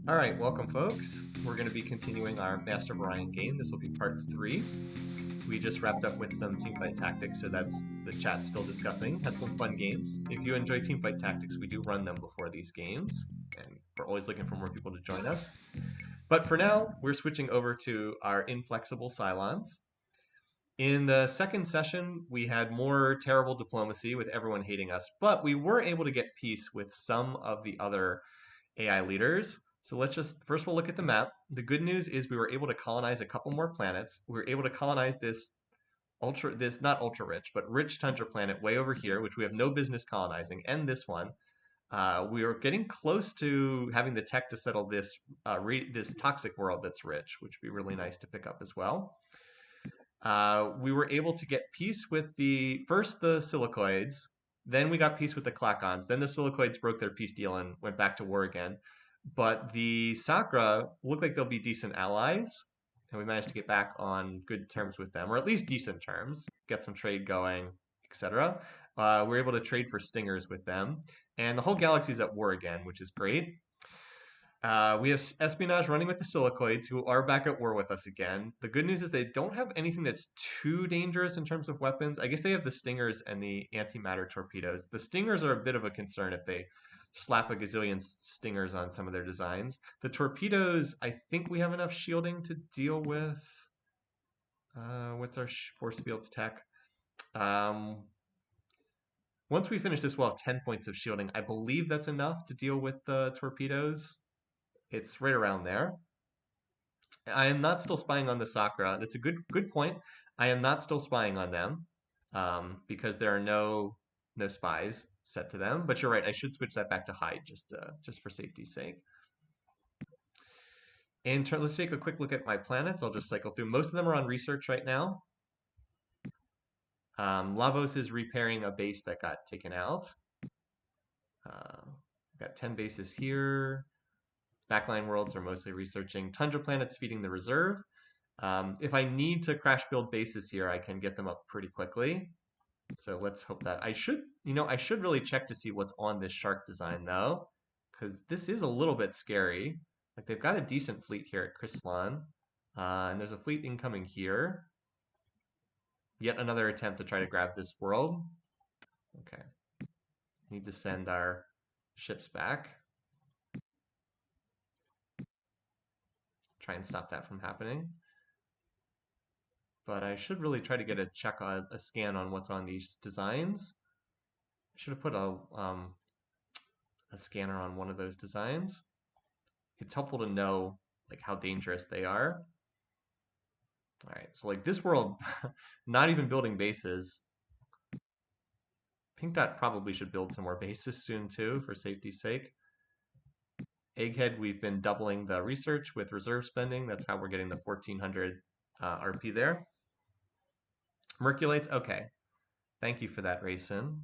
All right, welcome folks. We're going to be continuing our Master of Orion game. This will be part 3. We just wrapped up with some teamfight tactics, so that's the chat still discussing. Had some fun games. If you enjoy teamfight tactics, we do run them before these games, and we're always looking for more people to join us. But for now, we're switching over to our Inflexible Psilons. In the second session, we had more terrible diplomacy with everyone hating us, but we were able to get peace with some of the other AI leaders. So let's just, first we'll look at the map. The good news is we were able to colonize a couple more planets. We were able to colonize this not ultra rich, but rich tundra planet way over here, which we have no business colonizing, and this one. We are getting close to having the tech to settle this this toxic world that's rich, which would be really nice to pick up as well. We were able to get peace with the Silicoids, then we got peace with the Clacons, then the Silicoids broke their peace deal and went back to war again. But the Sakra look like they'll be decent allies, and we managed to get back on good terms with them, or at least decent terms, get some trade going, etc. We're able to trade for stingers with them, and the whole galaxy's at war again, which is great. We have espionage running with the Silicoids, who are back at war with us again. The good news is they don't have anything that's too dangerous in terms of weapons. I guess they have the Stingers and the antimatter torpedoes. The Stingers are a bit of a concern if they slap a gazillion Stingers on some of their designs. The torpedoes, I think we have enough shielding to deal with. What's our force fields tech? Um, Once we finish this, we'll have 10 points of shielding. I believe that's enough to deal with the torpedoes. It's right around there. I am not still spying on the Sakra. That's a good point. I am not still spying on them because there are no spies set to them. But you're right. I should switch that back to hide just for safety's sake. Let's take a quick look at my planets. I'll just cycle through. Most of them are on research right now. Lavos is repairing a base that got taken out. Got 10 bases here. Backline worlds are mostly researching. Tundra planets feeding the reserve. If I need to crash build bases here, I can get them up pretty quickly. So let's hope that I should really check to see what's on this shark design though, because this is a little bit scary. Like they've got a decent fleet here at Chryslan, and there's a fleet incoming here. Yet another attempt to try to grab this world. Okay, need to send our ships back. Try and stop that from happening. But I should really try to get a scan on what's on these designs. I should have put a scanner on one of those designs. It's helpful to know like how dangerous they are. All right, so like this world, not even building bases. Pink Dot probably should build some more bases soon too, for safety's sake. Egghead, we've been doubling the research with reserve spending. That's how we're getting the 1400 RP there. Merculites, okay. Thank you for that, Rayson.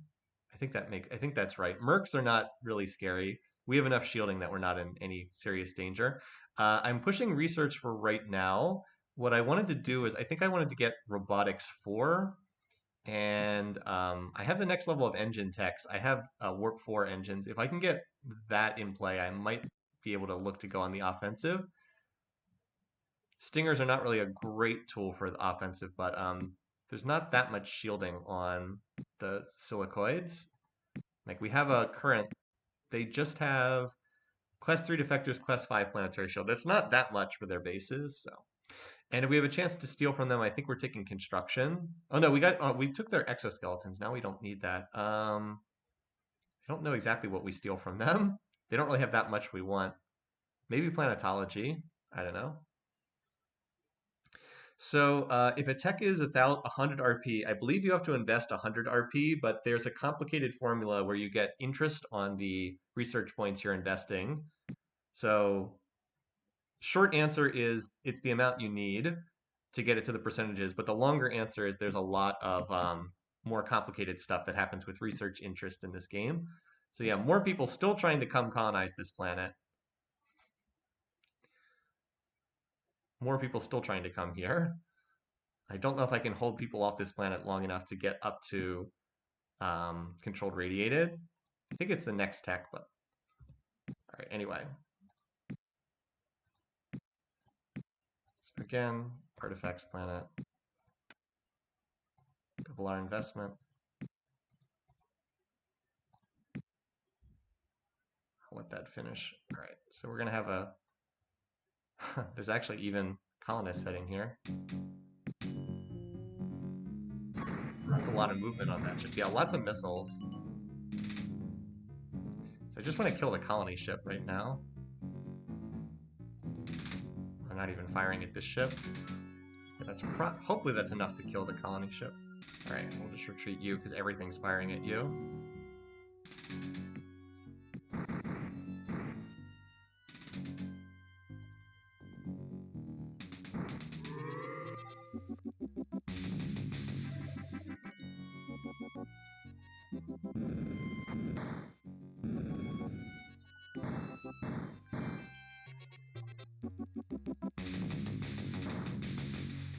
I think that's right. Mercs are not really scary. We have enough shielding that we're not in any serious danger. I'm pushing research for right now. What I wanted to do is I think I wanted to get robotics 4, and I have the next level of engine techs. I have warp 4 engines. If I can get that in play, I might be able to look to go on the offensive. Stingers are not really a great tool for the offensive, but there's not that much shielding on the Silicoids. Like we have a current, they just have class 3 defectors, class 5 planetary shield. That's not that much for their bases. So, and if we have a chance to steal from them, I think we're taking construction. Oh no, we took their exoskeletons. Now we don't need that. I don't know exactly what we steal from them. They don't really have that much we want. Maybe planetology. I don't know. So if a tech is 100 RP, I believe you have to invest 100 RP, but there's a complicated formula where you get interest on the research points you're investing. So short answer is it's the amount you need to get it to the percentages, but the longer answer is there's a lot of more complicated stuff that happens with research interest in this game. So yeah, more people still trying to come colonize this planet. More people still trying to come here. I don't know if I can hold people off this planet long enough to get up to controlled radiated. I think it's the next tech, but all right, anyway. again, artifacts planet. Double our investment. I'll let that finish. All right, so we're gonna have a, there's actually even colonists heading here. That's a lot of movement on that ship. Yeah, lots of missiles. So I just want to kill the colony ship right now. I'm not even firing at this ship. Yeah, that's hopefully that's enough to kill the colony ship. All right, we'll just retreat you because everything's firing at you.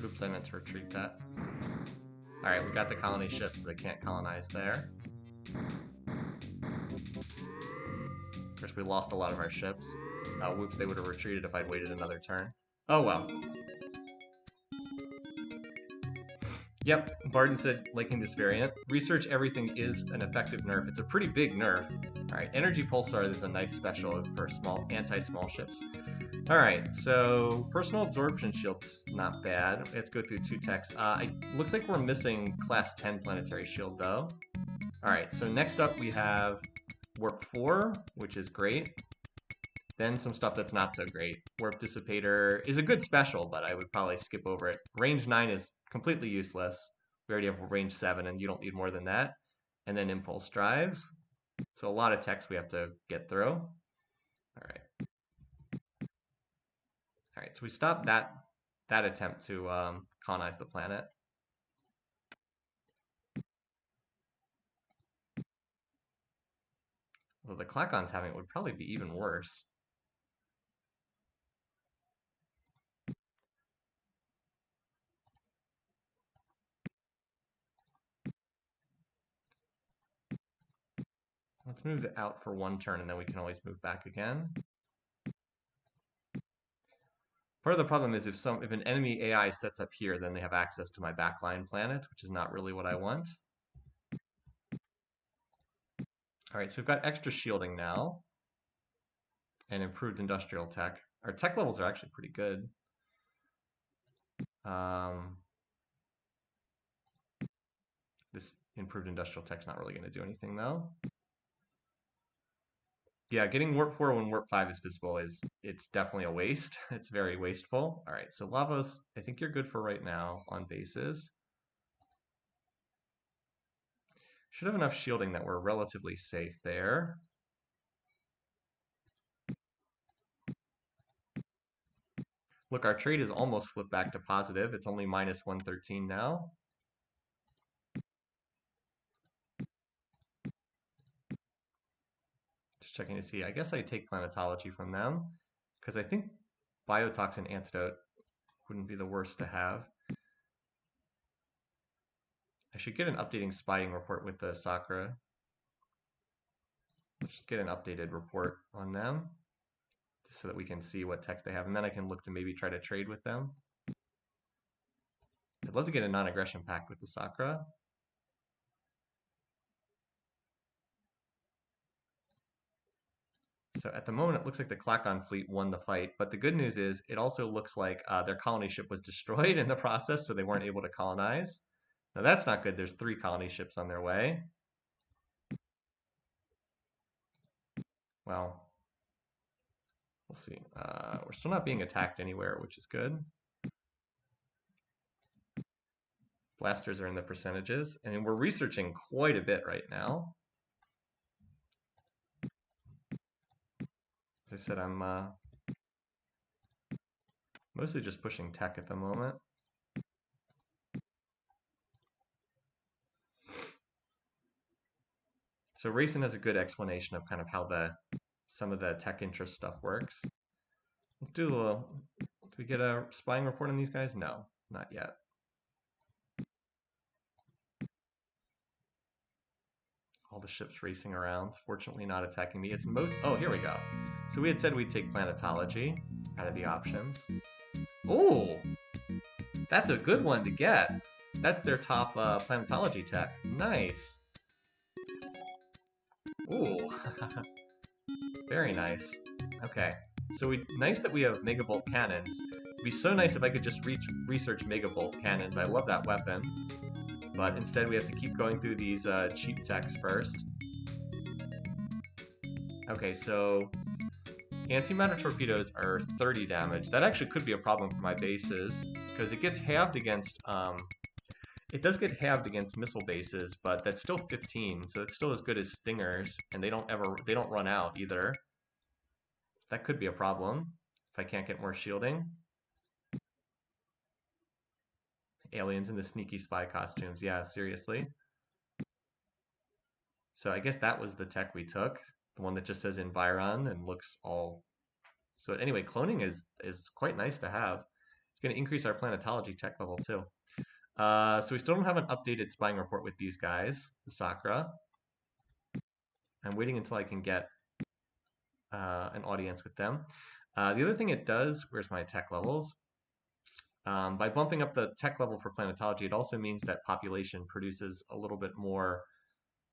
Oops, I meant to retreat that. All right, we got the colony ship, so they can't colonize there. Of course, we lost a lot of our ships. Whoops, they would have retreated if I'd waited another turn. Oh well. Yep, Barden said, liking this variant. Research everything is an effective nerf. It's a pretty big nerf. Alright, Energy Pulsar is a nice special for small anti-small ships. Alright, so personal absorption shield's not bad. Let's go through 2 techs. It looks like we're missing class 10 planetary shield though. Alright, so next up we have Warp 4, which is great. Then some stuff that's not so great. Warp Dissipator is a good special, but I would probably skip over it. Range 9 is completely useless. We already have range 7, and you don't need more than that. And then Impulse Drives. So a lot of text we have to get through. All right. All right, so we stopped that attempt to colonize the planet. Although the Klakons having it would probably be even worse. Let's move it out for 1 turn, and then we can always move back again. Part of the problem is if an enemy AI sets up here, then they have access to my backline planet, which is not really what I want. All right, so we've got extra shielding now and improved industrial tech. Our tech levels are actually pretty good. This improved industrial tech's not really going to do anything though. Yeah, getting Warp 4 when Warp 5 is visible it's definitely a waste. It's very wasteful. All right, so Lavos, I think you're good for right now on bases. Should have enough shielding that we're relatively safe there. Look, our trade is almost flipped back to positive. It's only minus 113 now. Just checking to see. I guess I take planetology from them because I think biotoxin antidote wouldn't be the worst to have. I should get an updating spying report with the Sakura. Let's just get an updated report on them just so that we can see what text they have, and then I can look to maybe try to trade with them. I'd love to get a non-aggression pact with the Sakura. So at the moment, it looks like the Klakon fleet won the fight, but the good news is it also looks like their colony ship was destroyed in the process, so they weren't able to colonize. Now that's not good. There's 3 colony ships on their way. Well, we'll see. We're still not being attacked anywhere, which is good. Blasters are in the percentages, and we're researching quite a bit right now. As I said, I'm mostly just pushing tech at the moment. So Racing has a good explanation of kind of how some of the tech interest stuff works. Let's do a little. Do we get a spying report on these guys? No, not yet. All the ships racing around. Fortunately, not attacking me. It's most. Oh, here we go. So we had said we'd take planetology out of the options. Oh, that's a good one to get. That's their top planetology tech. Nice. Ooh, very nice. Okay, so nice that we have megavolt cannons. It'd be so nice if I could just research megavolt cannons. I love that weapon, but instead we have to keep going through these cheap techs first. Okay, so antimatter torpedoes are 30 damage. That actually could be a problem for my bases because it gets halved against. It does get halved against missile bases, but that's still 15, so it's still as good as stingers, and they don't run out either. That could be a problem if I can't get more shielding. Aliens in the sneaky spy costumes. Yeah, seriously. So I guess that was the tech we took. The one that just says Environ and looks all... So anyway, cloning is quite nice to have. It's going to increase our planetology tech level too. So we still don't have an updated spying report with these guys, the Sakra. I'm waiting until I can get an audience with them. The other thing it does, where's my tech levels? By bumping up the tech level for planetology, it also means that population produces a little bit more.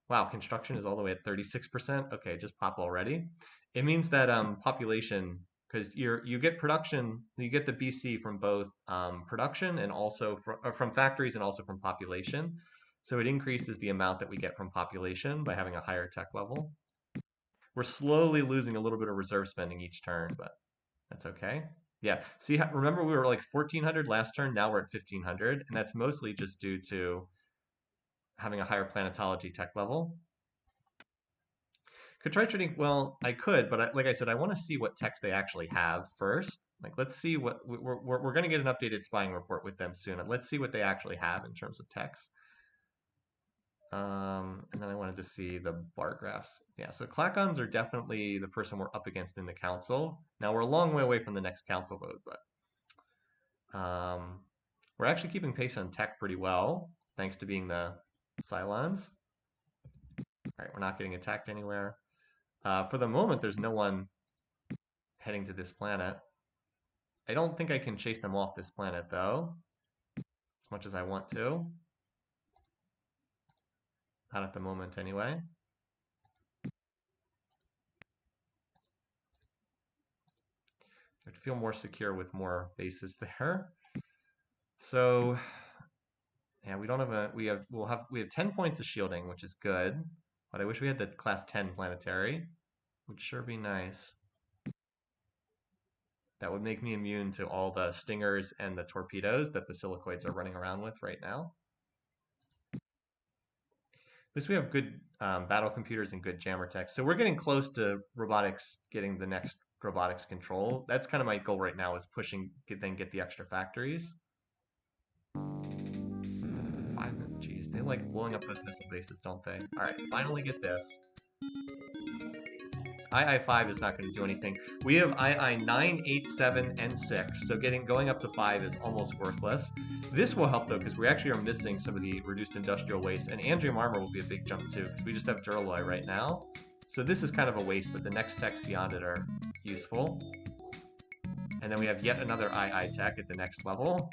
Wow, construction is all the way at 36%. Okay, just pop already. It means that population, because you get production, you get the BC from both production and also from factories and also from population. So it increases the amount that we get from population by having a higher tech level. We're slowly losing a little bit of reserve spending each turn, but that's okay. Yeah, see, remember we were like 1400 last turn, now we're at 1500, and that's mostly just due to having a higher planetology tech level. Could try trading, well, I could, but like I said, I want to see what techs they actually have first. Like, let's see what, we're going to get an updated spying report with them soon. Let's see what they actually have in terms of techs. And then I wanted to see the bar graphs. Yeah, so Clacons are definitely the person we're up against in the council. Now we're a long way away from the next council vote, but we're actually keeping pace on tech pretty well, thanks to being the Psilons. All right, we're not getting attacked anywhere. For the moment, there's no one heading to this planet. I don't think I can chase them off this planet, though, as much as I want to. Not at the moment, anyway. I feel more secure with more bases there. So, yeah, we don't have a we have 10 points of shielding, which is good. But I wish we had the class 10 planetary. Would sure be nice. That would make me immune to all the stingers and the torpedoes that the Silicoids are running around with right now. At least we have good battle computers and good jammer tech. So we're getting close to robotics getting the next robotics control. That's kind of my goal right now, is pushing, then get the extra factories. Geez, they like blowing up those missile bases, don't they? All right, finally get this. II-5 is not going to do anything. We have II-9, 8, 7, and 6, so going up to 5 is almost worthless. This will help, though, because we actually are missing some of the reduced industrial waste, and Andrium armor will be a big jump, too, because we just have Duralloy right now. So this is kind of a waste, but the next techs beyond it are useful. And then we have yet another II tech at the next level.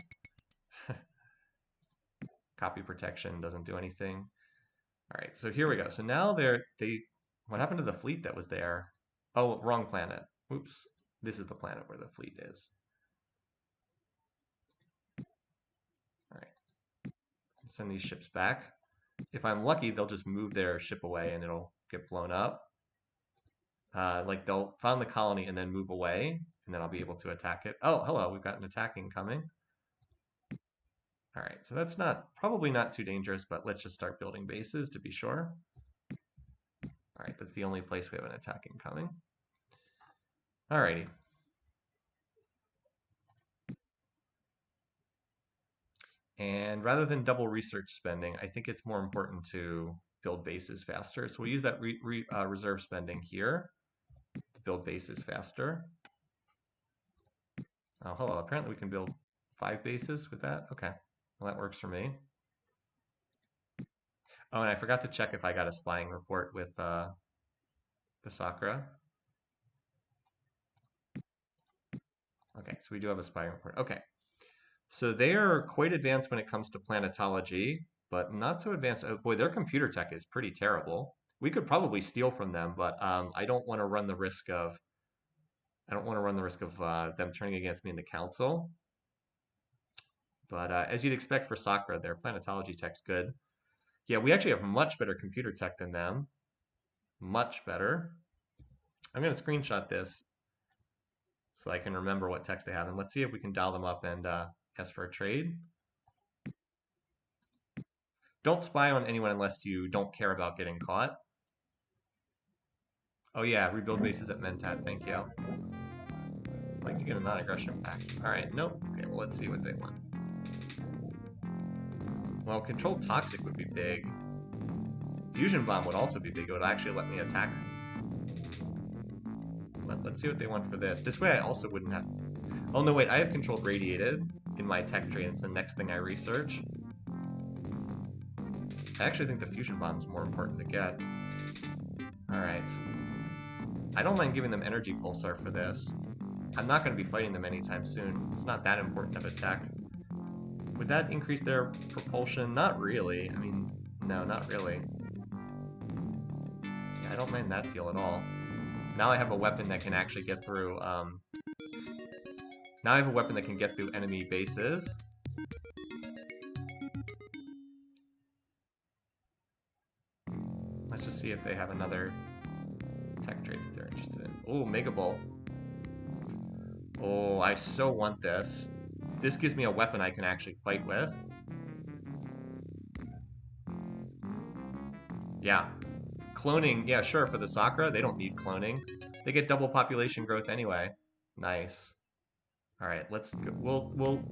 Copy protection doesn't do anything. All right, so here we go. So now what happened to the fleet that was there? Oh, wrong planet. Oops. This is the planet where the fleet is. All right. Send these ships back. If I'm lucky, they'll just move their ship away and it'll get blown up. Like they'll found the colony and then move away, and then I'll be able to attack it. Oh, hello, we've got an attack incoming. All right, so that's probably not too dangerous, but let's just start building bases to be sure. All right, that's the only place we have an attack incoming. All righty. And rather than double research spending, I think it's more important to build bases faster. So we'll use that reserve spending here to build bases faster. Oh, hello. Apparently we can build 5 bases with that. Okay. Well, that works for me. Oh, and I forgot to check if I got a spying report with the Sakra. Okay, so we do have a spying report. Okay. So they are quite advanced when it comes to planetology, but not so advanced. Oh boy, their computer tech is pretty terrible. We could probably steal from them, but I don't want to run the risk of them turning against me in the council. But as you'd expect for Sakura, their planetology tech's good. Yeah, we actually have much better computer tech than them. Much better. I'm going to screenshot this so I can remember what techs they have. And let's see if we can dial them up and ask for a trade. Don't spy on anyone unless you don't care about getting caught. Oh yeah, rebuild bases at Mentat, thank you. I'd like to get a non-aggression pack. Alright, nope. Okay, well let's see what they want. Well, controlled toxic would be big. Fusion bomb would also be big. It would actually let me attack. Let's see what they want for this. This way I also wouldn't have... Oh no, wait, I have controlled radiated in my tech tree. It's the next thing I research. I actually think the fusion bomb is more important to get. Alright. I don't mind giving them energy pulsar for this. I'm not going to be fighting them anytime soon. It's not that important of a tech. Would that increase their propulsion? Not really. I mean, no, not really. Yeah, I don't mind that deal at all. Now I have a weapon that can actually get through, now I have a weapon that can get through enemy bases. Let's just see if they have another tech trait that they're interested in. Oh, Mega Bolt. Oh, I so want this. This gives me a weapon I can actually fight with. Yeah. Cloning, yeah, sure, for the Sakura, they don't need cloning. They get double population growth anyway. Nice. Alright, let's go. We'll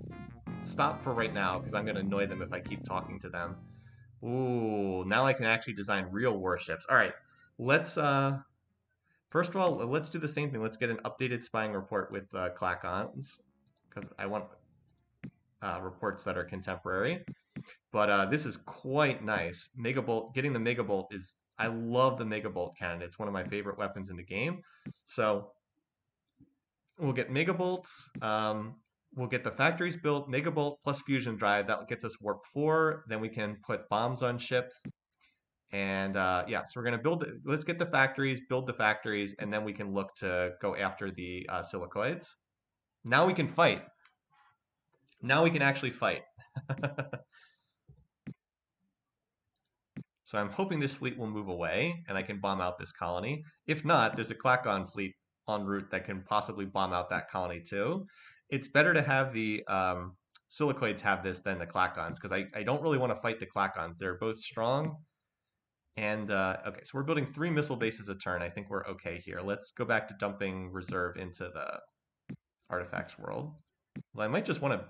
stop for right now, because I'm going to annoy them if I keep talking to them. Ooh, now I can actually design real warships. Alright, let's, first of all, let's do the same thing. Let's get an updated spying report with Clackons, because I want reports that are contemporary. But this is quite nice. Megabolt, getting the Megabolt is, I love the Megabolt cannon. It's one of my favorite weapons in the game. So we'll get Megabolts. We'll get the factories built, Megabolt plus fusion drive. That gets us warp 4. Then we can put bombs on ships. And yeah, so we're going to build, let's get the factories, build the factories, and then we can look to go after the Silicoids. Now we can fight. Now we can actually fight. So I'm hoping this fleet will move away and I can bomb out this colony. If not, there's a Klackon fleet en route that can possibly bomb out that colony too. It's better to have the Silicoids have this than the Klackons because I don't really want to fight the Klackons. They're both strong. And okay, so we're building 3 missile bases a turn. I think we're okay here. Let's go back to dumping reserve into the artifacts world. Well, I might just want to,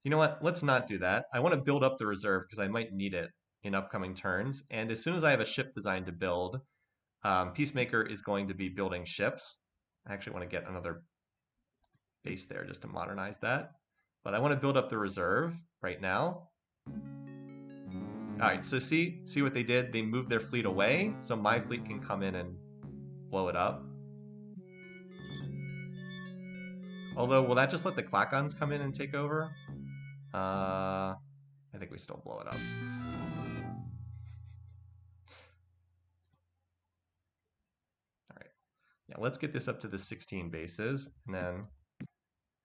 you know what? Let's not do that. I want to build up the reserve because I might need it in upcoming turns. And as soon as I have a ship designed to build, Peacemaker is going to be building ships. I actually want to get another base there just to modernize that. But I want to build up the reserve right now. All right, so see what they did? They moved their fleet away, so my fleet can come in and blow it up. Although, will that just let the Klackons come in and take over? I think we still blow it up. All right. Yeah, let's get this up to the 16 bases, and then...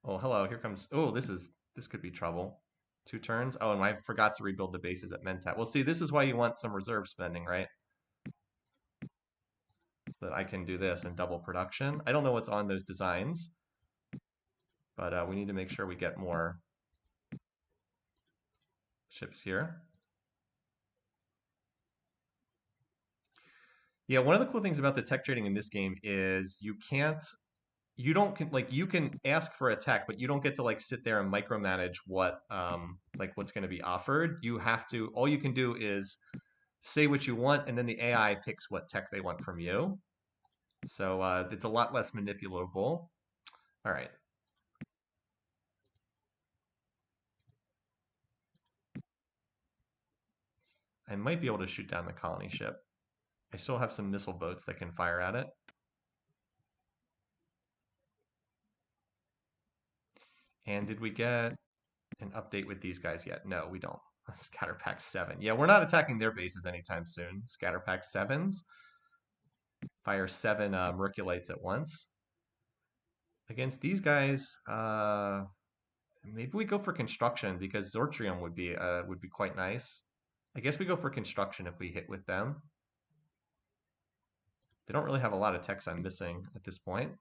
Oh, hello, here comes... Oh, this could be trouble. 2 turns? Oh, and I forgot to rebuild the bases at Mentat. Well, see, this is why you want some reserve spending, right? So that I can do this and double production. I don't know what's on those designs, but we need to make sure we get more ships here. Yeah, one of the cool things about the tech trading in this game is you can ask for a tech, but you don't get to like sit there and micromanage what what's going to be offered. You have to, all you can do is say what you want, and then the AI picks what tech they want from you. So it's a lot less manipulable. All right. I might be able to shoot down the colony ship. I still have some missile boats that can fire at it. And did we get... an update with these guys yet. No, we don't. Scatterpack 7. Yeah, we're not attacking their bases anytime soon. Scatterpack 7s. Fire 7 Merculites at once. Against these guys, maybe we go for construction because Zortrium would be quite nice. I guess we go for construction if we hit with them. They don't really have a lot of techs I'm missing at this point.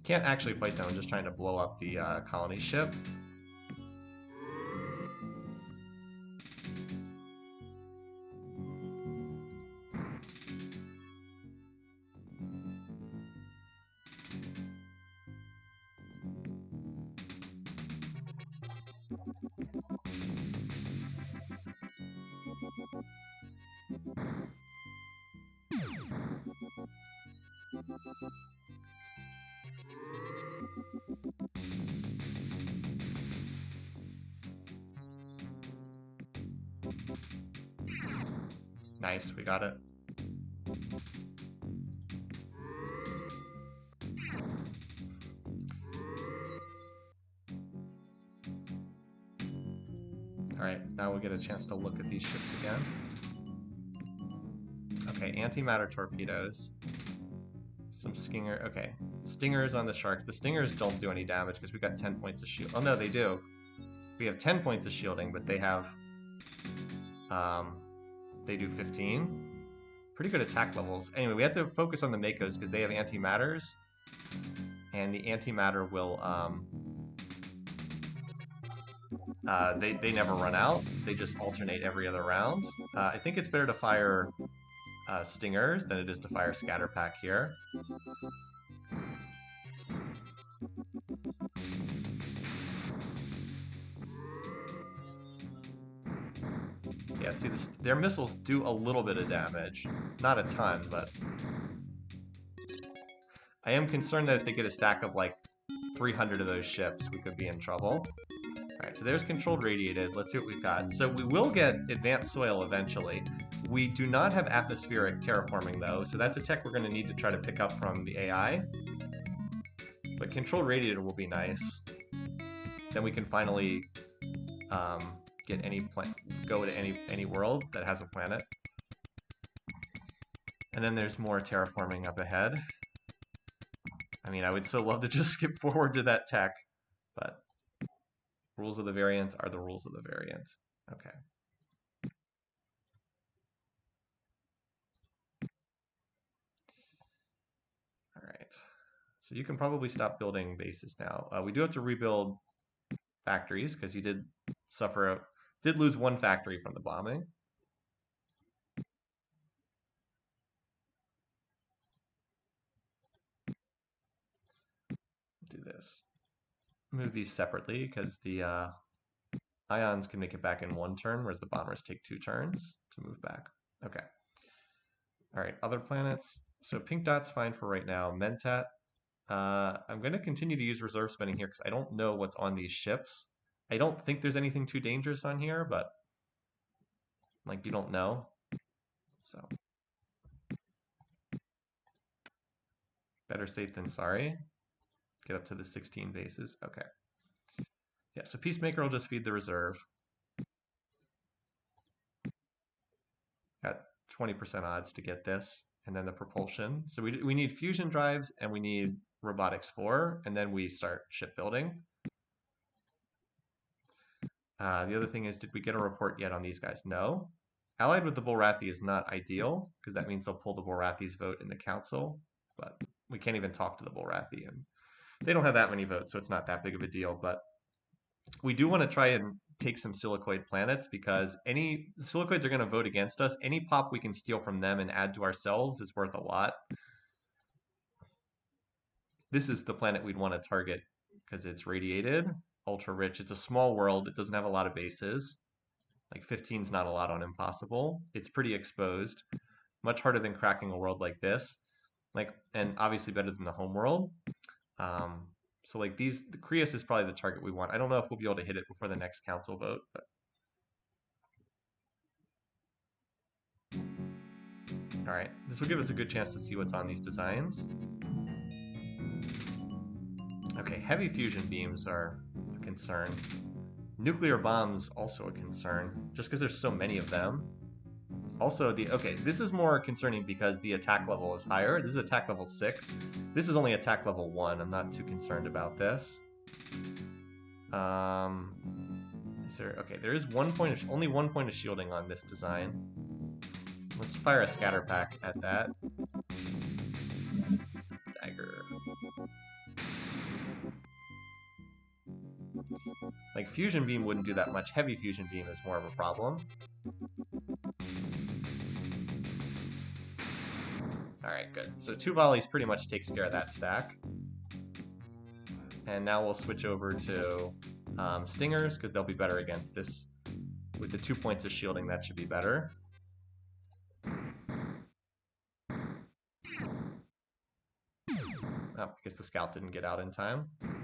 Can't actually fight them. I'm just trying to blow up the colony ship. Nice, we got it. Alright, now we'll get a chance to look at these ships again. Okay, antimatter torpedoes. Some Stinger. Okay, Stingers on the Sharks. The Stingers don't do any damage because we got 10 points of shield. Oh no, they do. We have 10 points of shielding, but they have... they do 15. Pretty good attack levels. Anyway, we have to focus on the Makos because they have antimatters. And the antimatter will... they never run out. They just alternate every other round. I think it's better to fire Stingers than it is to fire Scatterpack here. Yeah, see, their missiles do a little bit of damage. Not a ton, but... I am concerned that if they get a stack of like 300 of those ships, we could be in trouble. Alright, so there's controlled radiated. Let's see what we've got. So we will get advanced soil eventually. We do not have atmospheric terraforming though, so that's a tech we're going to need to try to pick up from the AI. But controlled radiated will be nice. Then we can finally get go to any world that has a planet. And then there's more terraforming up ahead. I mean, I would so love to just skip forward to that tech, but rules of the variant are the rules of the variant. Okay. All right. So you can probably stop building bases now. We do have to rebuild factories because you did lose one factory from the bombing. Do this. Move these separately because the ions can make it back in one turn, whereas the bombers take 2 turns to move back. Okay. All right, other planets. So pink dot's fine for right now. Mentat. I'm going to continue to use reserve spending here because I don't know what's on these ships. I don't think there's anything too dangerous on here, but like you don't know. So better safe than sorry. Get up to the 16 bases. Okay. Yeah, so Peacemaker will just feed the reserve. Got 20% odds to get this. And then the propulsion. So we need fusion drives and we need robotics 4, and then we start shipbuilding. The other thing is, did we get a report yet on these guys? No. Allied with the Bullrathi is not ideal, because that means they'll pull the Bullrathi's vote in the council, but we can't even talk to the Bullrathi, and they don't have that many votes, so it's not that big of a deal, but we do want to try and take some Silicoid planets, because any Silicoids are going to vote against us. Any pop we can steal from them and add to ourselves is worth a lot. This is the planet we'd want to target, because it's radiated, ultra rich. It's a small world. It doesn't have a lot of bases. Like 15 is not a lot on Impossible. It's pretty exposed. Much harder than cracking a world like this. And obviously better than the home world. So like the Creus is probably the target we want. I don't know if we'll be able to hit it before the next council vote, but all right. This will give us a good chance to see what's on these designs. Okay, heavy fusion beams are a concern. Nuclear bombs also a concern, just because there's so many of them. Also, okay, this is more concerning because the attack level is higher. This is attack level 6. This is only attack level 1. I'm not too concerned about this. Is there, okay, there is only 1 point of shielding on this design. Let's fire a scatter pack at that. Dagger. Like, fusion beam wouldn't do that much. Heavy fusion beam is more of a problem. Alright, good. So 2 volleys pretty much takes care of that stack. And now we'll switch over to stingers, because they'll be better against this. With the 2 points of shielding, that should be better. Oh, because the scout didn't get out in time. Okay.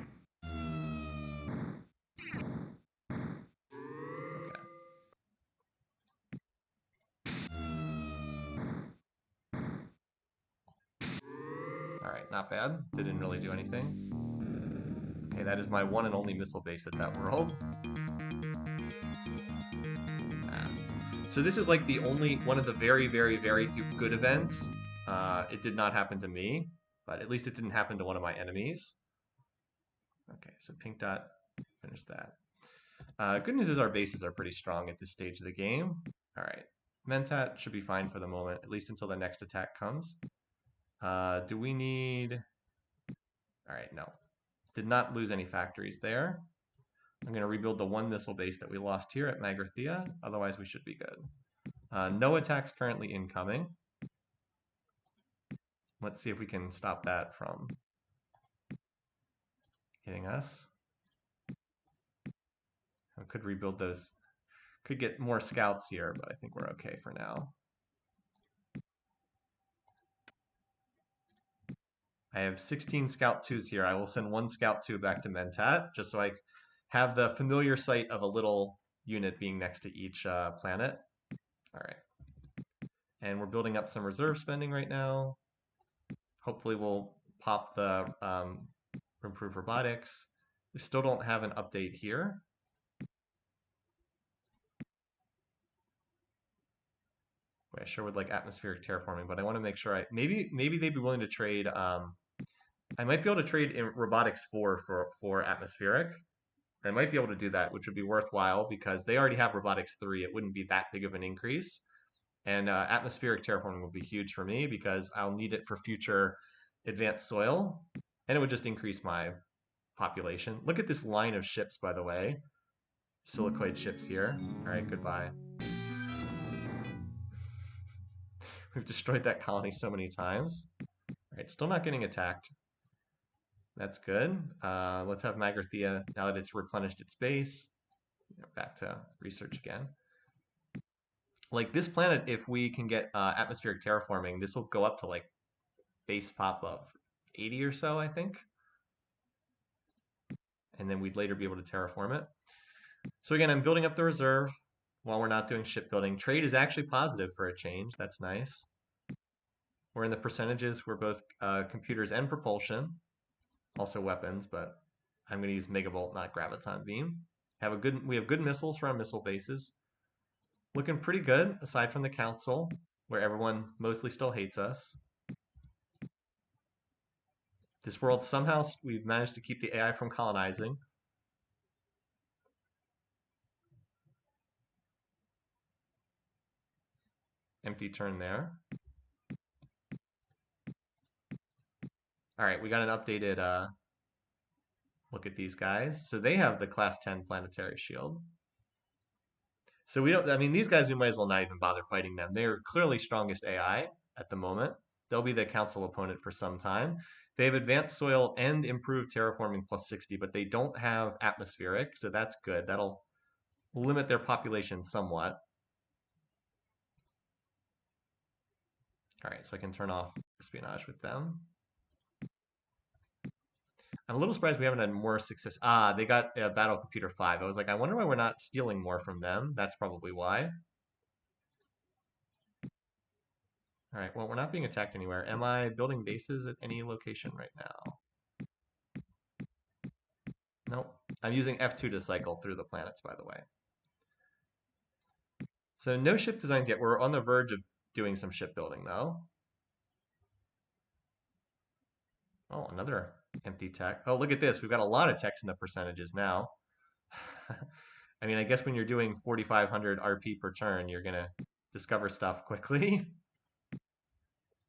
Alright, not bad. Didn't really do anything. Okay, that is my one and only missile base at that world. So this is like the only one of the very, very, very few good events. It did not happen to me, but at least it didn't happen to one of my enemies. Okay, so pink dot finished that. Good news is our bases are pretty strong at this stage of the game. All right, Mentat should be fine for the moment, at least until the next attack comes. Do we need... All right, no. Did not lose any factories there. I'm going to rebuild the 1 missile base that we lost here at Magrathea. Otherwise, we should be good. No attacks currently incoming. Let's see if we can stop that from hitting us. I could rebuild those. Could get more scouts here, but I think we're okay for now. I have 16 Scout 2s here. I will send 1 Scout 2 back to Mentat, just so I have the familiar sight of a little unit being next to each planet. All right. And we're building up some reserve spending right now. Hopefully we'll pop the improve robotics. We still don't have an update here. I sure would like atmospheric terraforming, but I want to make sure maybe they'd be willing to trade. I might be able to trade in robotics 4 for atmospheric. I might be able to do that, which would be worthwhile because they already have robotics 3. It wouldn't be that big of an increase. And atmospheric terraforming would be huge for me because I'll need it for future advanced soil. And it would just increase my population. Look at this line of ships, by the way. Silicoid ships here. All right, goodbye. We've destroyed that colony so many times. All right, still not getting attacked. That's good. Let's have Magrathea, now that it's replenished its base, back to research again. Like this planet, if we can get atmospheric terraforming, this will go up to like base pop of 80 or so, I think. And then we'd later be able to terraform it. So again, I'm building up the reserve while we're not doing shipbuilding. Trade is actually positive for a change. That's nice. We're in the percentages for both computers and propulsion. Also weapons, but I'm going to use Megavolt, not Graviton Beam. We have good missiles for our missile bases. Looking pretty good, aside from the Council, where everyone mostly still hates us. This world, somehow, we've managed to keep the AI from colonizing. Empty turn there. All right, we got an updated look at these guys. So they have the class 10 planetary shield. So we don't, I mean, these guys, we might as well not even bother fighting them. They're clearly strongest AI at the moment. They'll be the council opponent for some time. They have advanced soil and improved terraforming plus 60, but they don't have atmospheric, so that's good. That'll limit their population somewhat. All right, so I can turn off espionage with them. I'm a little surprised we haven't had more success. Ah, they got Battle Computer 5. I was like, I wonder why we're not stealing more from them. That's probably why. All right, well, we're not being attacked anywhere. Am I building bases at any location right now? Nope. I'm using F2 to cycle through the planets, by the way. So no ship designs yet. We're on the verge of doing some shipbuilding, though. Oh, another empty tech. Oh, look at this. We've got a lot of techs in the percentages now. I mean, I guess when you're doing 4,500 RP per turn, you're going to discover stuff quickly.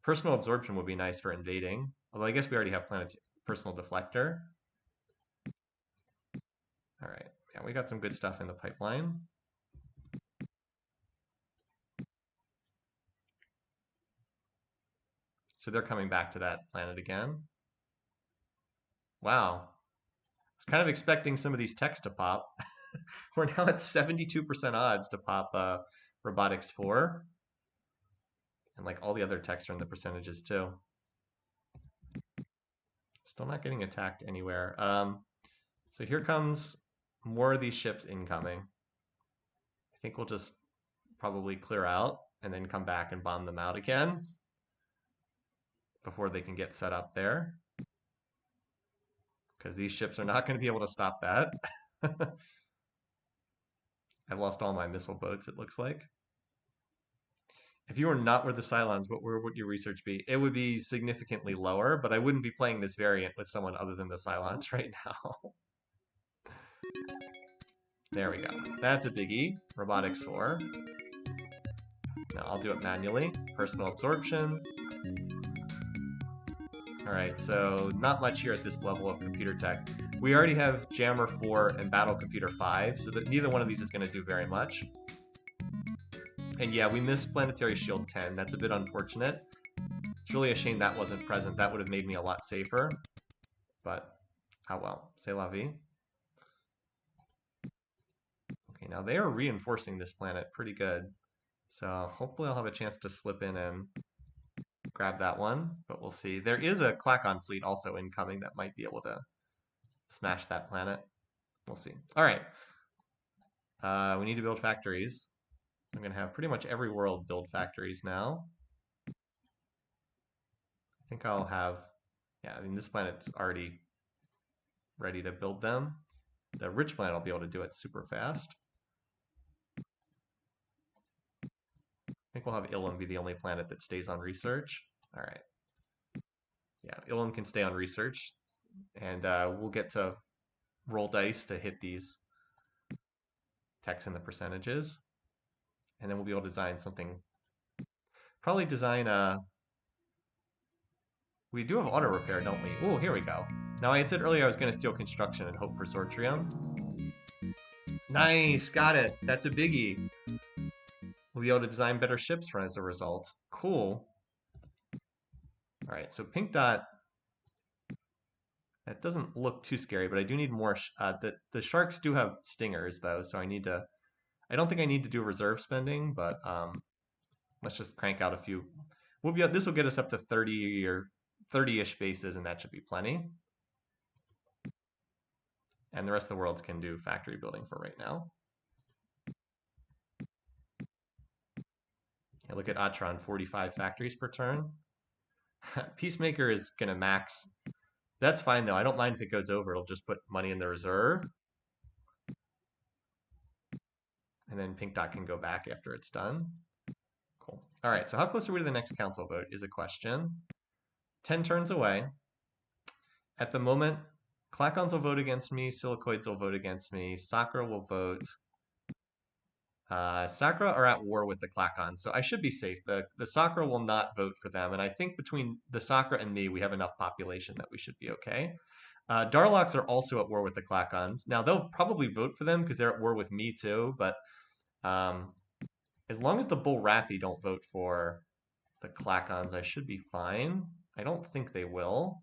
Personal absorption would be nice for invading. Although I guess we already have personal deflector. All right. Yeah, we got some good stuff in the pipeline. So they're coming back to that planet again. Wow. I was kind of expecting some of these techs to pop. We're now at 72% odds to pop Robotics 4. And like all the other techs are in the percentages too. Still not getting attacked anywhere. So here comes more of these ships incoming. I think we'll just probably clear out and then come back and bomb them out again before they can get set up there. Because these ships are not going to be able to stop that. I've lost all my missile boats, it looks like. If you were not with the Psilons, where would your research be? It would be significantly lower, but I wouldn't be playing this variant with someone other than the Psilons right now. There we go. That's a biggie. Robotics 4. Now I'll do it manually. Personal absorption. All right, so not much here at this level of computer tech. We already have Jammer 4 and Battle Computer 5, so that neither one of these is going to do very much. And yeah, we missed Planetary Shield 10. That's a bit unfortunate. It's really a shame that wasn't present. That would have made me a lot safer. But, how well. C'est la vie. Okay, now they are reinforcing this planet pretty good. So hopefully I'll have a chance to slip in and grab that one, but we'll see. There is a Klakon fleet also incoming that might be able to smash that planet. We'll see. All right. We need to build factories. So I'm going to have pretty much every world build factories now. I think I'll have, yeah, I mean, this planet's already ready to build them. The rich planet will be able to do it super fast. I think we'll have Ilum be the only planet that stays on research. All right. Yeah, Ilum can stay on research, and we'll get to roll dice to hit these techs in the percentages. And then we'll be able to design something. Probably design a... We do have auto repair, don't we? Oh, here we go. Now, I had said earlier I was going to steal construction and hope for Sortrium. Nice, got it. That's a biggie. We'll be able to design better ships as a result. Cool. All right, so pink dot. That doesn't look too scary, but I do need more. The sharks do have stingers though, so I need to. I don't think I need to do reserve spending, but let's just crank out a few. We'll be. This will get us up to 30 or 30-ish bases, and that should be plenty. And the rest of the worlds can do factory building for right now. Yeah, look at Atron, 45 factories per turn. Peacemaker is going to max. That's fine, though. I don't mind if it goes over. It'll just put money in the reserve. And then Pink Dot can go back after it's done. Cool. All right, so how close are we to the next council vote is a question. 10 turns away. At the moment, Klakons will vote against me, Silicoids will vote against me, Sakura will vote. Sakura are at war with the Klakons, so I should be safe. The Sakura will not vote for them, and I think between the Sakura and me, we have enough population that we should be okay. Darlocks are also at war with the Klakons. Now, they'll probably vote for them because they're at war with me too, but as long as the Bullrathi don't vote for the Klakons, I should be fine. I don't think they will.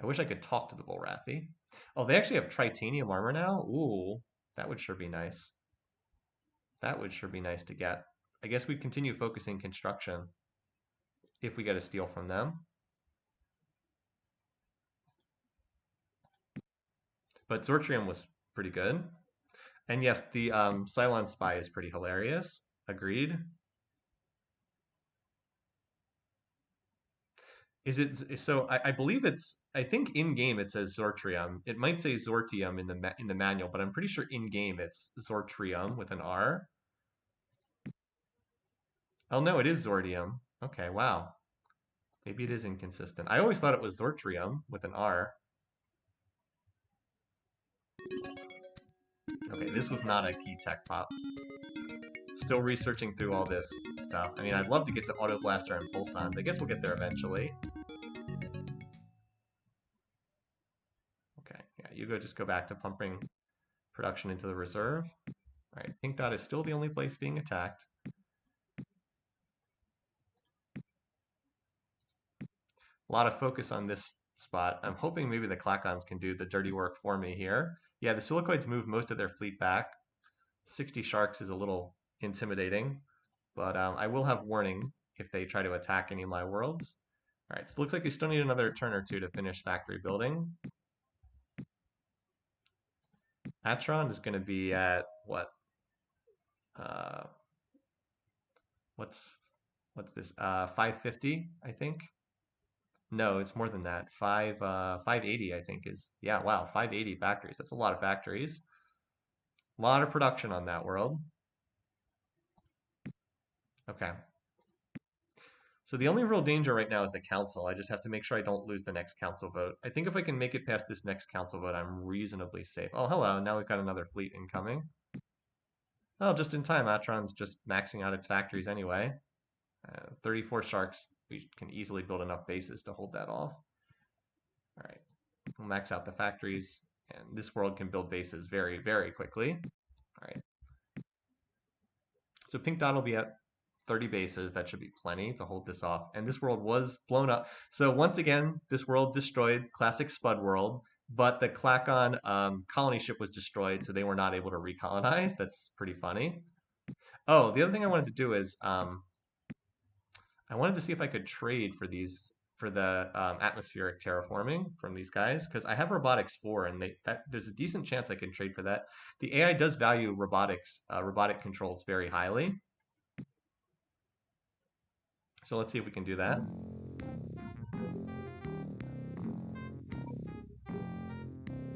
I wish I could talk to the Bullrathi. Oh, they actually have titanium armor now? Ooh, that would sure be nice. That would sure be nice to get. I guess we'd continue focusing construction if we get a steal from them. But Zortrium was pretty good. And yes, the Cylon Spy is pretty hilarious. Agreed. Is it so? I believe it's. I think in game it says Zortrium. It might say Zortium in the manual, but I'm pretty sure in game it's Zortrium with an R. Oh no, it is Zordium. Okay, wow. Maybe it is inconsistent. I always thought it was Zortrium with an R. Okay, this was not a key tech pop. Still researching through all this stuff. I mean, I'd love to get to Auto Blaster and Pulsons. I guess we'll get there eventually. Okay, yeah, you just go back to pumping production into the reserve. All right, Pink Dot is still the only place being attacked. A lot of focus on this spot. I'm hoping maybe the Klakons can do the dirty work for me here. Yeah, the Silicoids move most of their fleet back. 60 Sharks is a little intimidating, but I will have warning if they try to attack any of my worlds. All right, so it looks like we still need another turn or two to finish factory building. Atron is going to be at what? What's this? 550, I think. No, it's more than that. 580, I think is, yeah, wow, 580 factories. That's a lot of factories. A lot of production on that world. Okay. So the only real danger right now is the council. I just have to make sure I don't lose the next council vote. I think if I can make it past this next council vote, I'm reasonably safe. Oh, hello. Now we've got another fleet incoming. Oh, just in time. Atron's just maxing out its factories anyway. 34 Sharks. We can easily build enough bases to hold that off. All right. We'll max out the factories. And this world can build bases very, very quickly. All right. So Pink Dot will be at 30 bases. That should be plenty to hold this off. And this world was blown up. So once again, this world destroyed classic Spud world, but the Klakon colony ship was destroyed, so they were not able to recolonize. That's pretty funny. Oh, the other thing I wanted to do is I wanted to see if I could trade for these for the atmospheric terraforming from these guys, because I have robotics 4 and there's a decent chance I can trade for that. The AI does value robotics, robotic controls very highly. So let's see if we can do that.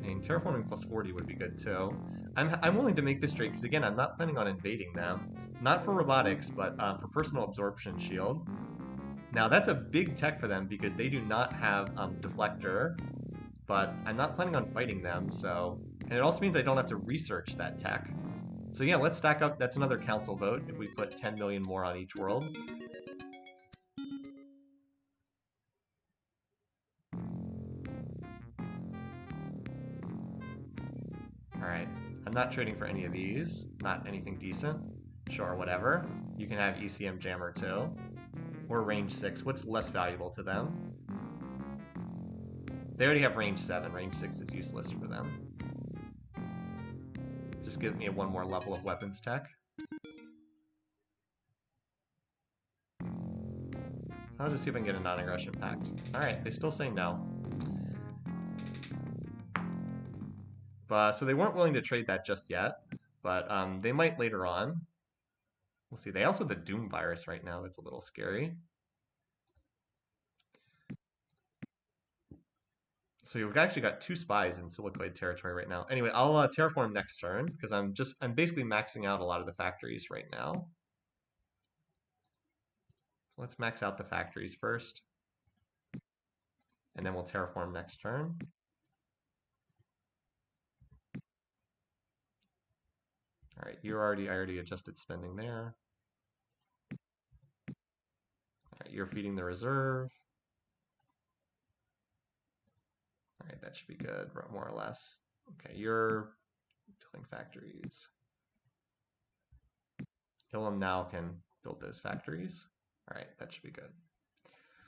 And terraforming plus 40 would be good too. I'm willing to make this trade because again, I'm not planning on invading them. Not for robotics, but for personal absorption shield. Now that's a big tech for them because they do not have deflector, but I'm not planning on fighting them, so... And it also means I don't have to research that tech. So yeah, let's stack up. That's another council vote if we put 10 million more on each world. Alright, I'm not trading for any of these. Not anything decent. Sure, whatever. You can have ECM Jammer too. Or range 6. What's less valuable to them? They already have range 7. Range 6 is useless for them. Just give me one more level of weapons tech. I'll just see if I can get a non-aggression pact. Alright, they still say no. But so they weren't willing to trade that just yet, but they might later on. We'll see. They also have the Doom virus right now. That's a little scary. So you've actually got 2 spies in Silicoid territory right now. Anyway, I'll terraform next turn because I'm basically maxing out a lot of the factories right now. Let's max out the factories first, and then we'll terraform next turn. All right, I already adjusted spending there. All right, you're feeding the reserve. All right, that should be good, more or less. Okay, you're building factories. Ilum now can build those factories. All right, that should be good.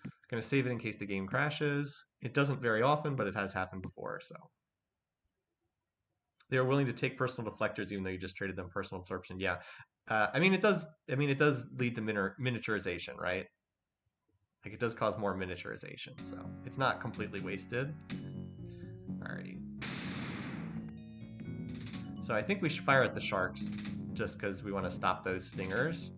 I'm going to save it in case the game crashes. It doesn't very often, but it has happened before, so. They are willing to take personal deflectors even though you just traded them personal absorption. Yeah. I mean, it does lead to miniaturization, right? Like, it does cause more miniaturization, so it's not completely wasted. Alrighty. So I think we should fire at the sharks just because we want to stop those stingers.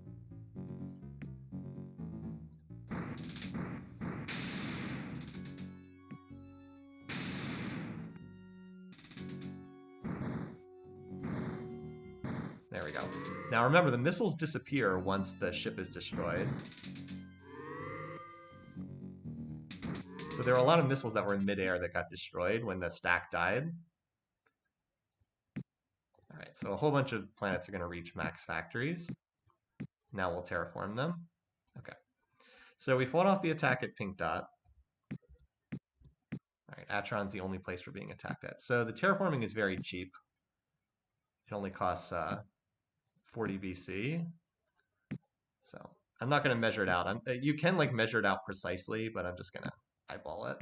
There we go. Now remember, the missiles disappear once the ship is destroyed. So there are a lot of missiles that were in midair that got destroyed when the stack died. All right, so a whole bunch of planets are going to reach max factories. Now we'll terraform them. Okay. So we fought off the attack at Pink Dot. All right, Atron's the only place we're being attacked at. So the terraforming is very cheap. It only costs 40 BC. So I'm not going to measure it out. You can like measure it out precisely, but I'm just going to eyeball it.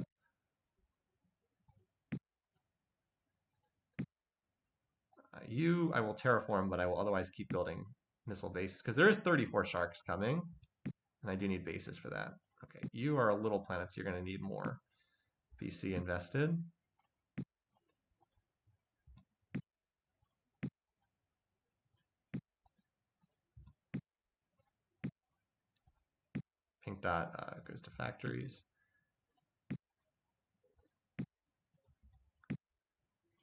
I will terraform, but I will otherwise keep building missile bases because there is 34 sharks coming, and I do need bases for that. Okay, you are a little planet, so you're going to need more BC invested. Pink Dot goes to factories.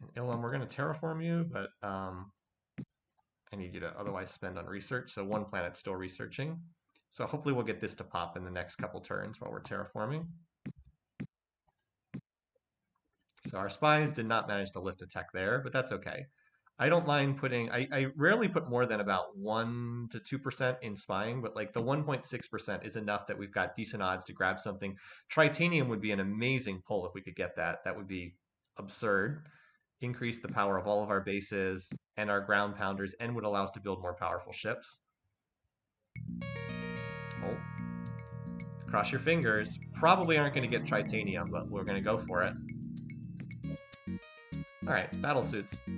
And Ilum, we're going to terraform you, but I need you to otherwise spend on research. So one planet's still researching. So hopefully we'll get this to pop in the next couple turns while we're terraforming. So our spies did not manage to lift a tech there, but that's okay. I don't mind putting, I rarely put more than about 1 to 2% in spying, but like the 1.6% is enough that we've got decent odds to grab something. Tritanium would be an amazing pull if we could get that. That would be absurd. Increase the power of all of our bases and our ground pounders and would allow us to build more powerful ships. Oh. Cross your fingers. Probably aren't going to get Tritanium, but we're going to go for it. All right, battle suits. A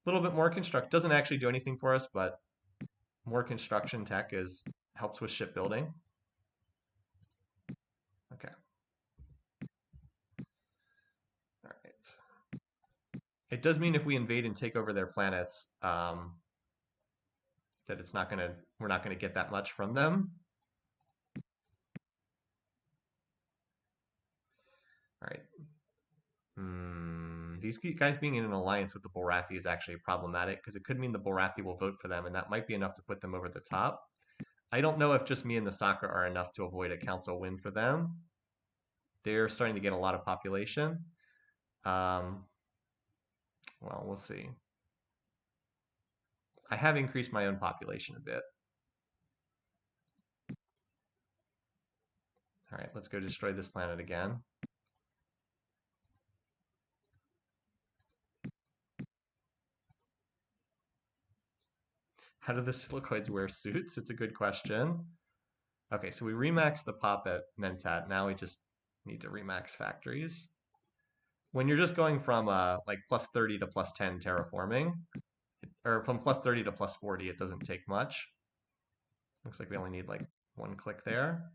little bit more construct. Doesn't actually do anything for us, but more construction tech helps with shipbuilding. Okay. All right. It does mean if we invade and take over their planets, that we're not gonna get that much from them. All right. These guys being in an alliance with the Borathi is actually problematic because it could mean the Borathi will vote for them, and that might be enough to put them over the top. I don't know if just me and the Soccer are enough to avoid a council win for them. They're starting to get a lot of population. Well, we'll see. I have increased my own population a bit. All right, let's go destroy this planet again. How do the Silicoids wear suits? It's a good question. Okay, so we remax the pop at Mentat. Now we just need to remax factories. When you're just going from like plus 30 to plus 10 terraforming, or from plus 30 to plus 40, it doesn't take much. Looks like we only need like one click there.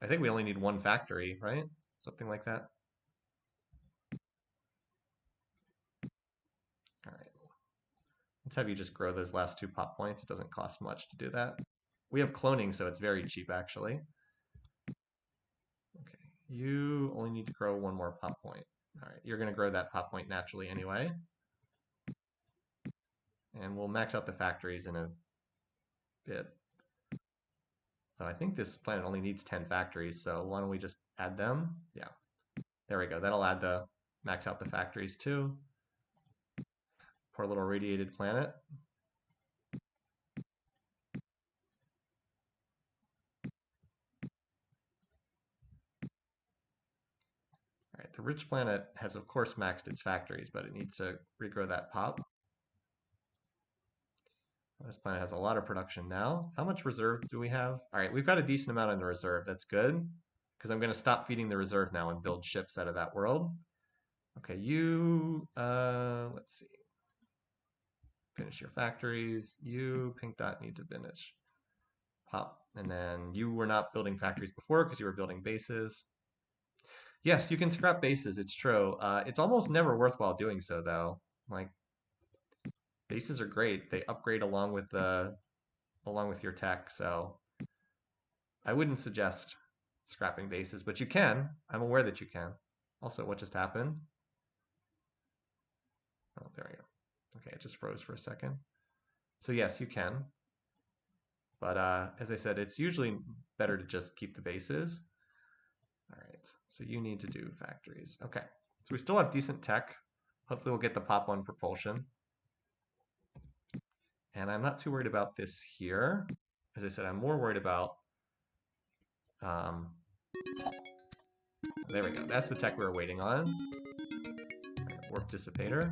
I think we only need one factory, right? Something like that. All right. Let's have you just grow those last 2 pop points. It doesn't cost much to do that. We have cloning, so it's very cheap, actually. Okay, you only need to grow 1 more pop point. All right, you're going to grow that pop point naturally anyway. And we'll max out the factories in a bit. So I think this planet only needs 10 factories, so why don't we just add them? Yeah, there we go. That'll add max out the factories too. Poor little radiated planet. All right, the rich planet has of course maxed its factories, but it needs to regrow that pop. This planet has a lot of production now. How much reserve do we have? All right, we've got a decent amount in the reserve. That's good, because I'm going to stop feeding the reserve now and build ships out of that world. Okay, let's see. Finish your factories. You, Pink Dot, need to finish. Pop. And then you were not building factories before because you were building bases. Yes, you can scrap bases. It's true. It's almost never worthwhile doing so, though. Like, Bases are great. They upgrade along with your tech, so I wouldn't suggest scrapping bases, but you can. I'm aware that you can. Also, what just happened? Oh, there we go. Okay, it just froze for a second. So yes, you can. But as I said, it's usually better to just keep the bases. All right, so you need to do factories. Okay, so we still have decent tech. Hopefully we'll get the pop one propulsion. And I'm not too worried about this here. As I said, I'm more worried about, there we go. That's the tech we were waiting on. Right, warp dissipator.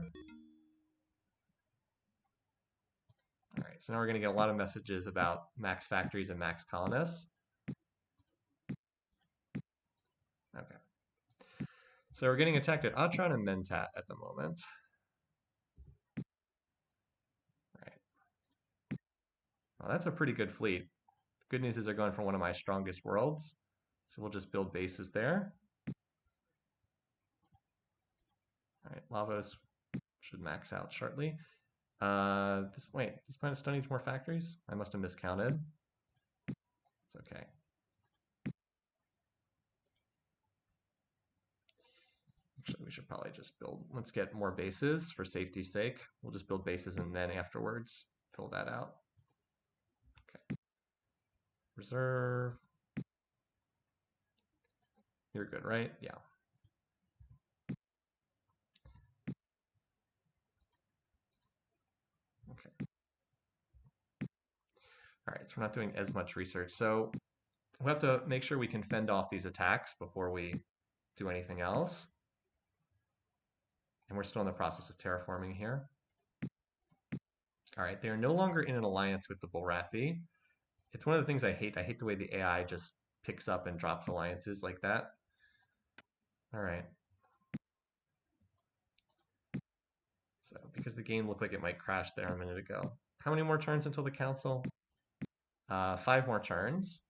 All right, so now we're going to get a lot of messages about max factories and max colonists. Okay. So we're getting attacked at Atron and Mentat at the moment. Right. Well, that's a pretty good fleet. The good news is they're going for one of my strongest worlds. So we'll just build bases there. All right, Lavos should max out shortly. This planet still needs more factories? I must have miscounted. It's okay. Actually, we should probably just build, let's get more bases for safety's sake. We'll just build bases and then afterwards fill that out. Okay. Reserve. You're good, right? Yeah. Okay. All right, so we're not doing as much research. So we'll have to make sure we can fend off these attacks before we do anything else. And we're still in the process of terraforming here. All right, they are no longer in an alliance with the Bulrathi. It's one of the things I hate. I hate the way the AI just picks up and drops alliances like that. All right. So because the game looked like it might crash there a minute ago. How many more turns until the council? 5 more turns.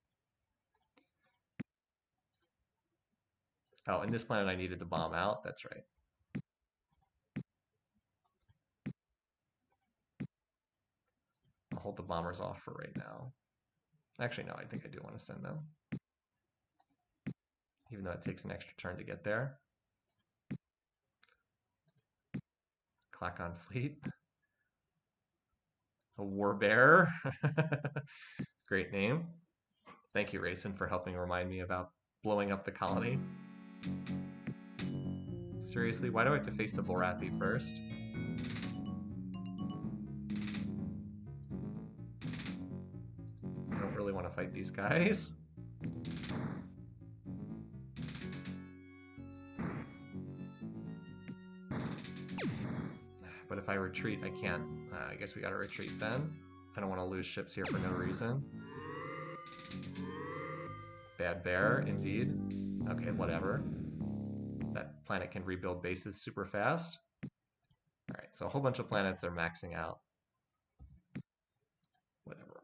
Oh, and this planet I needed to bomb out. That's right. I'll hold the bombers off for right now. Actually, no, I think I do want to send them. Even though it takes an extra turn to get there. Clack-on Fleet. A Warbearer. Great name. Thank you, Rayson, for helping remind me about blowing up the colony. Seriously, why do I have to face the Bulrathi first? I don't really want to fight these guys. But if I retreat, I can't. I guess we gotta retreat then. I don't want to lose ships here for no reason. Bad bear, indeed. Okay, whatever. That planet can rebuild bases super fast. All right, so a whole bunch of planets are maxing out. Whatever.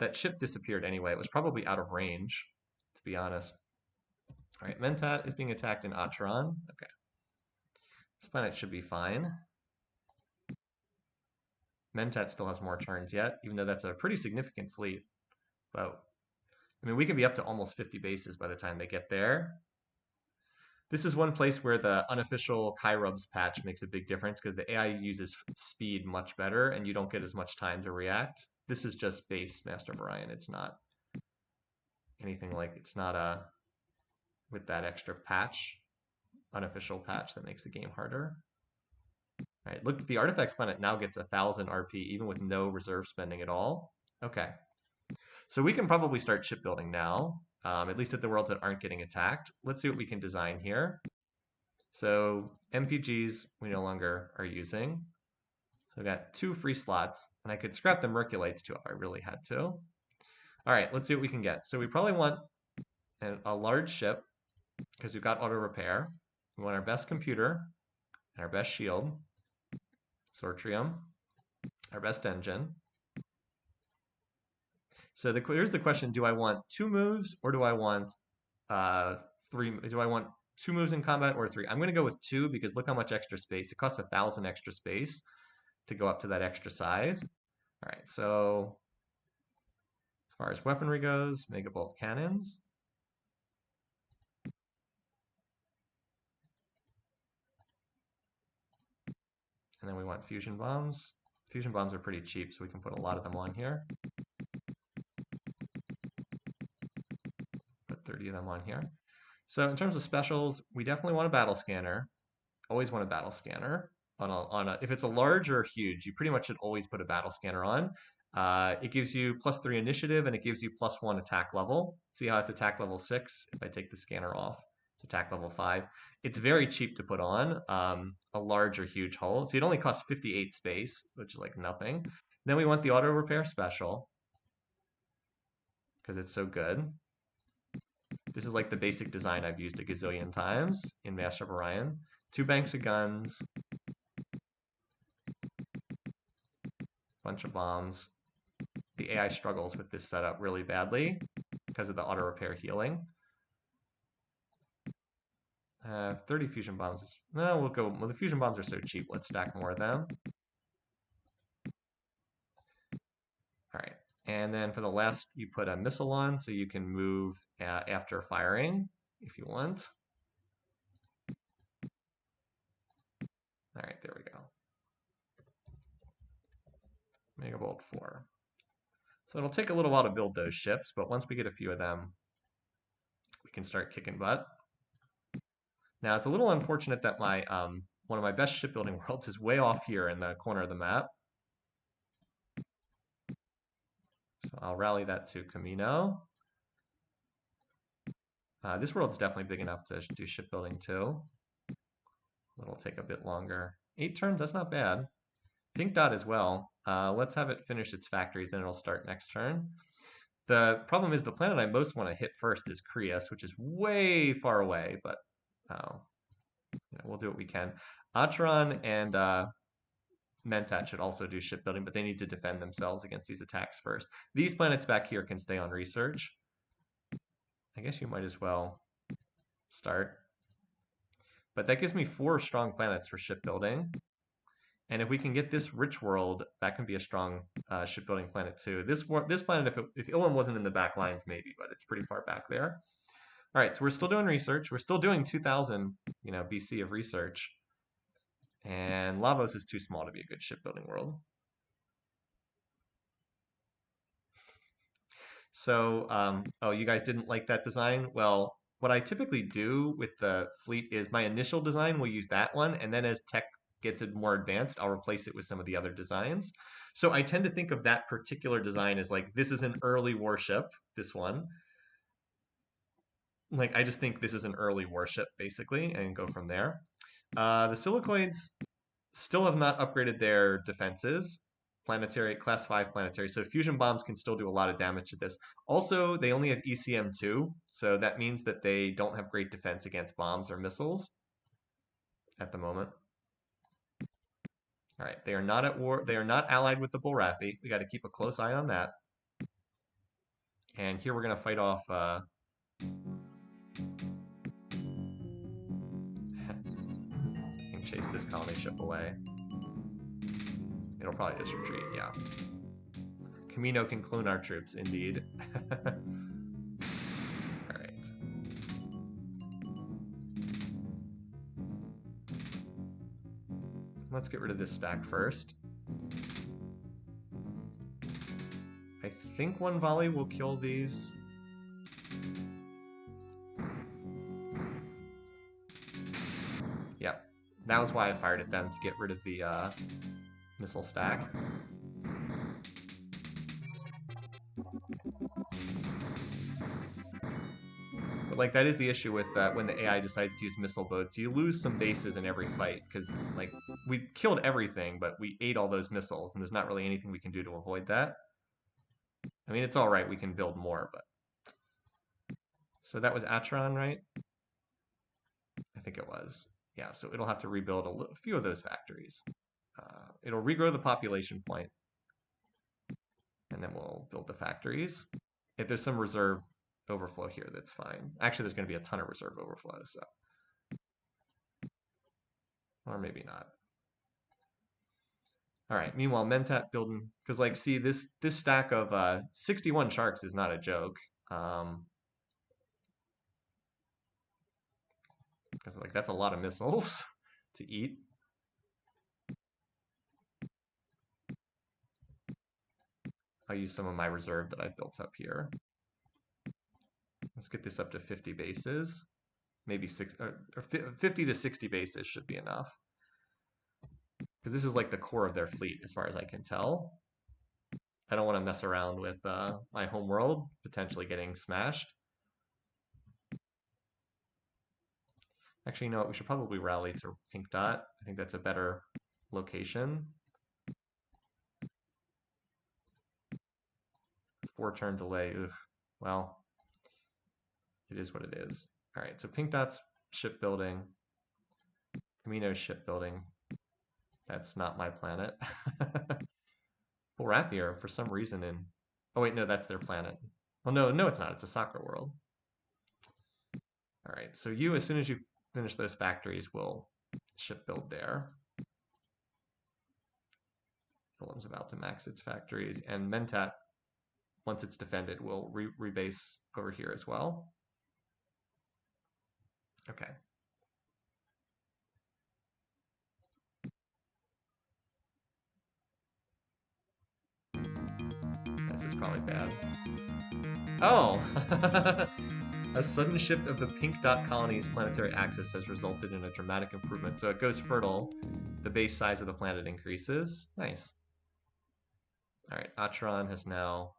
That ship disappeared anyway. It was probably out of range, to be honest. All right, Mentat is being attacked in Acheron. Okay. This planet should be fine. Mentat still has more turns yet, even though that's a pretty significant fleet. But, I mean, we could be up to almost 50 bases by the time they get there. This is one place where the unofficial Kyrubs patch makes a big difference because the AI uses speed much better and you don't get as much time to react. This is just base Master of Orion. It's not anything like, it's not with that extra patch, unofficial patch that makes the game harder. All right, look, the Artifacts planet now gets 1,000 RP even with no reserve spending at all. Okay, so we can probably start shipbuilding now, at least at the worlds that aren't getting attacked. Let's see what we can design here. So MPGs we no longer are using. So I've got 2 free slots, and I could scrap the Merculites too if I really had to. All right, let's see what we can get. So we probably want a large ship because we've got auto repair. We want our best computer and our best shield, Sortrium, our best engine. So here's the question: do I want 2 moves or do I want 3? Do I want 2 moves in combat or 3. I'm going to go with 2 because look how much extra space. It costs 1,000 extra space to go up to that extra size. All right, so as far as weaponry goes, Mega Bolt cannons. And then we want fusion bombs. Fusion bombs are pretty cheap, so we can put a lot of them on here. Put 30 of them on here. So in terms of specials, we definitely want a battle scanner. Always want a battle scanner. If it's a large or huge, you pretty much should always put a battle scanner on. It gives you +3 initiative and it gives you +1 attack level. See how it's attack level 6? If I take the scanner off, it's attack level 5. It's very cheap to put on a large or huge hull. So it only costs 58 space, which is like nothing. Then we want the auto repair special because it's so good. This is like the basic design I've used a gazillion times in Master of Orion. 2 banks of guns, bunch of bombs. The AI struggles with this setup really badly because of the auto repair healing. 30 fusion bombs is, no, we'll go, well, the fusion bombs are so cheap, let's stack more of them. All right, and then for the last, you put a missile on so you can move after firing if you want. All right, there we go. Mega Bolt 4. So it'll take a little while to build those ships, but once we get a few of them, we can start kicking butt. Now it's a little unfortunate that my one of my best shipbuilding worlds is way off here in the corner of the map. So I'll rally that to Camino. This world's definitely big enough to do shipbuilding too. It'll take a bit longer. 8 turns, that's not bad. Pink dot as well. Let's have it finish its factories, then it'll start next turn. The problem is the planet I most want to hit first is Creus, which is way far away, but we'll do what we can. Atron and Mentat should also do shipbuilding, but they need to defend themselves against these attacks first. These planets back here can stay on research. I guess you might as well start. But that gives me 4 strong planets for shipbuilding. And if we can get this rich world, that can be a strong shipbuilding planet too. This planet, if Ilum wasn't in the back lines, maybe, but it's pretty far back there. All right, so we're still doing research. We're still doing 2000, BC of research. And Lavos is too small to be a good shipbuilding world. So, oh, you guys didn't like that design? Well, what I typically do with the fleet is my initial design, we'll use that one, and then as tech gets it more advanced, I'll replace it with some of the other designs. So I tend to think of that particular design as like, this is an early warship, this one. Like, I just think this is an early warship, basically, and go from there. The Silicoids still have not upgraded their defenses. Planetary, class 5 planetary, so fusion bombs can still do a lot of damage to this. Also, they only have ECM2, so that means that they don't have great defense against bombs or missiles at the moment. All right, they are not at war. They are not allied with the Bulrathi. We got to keep a close eye on that. And here we're going to fight off. Can chase this colony ship away. It'll probably just retreat. Yeah. Camino can clone our troops, indeed. All right. Let's get rid of this stack first. I think one volley will kill these. Yep. That was why I fired at them, to get rid of the missile stack. But like, that is the issue with when the AI decides to use missile boats. You lose some bases in every fight because like we killed everything, but we ate all those missiles, and there's not really anything we can do to avoid that. I mean, it's all right. We can build more, but so that was Atron, right? I think it was. Yeah, so it'll have to rebuild a few of those factories. It'll regrow the population point, and then we'll build the factories. If there's some reserve overflow here, that's fine. Actually, there's going to be a ton of reserve overflow, so Or maybe not. All right. Meanwhile, Mentat building, because like, see this stack of 61 sharks is not a joke. Because like that's a lot of missiles to eat. I'll use some of my reserve that I've built up here. Let's get this up to 50 bases. Maybe 50 to 60 bases should be enough. Because this is like the core of their fleet, as far as I can tell. I don't want to mess around with my home world potentially getting smashed. Actually, you know what? We should probably rally to Pink Dot. I think that's a better location. 4-turn delay. Ugh. Well, it is what it is. All right, so Pink Dot's shipbuilding. Camino's shipbuilding. That's not my planet. Borathier, for some reason in... Oh wait, no, that's their planet. Well, no, it's not. It's a soccer world. All right, so you, as soon as you finish those factories, will shipbuild there. Fulham's about to max its factories, and Mentat, once it's defended, will rebase over here as well. Okay. This is probably bad. Oh! A sudden shift of the Pink Dot colony's planetary axis has resulted in a dramatic improvement. So it goes fertile. The base size of the planet increases. Nice. All right, Atron has now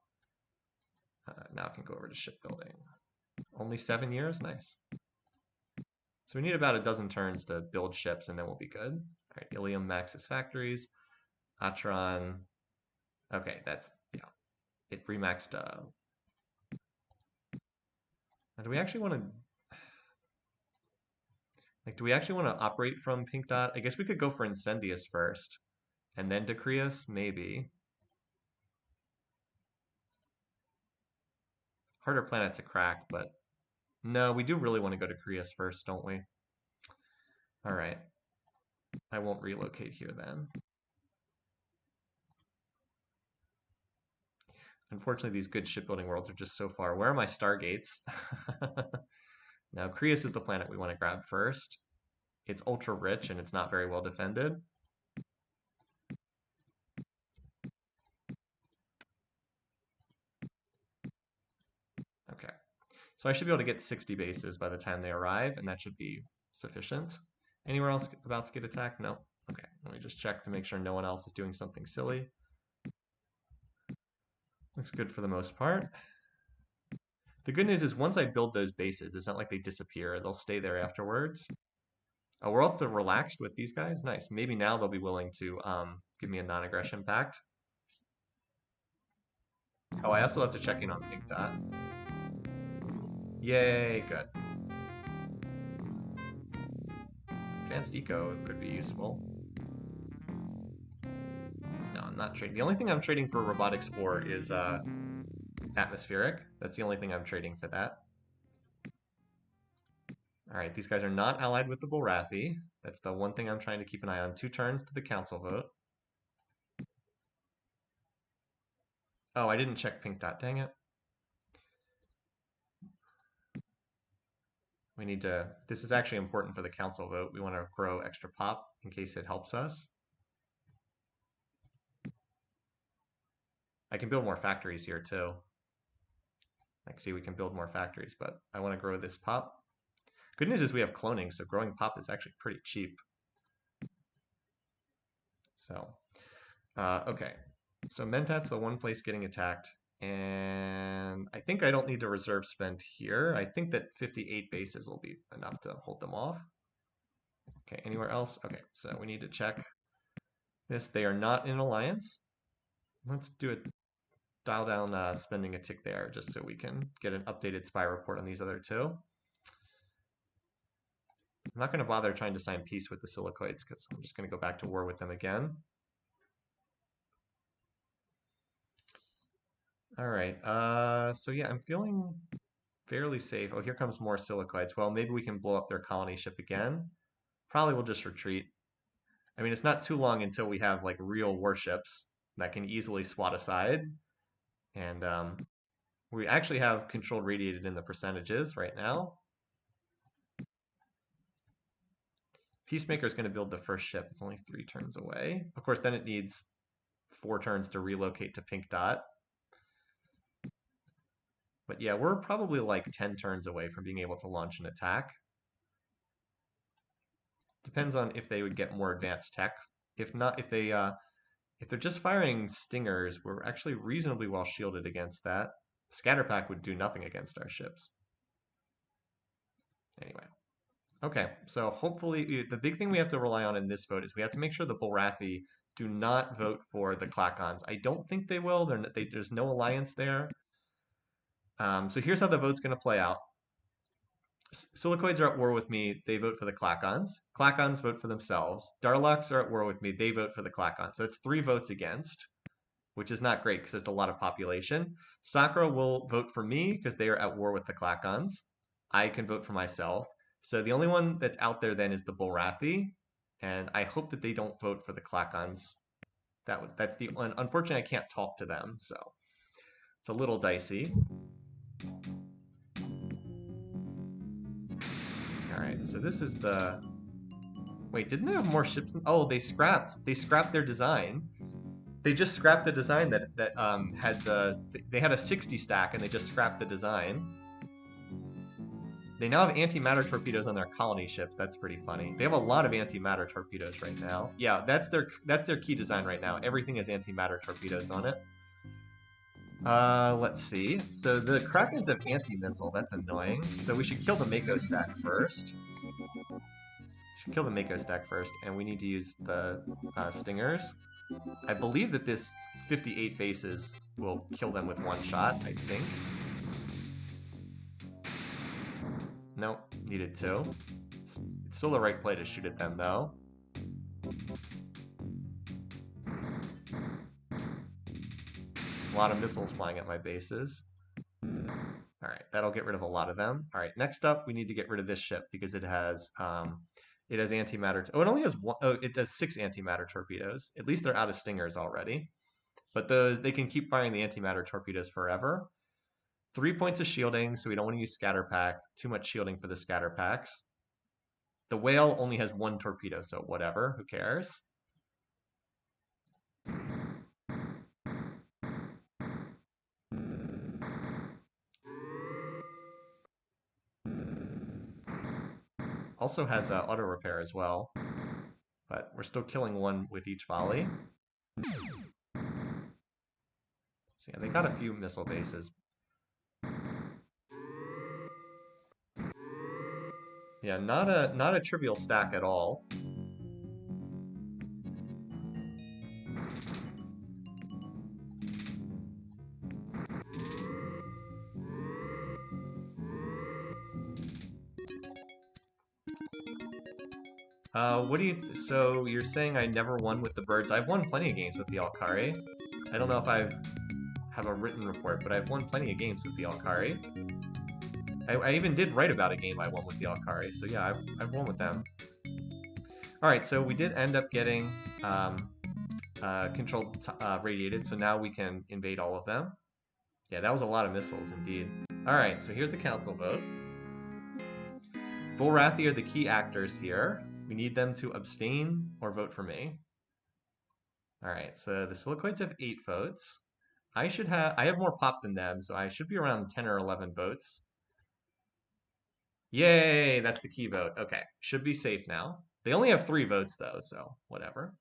can go over to shipbuilding. Only 7 years? Nice. So we need about a dozen turns to build ships, and then we'll be good. All right, Ilium maxes factories. Atron. Okay, that's, yeah. It remaxed. Now, do we actually want to... Like, do we actually want to operate from Pink Dot? I guess we could go for Incendius first, and then Decreus, maybe. Harder planet to crack, but no, we do really want to go to Creus first, don't we? All right. I won't relocate here then. Unfortunately, these good shipbuilding worlds are just so far. Where are my stargates? Now, Creus is the planet we want to grab first. It's ultra rich and it's not very well defended. Okay. So I should be able to get 60 bases by the time they arrive, and that should be sufficient. Anywhere else about to get attacked? No. Okay. Let me just check to make sure no one else is doing something silly. Looks good for the most part. The good news is once I build those bases, it's not like they disappear. They'll stay there afterwards. Oh, we're up to relaxed with these guys? Nice. Maybe now they'll be willing to give me a non-aggression pact. Oh, I also have to check in on Pink Dot. Yay, good. Advanced Eco could be useful. No, I'm not trading. The only thing I'm trading for robotics for is atmospheric. That's the only thing I'm trading for that. All right, these guys are not allied with the Borathi. That's the one thing I'm trying to keep an eye on. 2 turns to the council vote. Oh, I didn't check Pink Dot, dang it. We need to, this is actually important for the council vote. We want to grow extra pop in case it helps us. I can build more factories here too. I can see we can build more factories, but I want to grow this pop. Good news is we have cloning, so growing pop is actually pretty cheap. So, okay. So Mentat's the one place getting attacked, and I think I don't need to reserve spend here. I think that 58 bases will be enough to hold them off. Okay, anywhere else? Okay, so we need to check this. They are not in alliance. Let's do it. Dial down spending a tick there just so we can get an updated spy report on these other 2. I'm not going to bother trying to sign peace with the Silicoids because I'm just going to go back to war with them again. All right, so yeah, I'm feeling fairly safe. Oh, here comes more Silicoids. Well, maybe we can blow up their colony ship again. Probably we'll just retreat. I mean, it's not too long until we have like real warships that can easily swat aside. And we actually have controlled radiated in the percentages right now. Peacemaker is going to build the first ship. It's only 3 turns away. Of course, then it needs 4 turns to relocate to pink dot. But yeah, we're probably like 10 turns away from being able to launch an attack. Depends on if they would get more advanced tech. If not, if they're just firing stingers, we're actually reasonably well shielded against that. Scatterpack would do nothing against our ships. Anyway. Okay, so hopefully the big thing we have to rely on in this vote is we have to make sure the Bullrathi do not vote for the Klakons. I don't think they will. There's no alliance there. So here's how the vote's going to play out. Silicoids are at war with me. They vote for the Klakons. Klakons vote for themselves. Darloks are at war with me. They vote for the Klakons. So it's 3 votes against, which is not great because there's a lot of population. Sakura will vote for me because they are at war with the Klakons. I can vote for myself. So the only one that's out there then is the Bullrathi, and I hope that they don't vote for the Klakons. That's the unfortunately I can't talk to them, so it's a little dicey. All right, so this is the. Wait, didn't they have more ships? Oh, they scrapped their design. They just scrapped the design that had they had a 60 stack and they just scrapped the design. They now have antimatter torpedoes on their colony ships. That's pretty funny. They have a lot of antimatter torpedoes right now. Yeah, that's their key design right now. Everything has antimatter torpedoes on it. Let's see. So the Krakens have anti-missile. That's annoying. So we should kill the Mako stack first. Should kill the Mako stack first, and we need to use the stingers. I believe that this 58 bases will kill them with 1 shot, I think. Nope, needed 2. It's still the right play to shoot at them, though. A lot of missiles flying at my bases. Alright, that'll get rid of a lot of them. Alright, next up, we need to get rid of this ship because it has antimatter. Oh, it only has 1. Oh, it does 6 antimatter torpedoes. At least they're out of stingers already. But they can keep firing the antimatter torpedoes forever. 3 points of shielding, so we don't want to use scatter pack. Too much shielding for the scatter packs. The whale only has 1 torpedo, so whatever, who cares? Also has auto repair as well, but we're still killing 1 with each volley. So yeah, they got a few missile bases. Yeah, not a trivial stack at all. So you're saying I never won with the birds? I've won plenty of games with the Alkari. I don't know if I have a written report, but I've won plenty of games with the Alkari. I even did write about a game I won with the Alkari, so yeah, I've won with them. Alright, so we did end up getting controlled radiated, so now we can invade all of them. Yeah, that was a lot of missiles indeed. Alright, so here's the council vote. Bullrathi are the key actors here. We need them to abstain or vote for me. Alright, so the Silicoids have 8 votes. I have more pop than them, so I should be around 10 or 11 votes. Yay, that's the key vote. Okay, should be safe now. They only have 3 votes though, so whatever.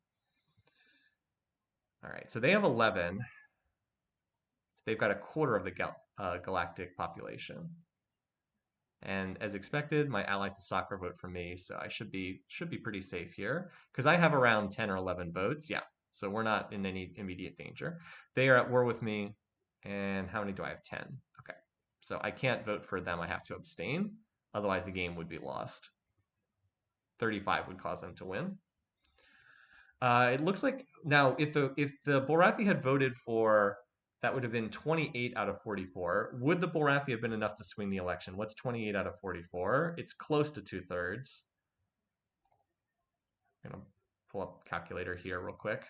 Alright, so they have 11. They've got a quarter of the galactic population. And as expected, my allies to Sakura vote for me, so I should be pretty safe here. Because I have around 10 or 11 votes, yeah. So we're not in any immediate danger. They are at war with me, and how many do I have? 10. Okay, so I can't vote for them, I have to abstain. Otherwise the game would be lost. 35 would cause them to win. It looks like, now if the Bullrathi had voted for, that would have been 28 out of 44. Would the Bullrathi have been enough to swing the election? What's 28 out of 44? It's close to 2/3. I'm going to pull up calculator here real quick.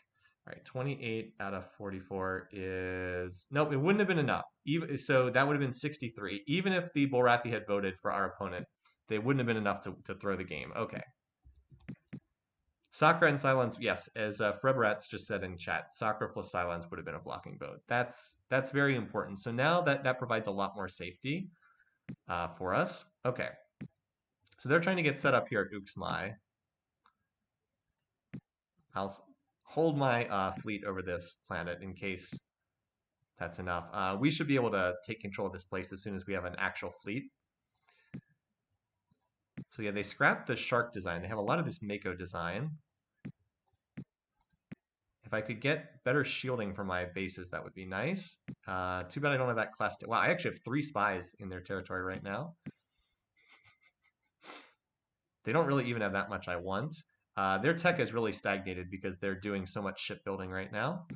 All right, 28 out of 44 is... Nope, it wouldn't have been enough. Even so, that would have been 63. Even if the Borathi had voted for our opponent, they wouldn't have been enough to throw the game. Okay. Sakura and Psilons, yes, as Frebrats just said in chat, Sakura plus Psilons would have been a blocking vote. That's very important. So now that provides a lot more safety for us. Okay. So they're trying to get set up here at Uxmai. I'll hold my fleet over this planet in case that's enough. We should be able to take control of this place as soon as we have an actual fleet. So yeah, they scrapped the shark design. They have a lot of this Mako design. If I could get better shielding for my bases, that would be nice. Too bad I don't have that class. Wow, I actually have 3 spies in their territory right now. They don't really even have that much I want. Their tech has really stagnated because they're doing so much shipbuilding right now.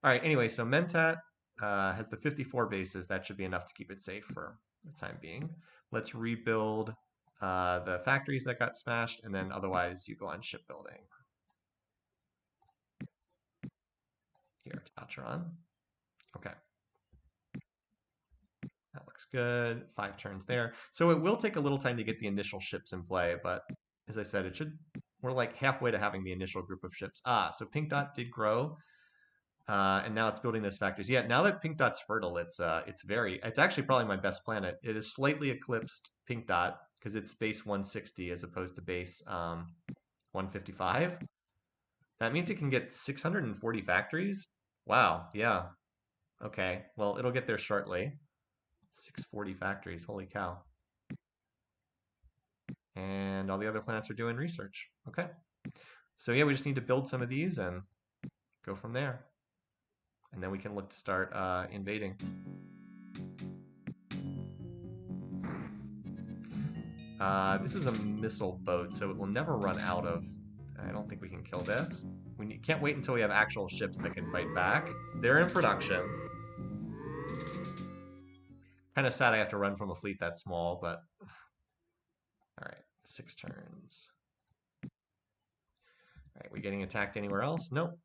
All right, anyway, so Mentat has the 54 bases. That should be enough to keep it safe for the time being. Let's rebuild the factories that got smashed, and then otherwise you go on shipbuilding. Here, Tatron. Okay. That looks good. 5 turns there. So it will take a little time to get the initial ships in play, but as I said, we're like halfway to having the initial group of ships. So Pink Dot did grow, and now it's building those factories. Yeah, now that Pink Dot's fertile, it's actually probably my best planet. It has slightly eclipsed Pink Dot because it's base 160 as opposed to base 155. That means it can get 640 factories. Wow, yeah. Okay, well, it'll get there shortly. 640 factories, holy cow. And all the other planets are doing research. Okay. So yeah, we just need to build some of these and go from there. And then we can look to start invading. This is a missile boat, so it will never run out of... I don't think we can kill this. We can't wait until we have actual ships that can fight back. They're in production. Kind of sad I have to run from a fleet that small, but... All right, 6 turns. All right, we getting attacked anywhere else? Nope.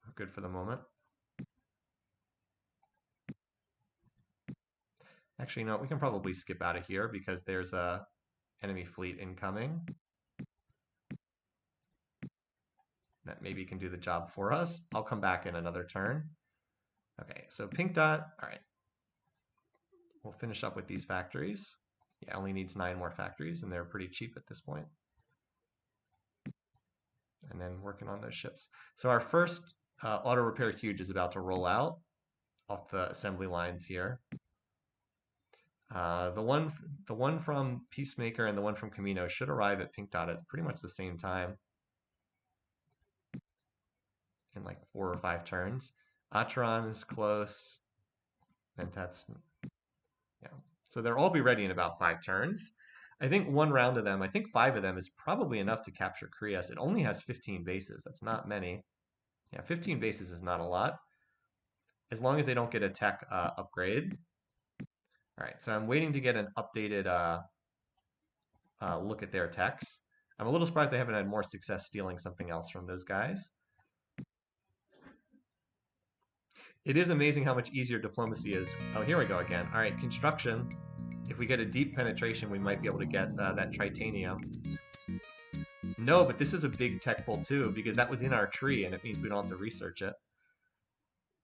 We're good for the moment. Actually, no, we can probably skip out of here because there's a enemy fleet incoming. That maybe can do the job for us. I'll come back in another turn. Okay, so Pink Dot, all right. We'll finish up with these factories. Yeah, only needs 9 more factories, and they're pretty cheap at this point. And then working on those ships. So our first auto repair huge is about to roll out off the assembly lines here. The one from Peacemaker and the one from Camino should arrive at Pink Dot at pretty much the same time. In like 4 or 5 turns. Acheron is close. Mentat's... Yeah. So they'll all be ready in about 5 turns. I think 1 round of them, I think 5 of them is probably enough to capture Krias. It only has 15 bases. That's not many. Yeah, 15 bases is not a lot. As long as they don't get a tech upgrade. All right, so I'm waiting to get an updated look at their techs. I'm a little surprised they haven't had more success stealing something else from those guys. It is amazing how much easier diplomacy is. Oh, here we go again. All right, construction. If we get a deep penetration, we might be able to get that tritanium. No, but this is a big tech pull too, because that was in our tree, and it means we don't have to research it.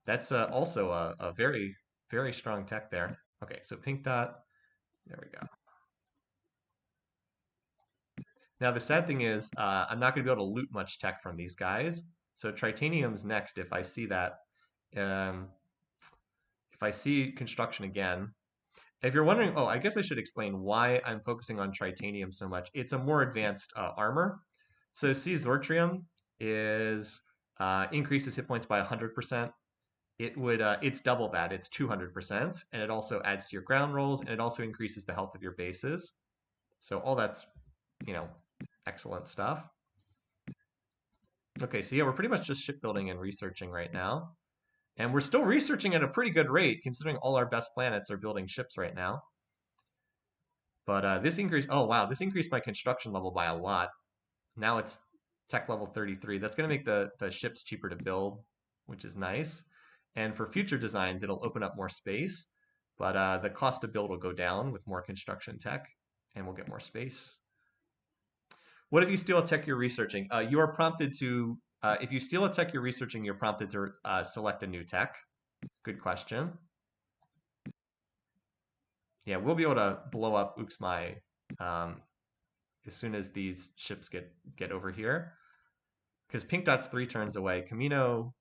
That's also a very, very strong tech there. Okay, so Pink Dot. There we go. Now, the sad thing is, I'm not going to be able to loot much tech from these guys. So tritanium's next if I see that. If I see construction again, if you're wondering, oh, I guess I should explain why I'm focusing on tritanium so much. It's a more advanced armor. So C Zortrium is increases hit points by 100%. It's double that. It's 200%, and it also adds to your ground rolls, and it also increases the health of your bases. So all that's, excellent stuff. Okay, so yeah, we're pretty much just shipbuilding and researching right now. And we're still researching at a pretty good rate, considering all our best planets are building ships right now. But this increased, oh wow, this increased my construction level by a lot. Now it's tech level 33. That's going to make the ships cheaper to build, which is nice. And for future designs, it'll open up more space, but the cost to build will go down with more construction tech, and we'll get more space. What if you steal a tech you're researching? You are prompted to, if you steal a tech you're researching, you're prompted to select a new tech. Good question. Yeah, we'll be able to blow up Uxmai as soon as these ships get over here. Because Pink Dot's 3 turns away. Camino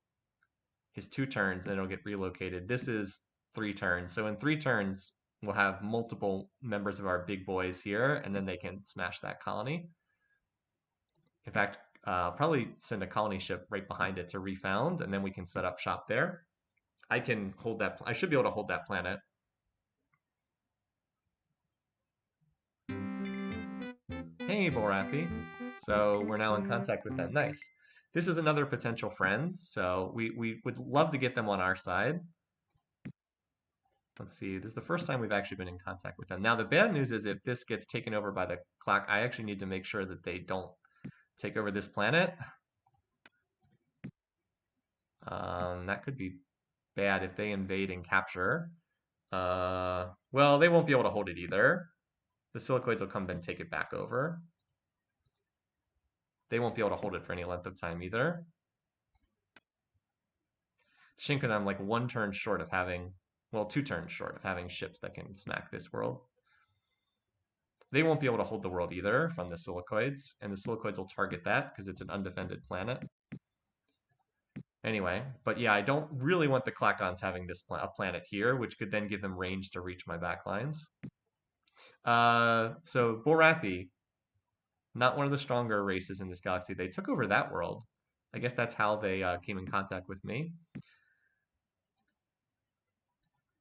is 2 turns, and it'll get relocated. This is 3 turns. So in 3 turns, we'll have multiple members of our big boys here, and then they can smash that colony. In fact, probably send a colony ship right behind it to refound, and then we can set up shop there. I can hold that. I should be able to hold that planet. Hey, Borathi. So we're now in contact with them. Nice. This is another potential friend, so we would love to get them on our side. Let's see, this is the first time we've actually been in contact with them. Now, the bad news is if this gets taken over by the clock, I actually need to make sure that they don't take over this planet. That could be bad if they invade and capture. Well, they won't be able to hold it either. The Silicoids will come and take it back over. They won't be able to hold it for any length of time either. Shame because I'm like 1 turn short of having, well, 2 turns short of having ships that can smack this world. They won't be able to hold the world either from the Silicoids, and the Silicoids will target that because it's an undefended planet. Anyway, but yeah, I don't really want the Klakons having this a planet here, which could then give them range to reach my backlines. So Borathi, not one of the stronger races in this galaxy. They took over that world. I guess that's how they came in contact with me.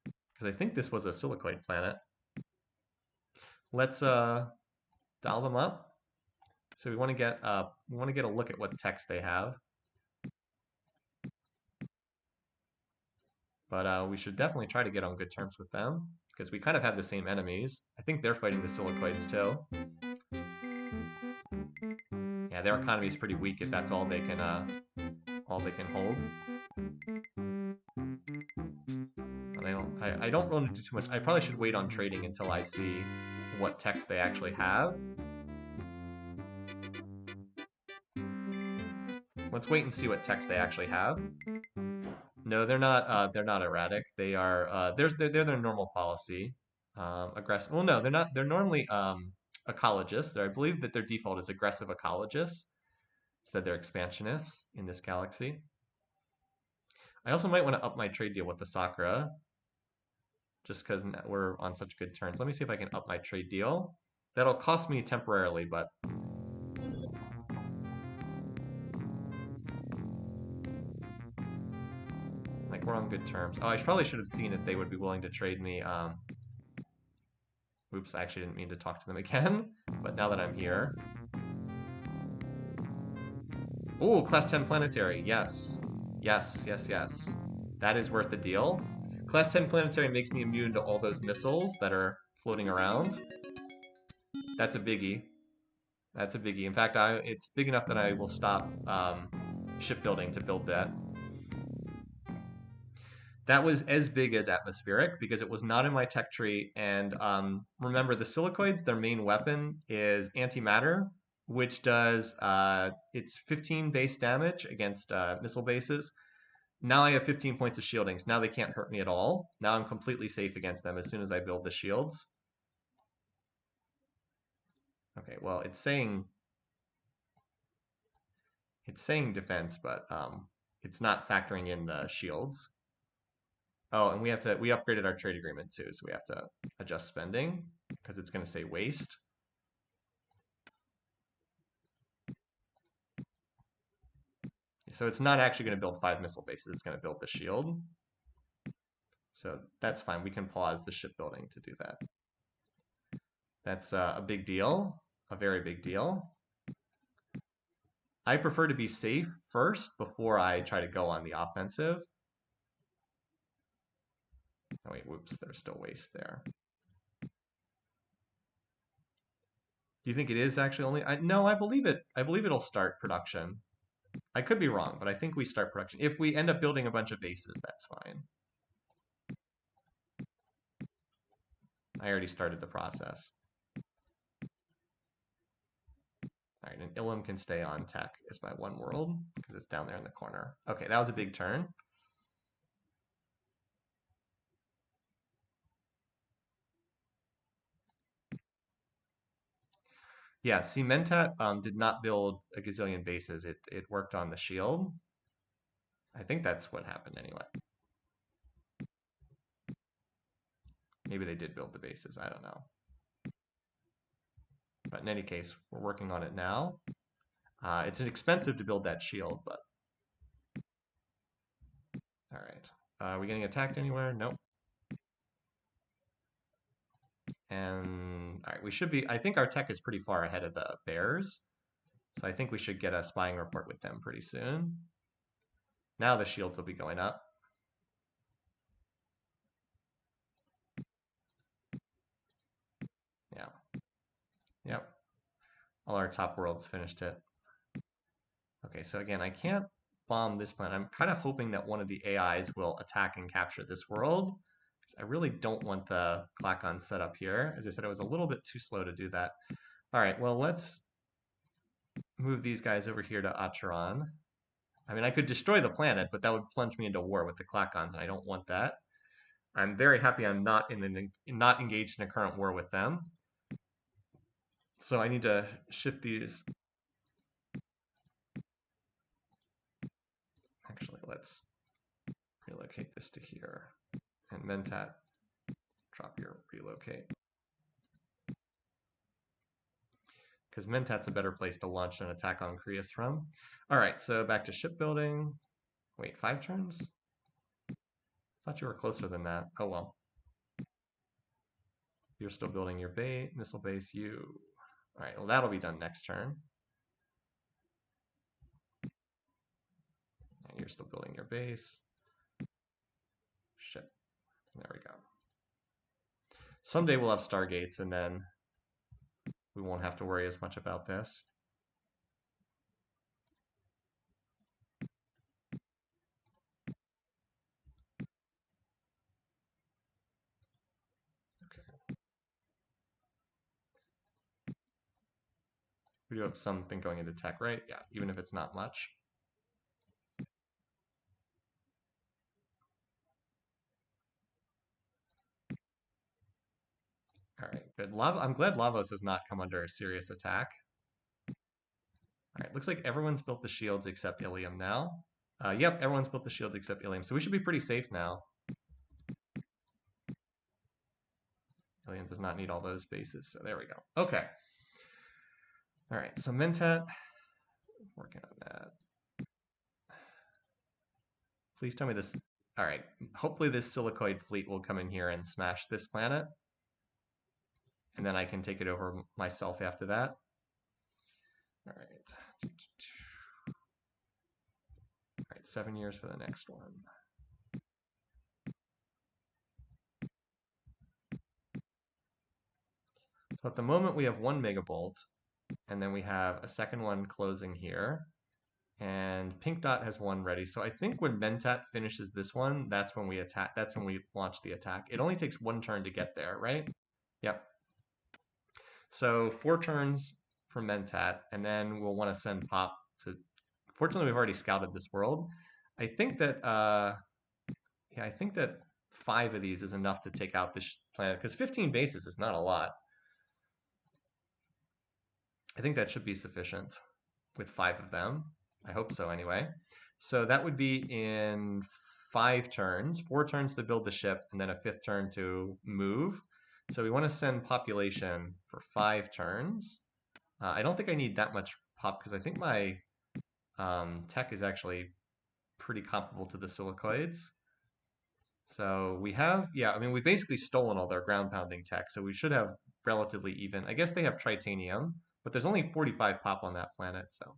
Because I think this was a Silicoid planet. Let's dial them up. So we want to get a look at what text they have. But we should definitely try to get on good terms with them because we kind of have the same enemies. I think they're fighting the Silicoids too. Yeah, their economy is pretty weak if that's all they can hold. I don't want to do too much. I probably should wait on trading until I see what text they actually have. Let's wait and see what text they actually have. No, they're not. They're not erratic. They are. They're their normal policy. Aggressive. Well, no, they're not. They're normally ecologists. I believe that their default is aggressive ecologists. Instead, they're expansionists in this galaxy. I also might want to up my trade deal with the Sakura, just because we're on such good terms. Let me see if I can up my trade deal. That'll cost me temporarily, but like we're on good terms. Oh, I probably should have seen if they would be willing to trade me. Oops, I actually didn't mean to talk to them again, but now that I'm here. Oh, class 10 planetary. Yes. Yes, yes, yes. That is worth the deal. Class 10 planetary makes me immune to all those missiles that are floating around. That's a biggie. That's a biggie. In fact, it's big enough that I will stop shipbuilding to build that. That was as big as atmospheric because it was not in my tech tree. And remember, the Silicoids, their main weapon is antimatter, which does it's 15 base damage against missile bases. Now I have 15 points of shielding, so now they can't hurt me at all. Now I'm completely safe against them as soon as I build the shields. Okay, well, it's saying defense, but it's not factoring in the shields. Oh, and we upgraded our trade agreement too, so we have to adjust spending because it's going to say waste. So it's not actually going to build 5 missile bases, it's going to build the shield. So that's fine, we can pause the shipbuilding to do that. That's a big deal, a very big deal. I prefer to be safe first before I try to go on the offensive. Oh wait, whoops, there's still waste there. Do you think it is actually only? No, I believe it. I believe it'll start production. I could be wrong, but I think we start production. If we end up building a bunch of bases, that's fine. I already started the process. All right, and Ilum can stay on tech as my one world because it's down there in the corner. Okay, that was a big turn. Yeah, see, Mentat did not build a gazillion bases. It worked on the shield. I think that's what happened anyway. Maybe they did build the bases. I don't know. But in any case, we're working on it now. It's expensive to build that shield, but all right. Are we getting attacked anywhere? Nope. And all right, we should be. I think our tech is pretty far ahead of the bears, so I think we should get a spying report with them pretty soon. Now the shields will be going up. Yeah. Yep. All our top worlds finished it. Okay, so again, I can't bomb this planet. I'm kind of hoping that one of the AIs will attack and capture this world. I really don't want the Klakon set up here. As I said, it was a little bit too slow to do that. All right, well, let's move these guys over here to Acheron. I mean, I could destroy the planet, but that would plunge me into war with the Klakons, and I don't want that. I'm very happy I'm not not engaged in a current war with them. So I need to shift these. Actually, let's relocate this to here. And Mentat, drop your relocate. Because Mentat's a better place to launch an attack on Krius from. All right, so back to shipbuilding. Wait, 5 turns? I thought you were closer than that. Oh well. You're still building your missile base. All right, well, that'll be done next turn. And you're still building your base. Ship. There we go. Someday we'll have Stargates, and then we won't have to worry as much about this. Okay. We do have something going into tech, right? Yeah, even if it's not much. All right, good. I'm glad Lavos has not come under a serious attack. All right, looks like everyone's built the shields except Ilium now. Yep, everyone's built the shields except Ilium, so we should be pretty safe now. Ilium does not need all those bases, so there we go. Okay. All right, so Mentat, working on that. Please tell me this. All right, hopefully this Silicoid fleet will come in here and smash this planet. And then I can take it over myself after that. All right. All right, 7 years for the next one. So at the moment we have 1 megabolt, and then we have a second one closing here. And Pink Dot has 1 ready. So I think when Mentat finishes this one, that's when we attack. That's when we launch the attack. It only takes 1 turn to get there, right? Yep. So 4 turns for Mentat, and then we'll want to send Pop to. Fortunately, we've already scouted this world. I think that yeah, I think that 5 of these is enough to take out this planet because 15 bases is not a lot. I think that should be sufficient with 5 of them. I hope so anyway. So that would be in 5 turns, 4 turns to build the ship, and then a 5th turn to move. So we want to send population for 5 turns. I don't think I need that much pop because I think my tech is actually pretty comparable to the Silicoids. So we have, yeah, I mean, we've basically stolen all their ground pounding tech, so we should have relatively even. I guess they have tritanium, but there's only 45 pop on that planet, so.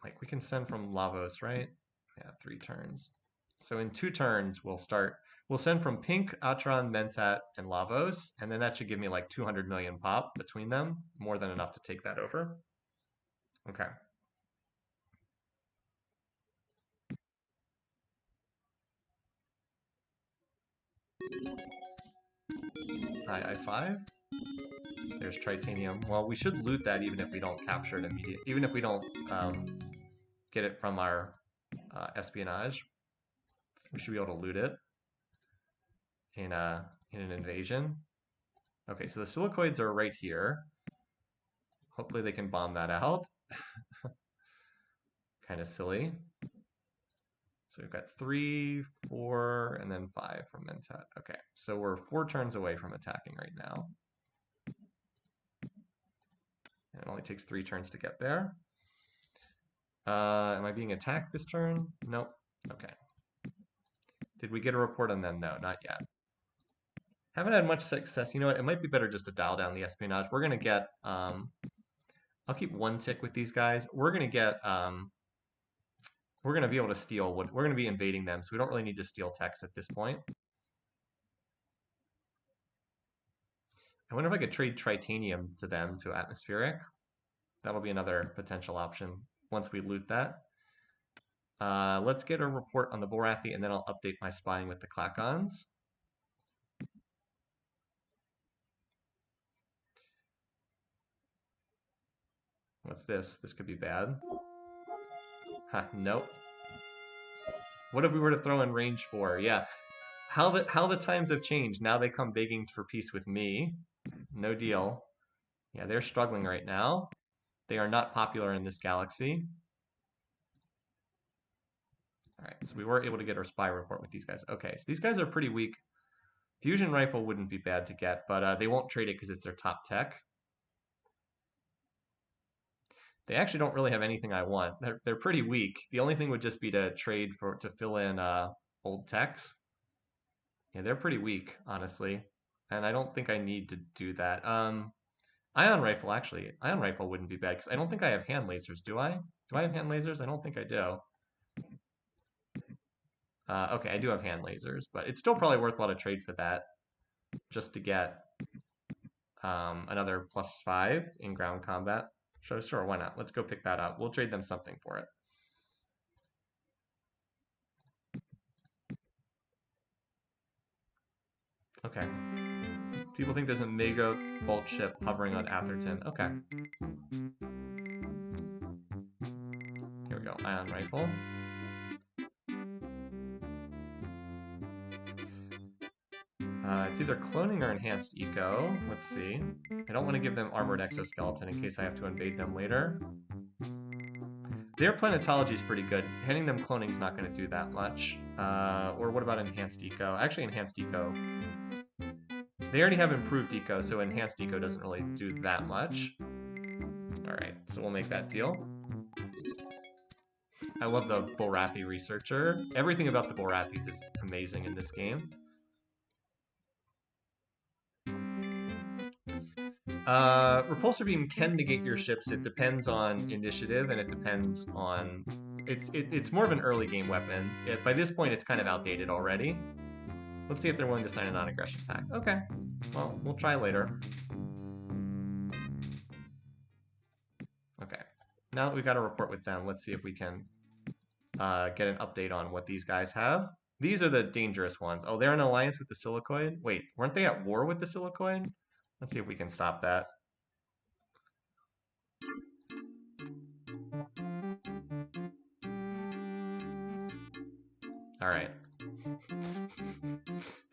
Like we can send from Lavos, right? Yeah, 3 turns. So in 2 turns, we'll start. We'll send from Pink, Atron, Mentat, and Lavos, and then that should give me like 200 million pop between them. More than enough to take that over. Okay. I5. There's Tritanium. Well, we should loot that even if we don't capture it immediately. Even if we don't get it from our espionage. We should be able to loot it in an invasion. Okay, so the Silicoids are right here. Hopefully they can bomb that out. Kind of silly. So we've got 3, 4, and then 5 from Mentat. Okay, so we're 4 turns away from attacking right now. And it only takes 3 turns to get there. Am I being attacked this turn? Nope. Okay. Did we get a report on them? No, not yet. Haven't had much success. You know what? It might be better just to dial down the espionage. We're going to get... I'll keep 1 tick with these guys. We're going to get... we're going to be able to steal... We're going to be invading them, so we don't really need to steal techs at this point. I wonder if I could trade Tritanium to them, to Atmospheric. That'll be another potential option once we loot that. Let's get a report on the Borathi, and then I'll update my spying with the Klakons. What's this? This could be bad. Huh, nope. What if we were to throw in range 4? Yeah. How the times have changed. Now they come begging for peace with me. No deal. Yeah, they're struggling right now. They are not popular in this galaxy. All right, so we were able to get our spy report with these guys. Okay, so these guys are pretty weak. Fusion rifle wouldn't be bad to get, but they won't trade it because it's their top tech. They actually don't really have anything I want. They're pretty weak. The only thing would just be to trade to fill in old techs. Yeah, they're pretty weak, honestly, and I don't think I need to do that. Ion rifle, actually, ion rifle wouldn't be bad because I don't think I have hand lasers. Do I? Do I have hand lasers? I don't think I do. Okay, I do have hand lasers, but it's still probably worthwhile to trade for that just to get another +5 in ground combat. Sure, why not? Let's go pick that up. We'll trade them something for it. Okay. People think there's a mega vault ship hovering on Atherton. Okay. Here we go. Ion rifle. It's either cloning or enhanced eco. Let's see. I don't want to give them armored exoskeleton in case I have to invade them later. Their planetology is pretty good. Handing them cloning is not going to do that much. Or what about enhanced eco? Actually, enhanced eco. They already have improved eco, so enhanced eco doesn't really do that much. Alright, so we'll make that deal. I love the Borathi researcher. Everything about the Borathis is amazing in this game. Repulsor beam can negate your ships. It depends on initiative, and it depends on... It's more of an early game weapon. By this point, it's kind of outdated already. Let's see if they're willing to sign a non-aggression pact. Okay. Well, we'll try later. Okay. Now that we've got a report with them, let's see if we can get an update on what these guys have. These are the dangerous ones. Oh, they're in alliance with the Silicoid? Wait, weren't they at war with the Silicoid? Let's see if we can stop that. All right.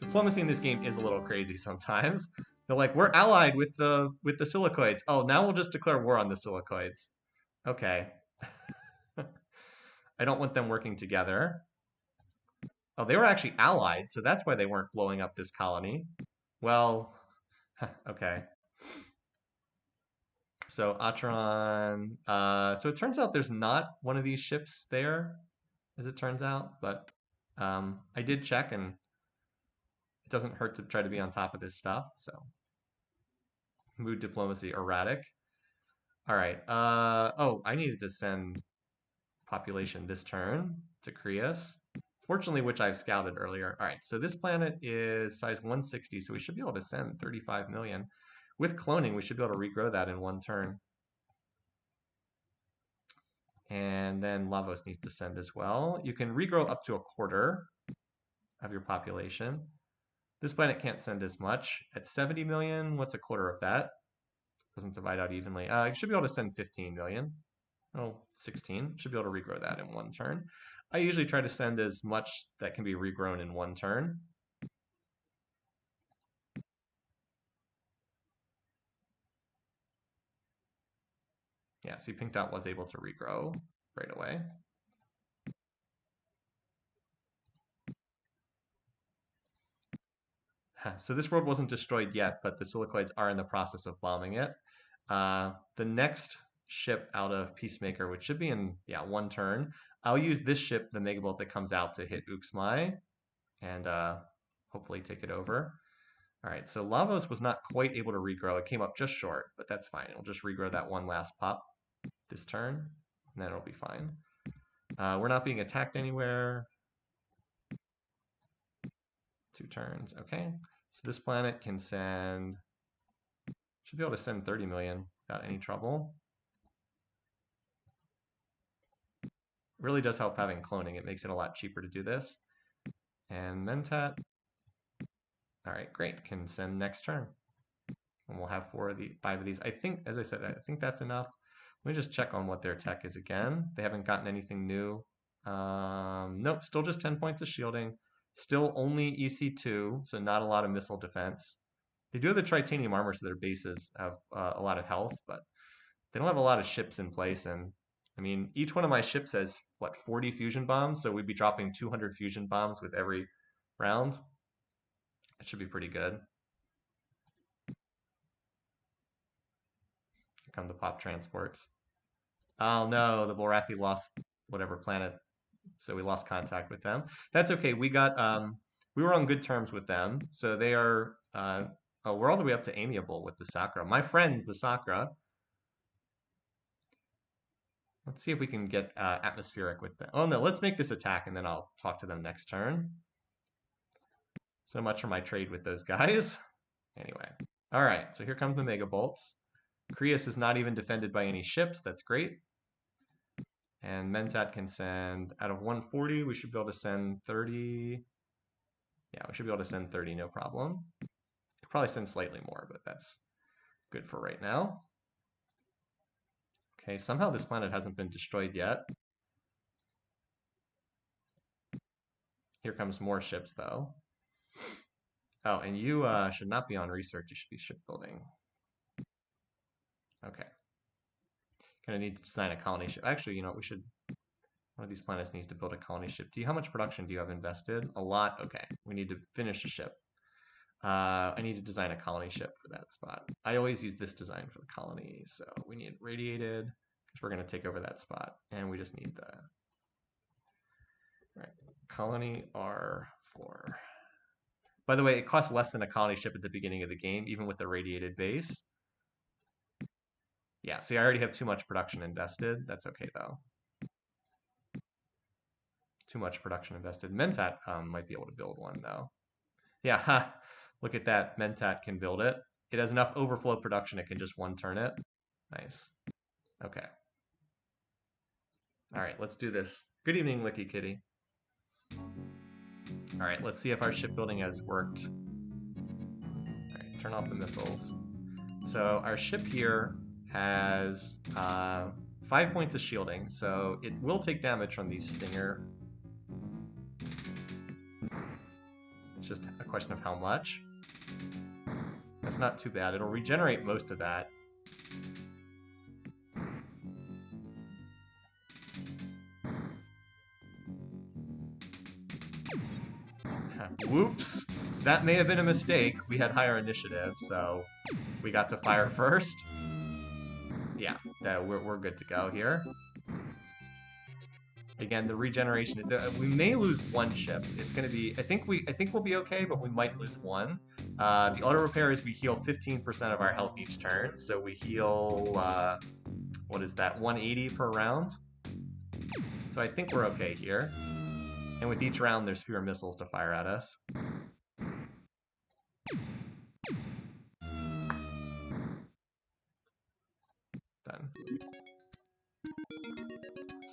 Diplomacy in this game is a little crazy sometimes. They're like, we're allied with the Silicoids. Oh, now we'll just declare war on the Silicoids. Okay. I don't want them working together. Oh, they were actually allied, so that's why they weren't blowing up this colony. Well, okay. So Atron, so it turns out there's not one of these ships there, as it turns out, but I did check, and it doesn't hurt to try to be on top of this stuff, so. Mood diplomacy erratic. All right, oh, I needed to send population this turn to Creus. Fortunately, which I've scouted earlier. All right, so this planet is size 160, so we should be able to send 35 million. With cloning, we should be able to regrow that in one turn. And then Lavos needs to send as well. You can regrow up to a quarter of your population. This planet can't send as much. At 70 million, what's a quarter of that? Doesn't divide out evenly. You should be able to send 15 million. Oh, 16. Should be able to regrow that in one turn. I usually try to send as much that can be regrown in one turn. Yeah, see, Pink Dot was able to regrow right away. So this world wasn't destroyed yet, but the Silicoids are in the process of bombing it. The next ship out of Peacemaker, which should be in, one turn, I'll use this ship, the Megabolt that comes out, to hit Uxmai and hopefully take it over. All right, so Lavos was not quite able to regrow. It came up just short, but that's fine. It'll just regrow that one last pop this turn, and then it'll be fine. We're not being attacked anywhere. 2 turns, okay. So this planet can send, should be able to send 30 million without any trouble. It really does help having cloning. It makes it a lot cheaper to do this. And Mentat, all right, great, can send next turn. And we'll have 5 of these. I think, as I said, I think that's enough. Let me just check on what their tech is again. They haven't gotten anything new. Nope, still just 10 points of shielding. Still only EC2, so not a lot of missile defense. They do have the titanium armor, so their bases have a lot of health, but they don't have a lot of ships in place. And I mean, each one of my ships has, what, 40 fusion bombs? So we'd be dropping 200 fusion bombs with every round. That should be pretty good. Here come the pop transports. Oh no, the Borathi lost whatever planet, so we lost contact with them. That's okay. We were on good terms with them, so they are. Oh, we're all the way up to amiable with the Sakura. My friends, the Sakura. Let's see if we can get atmospheric with them. Oh no, let's make this attack and then I'll talk to them next turn. So much for my trade with those guys. Anyway, all right. So here comes the Mega Bolts. Creus is not even defended by any ships. That's great. And Mentat can send, out of 140, we should be able to send 30. Yeah, we should be able to send 30, no problem. Could probably send slightly more, but that's good for right now. Okay, somehow this planet hasn't been destroyed yet. Here comes more ships, though. Oh, and you should not be on research. You should be shipbuilding. Okay. Gonna need to design a colony ship. Actually, you know what? We should. One of these planets needs to build a colony ship. How much production do you have invested? A lot? Okay. We need to finish a ship. I need to design a colony ship for that spot. I always use this design for the colony. So we need radiated, because we're going to take over that spot. And we just need the colony R4. By the way, it costs less than a colony ship at the beginning of the game, even with the radiated base. Yeah, see, I already have too much production invested. That's okay, though. Too much production invested. Mentat might be able to build one, though. Yeah, ha, look at that. Mentat can build it. It has enough overflow production, it can just one-turn it. Nice. Okay. All right, let's do this. Good evening, Licky Kitty. All right, let's see if our shipbuilding has worked. All right, turn off the missiles. So our ship here has 5 points of shielding, so it will take damage from these Stinger. It's just a question of how much. That's not too bad. It'll regenerate most of that. Whoops! That may have been a mistake. We had higher initiative, so we got to fire first. Yeah, we're good to go here. Again, the regeneration. We may lose one ship. It's going to be. I think we'll be okay, but we might lose one. The auto repair is we heal 15% of our health each turn, so we heal. What is that? 180 per round. So I think we're okay here. And with each round, there's fewer missiles to fire at us. Done.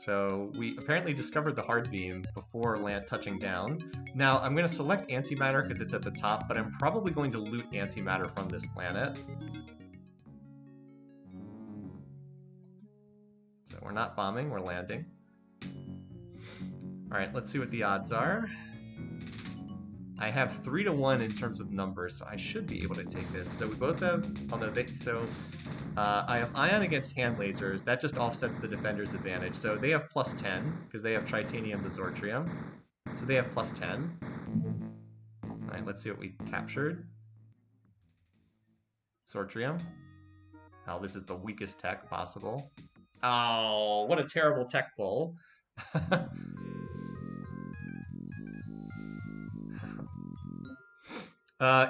So we apparently discovered the hard beam before land touching down. Now I'm going to select antimatter because it's at the top, but I'm probably going to loot antimatter from this planet. So we're not bombing, we're landing. All right, let's see what the odds are. I have 3 to 1 in terms of numbers, so I should be able to take this. So we both have, I have ion against hand lasers. That just offsets the defender's advantage. So they have plus 10 because they have tritanium to zortrium. So they have plus 10. All right, let's see what we captured. Zortrium. Oh, this is the weakest tech possible. Oh, what a terrible tech pull.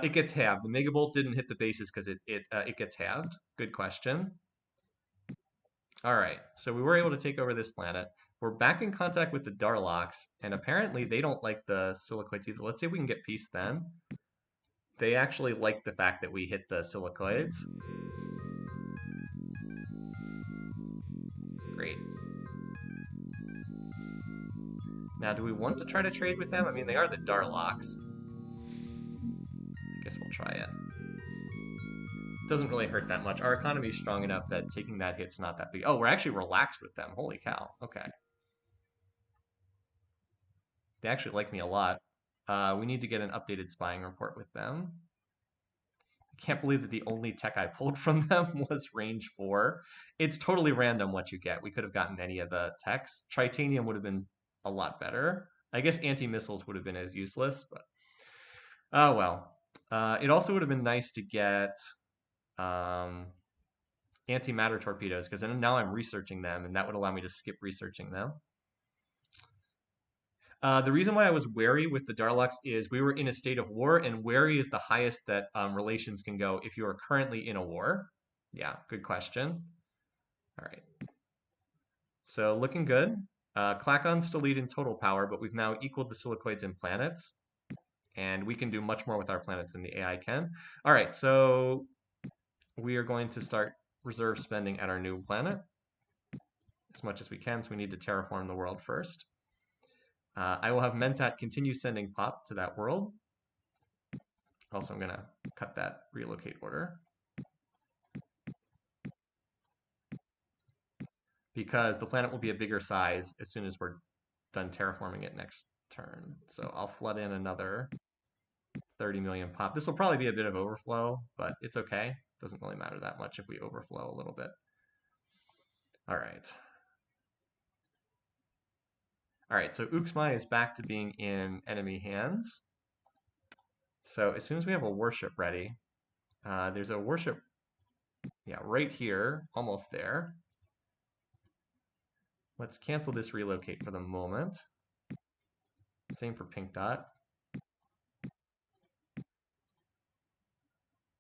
It gets halved. The Megabolt didn't hit the bases because it gets halved. Good question. All right, so we were able to take over this planet. We're back in contact with the Darloks, and apparently they don't like the Silicoids either. Let's see if we can get peace then. They actually like the fact that we hit the Silicoids. Great. Now, do we want to try to trade with them? I mean, they are the Darloks. I guess we'll try it. Doesn't really hurt that much. Our economy is strong enough that taking that hit's not that big. Oh, we're actually relaxed with them. Holy cow. Okay. They actually like me a lot. We need to get an updated spying report with them. I can't believe that the only tech I pulled from them was range 4. It's totally random what you get. We could have gotten any of the techs. Tritanium would have been a lot better. I guess anti-missiles would have been as useless, but oh well. It also would have been nice to get antimatter torpedoes because now I'm researching them, and that would allow me to skip researching them. The reason why I was wary with the Darloks is we were in a state of war, and wary is the highest that relations can go if you are currently in a war. Yeah, good question. All right. So looking good. Klakon's still lead in total power, but we've now equaled the Silicoids in planets. And we can do much more with our planets than the AI can. All right, so we are going to start reserve spending at our new planet as much as we can, so we need to terraform the world first. I will have Mentat continue sending pop to that world. Also, I'm going to cut that relocate order, because the planet will be a bigger size as soon as we're done terraforming it next turn. So I'll flood in another 30 million pop. This will probably be a bit of overflow, but it's okay. Doesn't really matter that much if we overflow a little bit. All right. All right, so Uxmai is back to being in enemy hands. So as soon as we have a warship ready, there's a warship, yeah, right here, almost there. Let's cancel this relocate for the moment. Same for Pink Dot.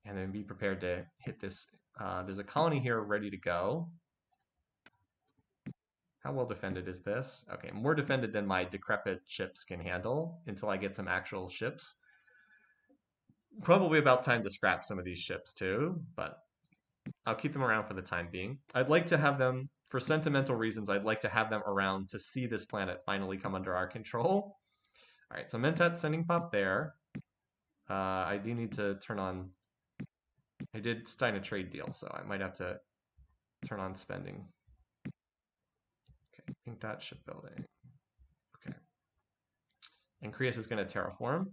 And then be prepared to hit this. There's a colony here ready to go. How well defended is this? Okay, more defended than my decrepit ships can handle until I get some actual ships. Probably about time to scrap some of these ships too, but I'll keep them around for the time being. I'd like to have them, for sentimental reasons, I'd like to have them around to see this planet finally come under our control. All right, so Mentat's sending pop there. I do need to turn on... I did sign a trade deal, so I might have to turn on spending. Okay, Pink Dot shipbuilding. Okay. And Krios is going to terraform.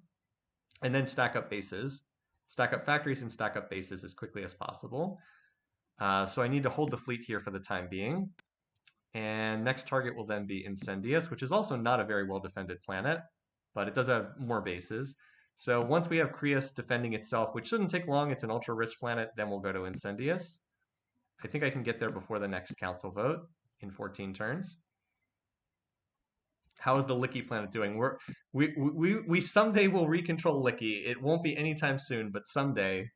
And then stack up bases. Stack up factories and stack up bases as quickly as possible. So I need to hold the fleet here for the time being. And next target will then be Incendius, which is also not a very well-defended planet, but it does have more bases. So once we have Krios defending itself, which shouldn't take long, it's an ultra-rich planet, then we'll go to Incendius. I think I can get there before the next council vote in 14 turns. How is the Licky planet doing? We someday will recontrol Licky. It won't be anytime soon, but someday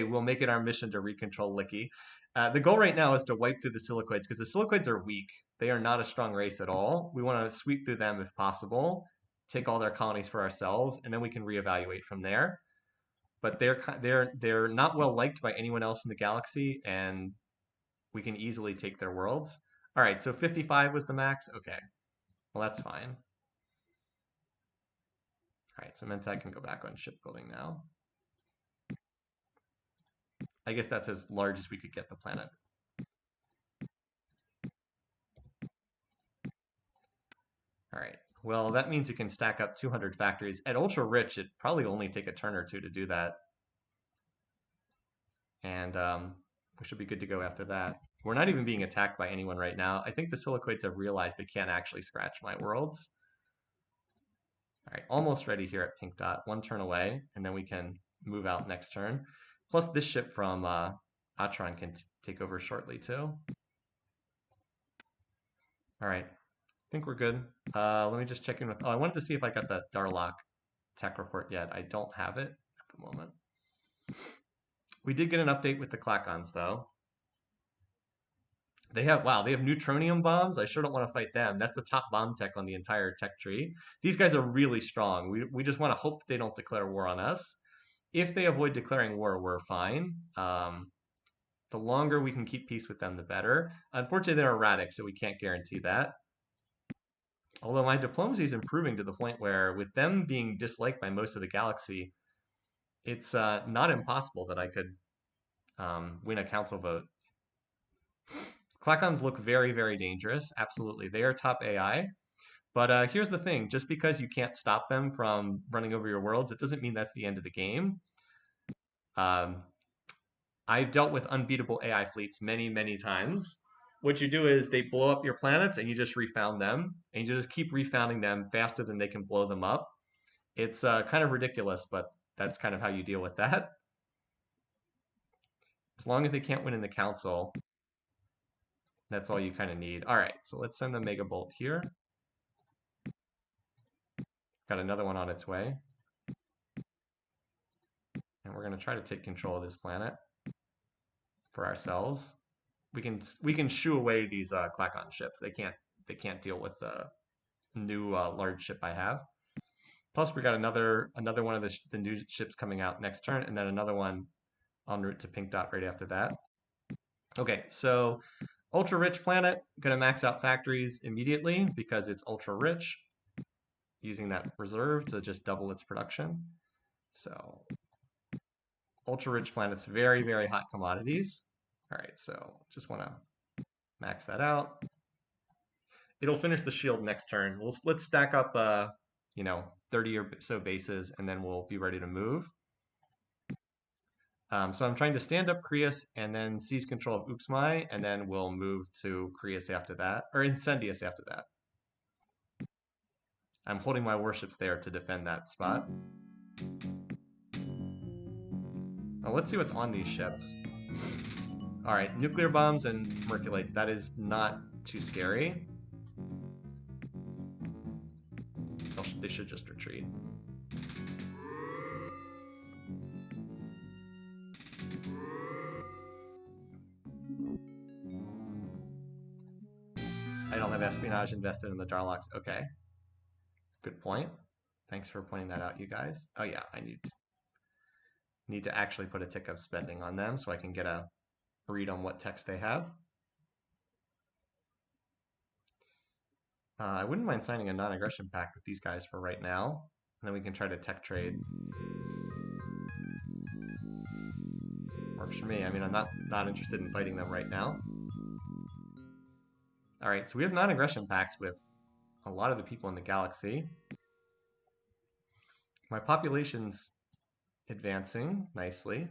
we'll make it our mission to recontrol Licky. The goal right now is to wipe through the Silicoids, because the Silicoids are weak. They are not a strong race at all. We want to sweep through them if possible, take all their colonies for ourselves, and then we can reevaluate from there. But they're not well liked by anyone else in the galaxy, and we can easily take their worlds. All right, so 55 was the max. Okay, well that's fine. All right, so Mentak can go back on shipbuilding now. I guess that's as large as we could get the planet. All right. Well, that means you can stack up 200 factories. At Ultra Rich, it'd probably only take a turn or two to do that. And we should be good to go after that. We're not even being attacked by anyone right now. I think the Silicoids have realized they can't actually scratch my worlds. All right, almost ready here at Pink Dot. One turn away, and then we can move out next turn. Plus, this ship from Atron can take over shortly, too. All right, I think we're good. Let me just check in with... Oh, I wanted to see if I got that Darlock tech report yet. I don't have it at the moment. We did get an update with the Clacons, though. They have, wow, they have neutronium bombs. I sure don't want to fight them. That's the top bomb tech on the entire tech tree. These guys are really strong. We just want to hope they don't declare war on us. If they avoid declaring war, we're fine. The longer we can keep peace with them, the better. Unfortunately, they're erratic, so we can't guarantee that. Although my diplomacy is improving to the point where, with them being disliked by most of the galaxy, it's not impossible that I could win a council vote. Clacons look very, very dangerous. Absolutely. They are top AI. But here's the thing. Just because you can't stop them from running over your worlds, it doesn't mean that's the end of the game. I've dealt with unbeatable AI fleets many, many times. What you do is they blow up your planets and you just refound them. And you just keep refounding them faster than they can blow them up. It's kind of ridiculous, but that's kind of how you deal with that. As long as they can't win in the council, that's all you kind of need. All right, so let's send the Mega Bolt here. Got another one on its way. And we're going to try to take control of this planet for ourselves. We can shoo away these Clacon ships. They can't deal with the new large ship I have. Plus, we got another one of the new ships coming out next turn, and then another one en route to Pink Dot right after that. Okay, so ultra rich planet, gonna max out factories immediately because it's ultra rich, using that reserve to just double its production. So ultra rich planet's very, very hot commodities. All right, so just want to max that out. It'll finish the shield next turn. Let's stack up, 30 or so bases, and then we'll be ready to move. So I'm trying to stand up Creus and then seize control of Uxmai, and then we'll move to Creus after that, or Incendius after that. I'm holding my warships there to defend that spot. Now let's see what's on these ships. All right, nuclear bombs and merculates. That is not too scary. They should just retreat. I don't have espionage invested in the Darlocks. Okay. Good point. Thanks for pointing that out, you guys. Oh yeah, I need to actually put a tick of spending on them so I can get a read on what text they have. I wouldn't mind signing a non-aggression pact with these guys for right now, and then we can try to tech trade. Works for me. I mean, I'm not interested in fighting them right now. All right, so we have non-aggression pacts with a lot of the people in the galaxy. My population's advancing nicely.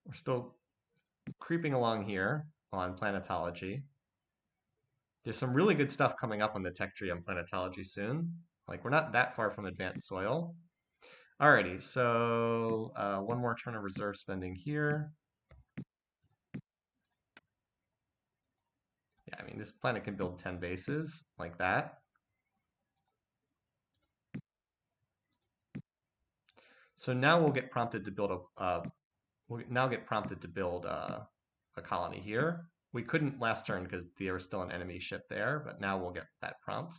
We're still creeping along here on planetology. There's some really good stuff coming up on the tech tree on planetology soon. Like, we're not that far from advanced soil. Alrighty, so one more turn of reserve spending here. Yeah, I mean, this planet can build 10 bases like that. So now we'll get prompted to build a colony here. We couldn't last turn because there was still an enemy ship there, but now we'll get that prompt.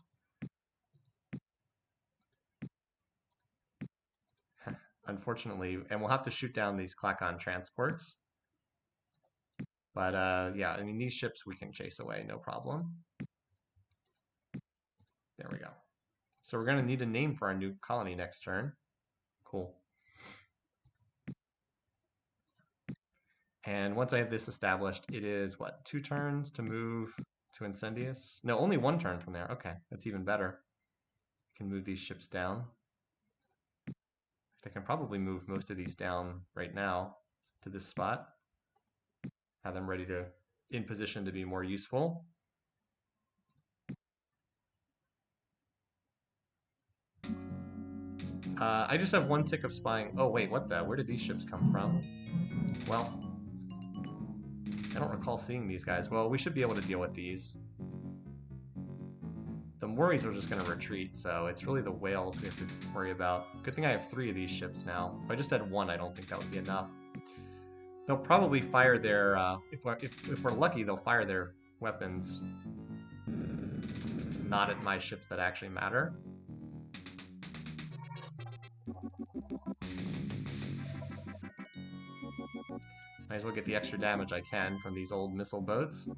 unfortunately, and we'll have to shoot down these Klakon transports. But yeah, I mean, these ships we can chase away, no problem. There we go. So we're going to need a name for our new colony next turn. Cool. And once I have this established, it is, what, 2 turns to move to Incendius? No, only 1 turn from there. Okay, that's even better. I can move these ships down. I can probably move most of these down right now to this spot. Have them ready to, in position to be more useful. I just have 1 tick of spying. Oh wait, what the? Where did these ships come from? Well, I don't recall seeing these guys. Well, we should be able to deal with these. The Mories are just going to retreat, so it's really the whales we have to worry about. Good thing I have 3 of these ships now. If I just had 1, I don't think that would be enough. They'll probably fire their, if we're lucky, they'll fire their weapons not at my ships that actually matter. Might as well get the extra damage I can from these old missile boats.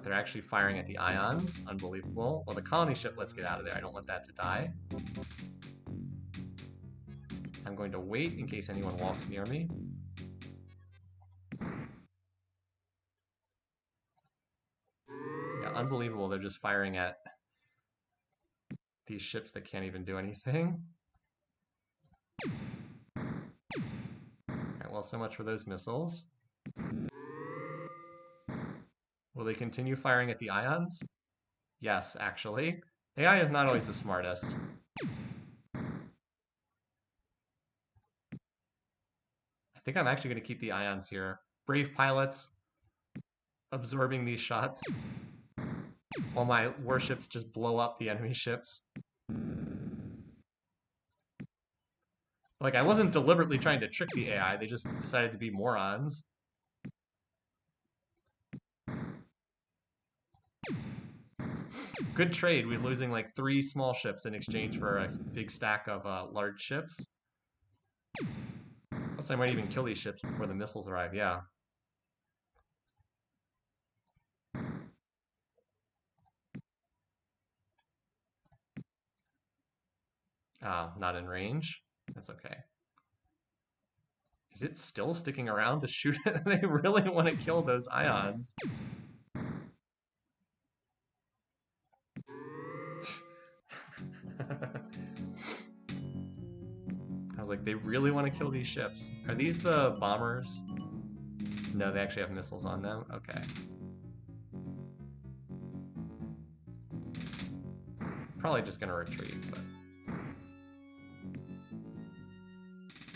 They're actually firing at the ions. Unbelievable. Well, the colony ship, let's get out of there. I don't want that to die. I'm going to wait in case anyone walks near me. Yeah, unbelievable. They're just firing at these ships that can't even do anything. Alright, well, so much for those missiles. Will they continue firing at the ions? Yes, actually. AI is not always the smartest. I think I'm actually going to keep the ions here. Brave pilots absorbing these shots while my warships just blow up the enemy ships. Like, I wasn't deliberately trying to trick the AI, they just decided to be morons. Good trade. We're losing like 3 small ships in exchange for a big stack of large ships. Plus, I might even kill these ships before the missiles arrive, yeah. Ah, not in range. That's okay. Is it still sticking around to shoot it? They really want to kill those ions. I was like, they really want to kill these ships. Are these the bombers? No, they actually have missiles on them. Okay. Probably just going to retreat, but...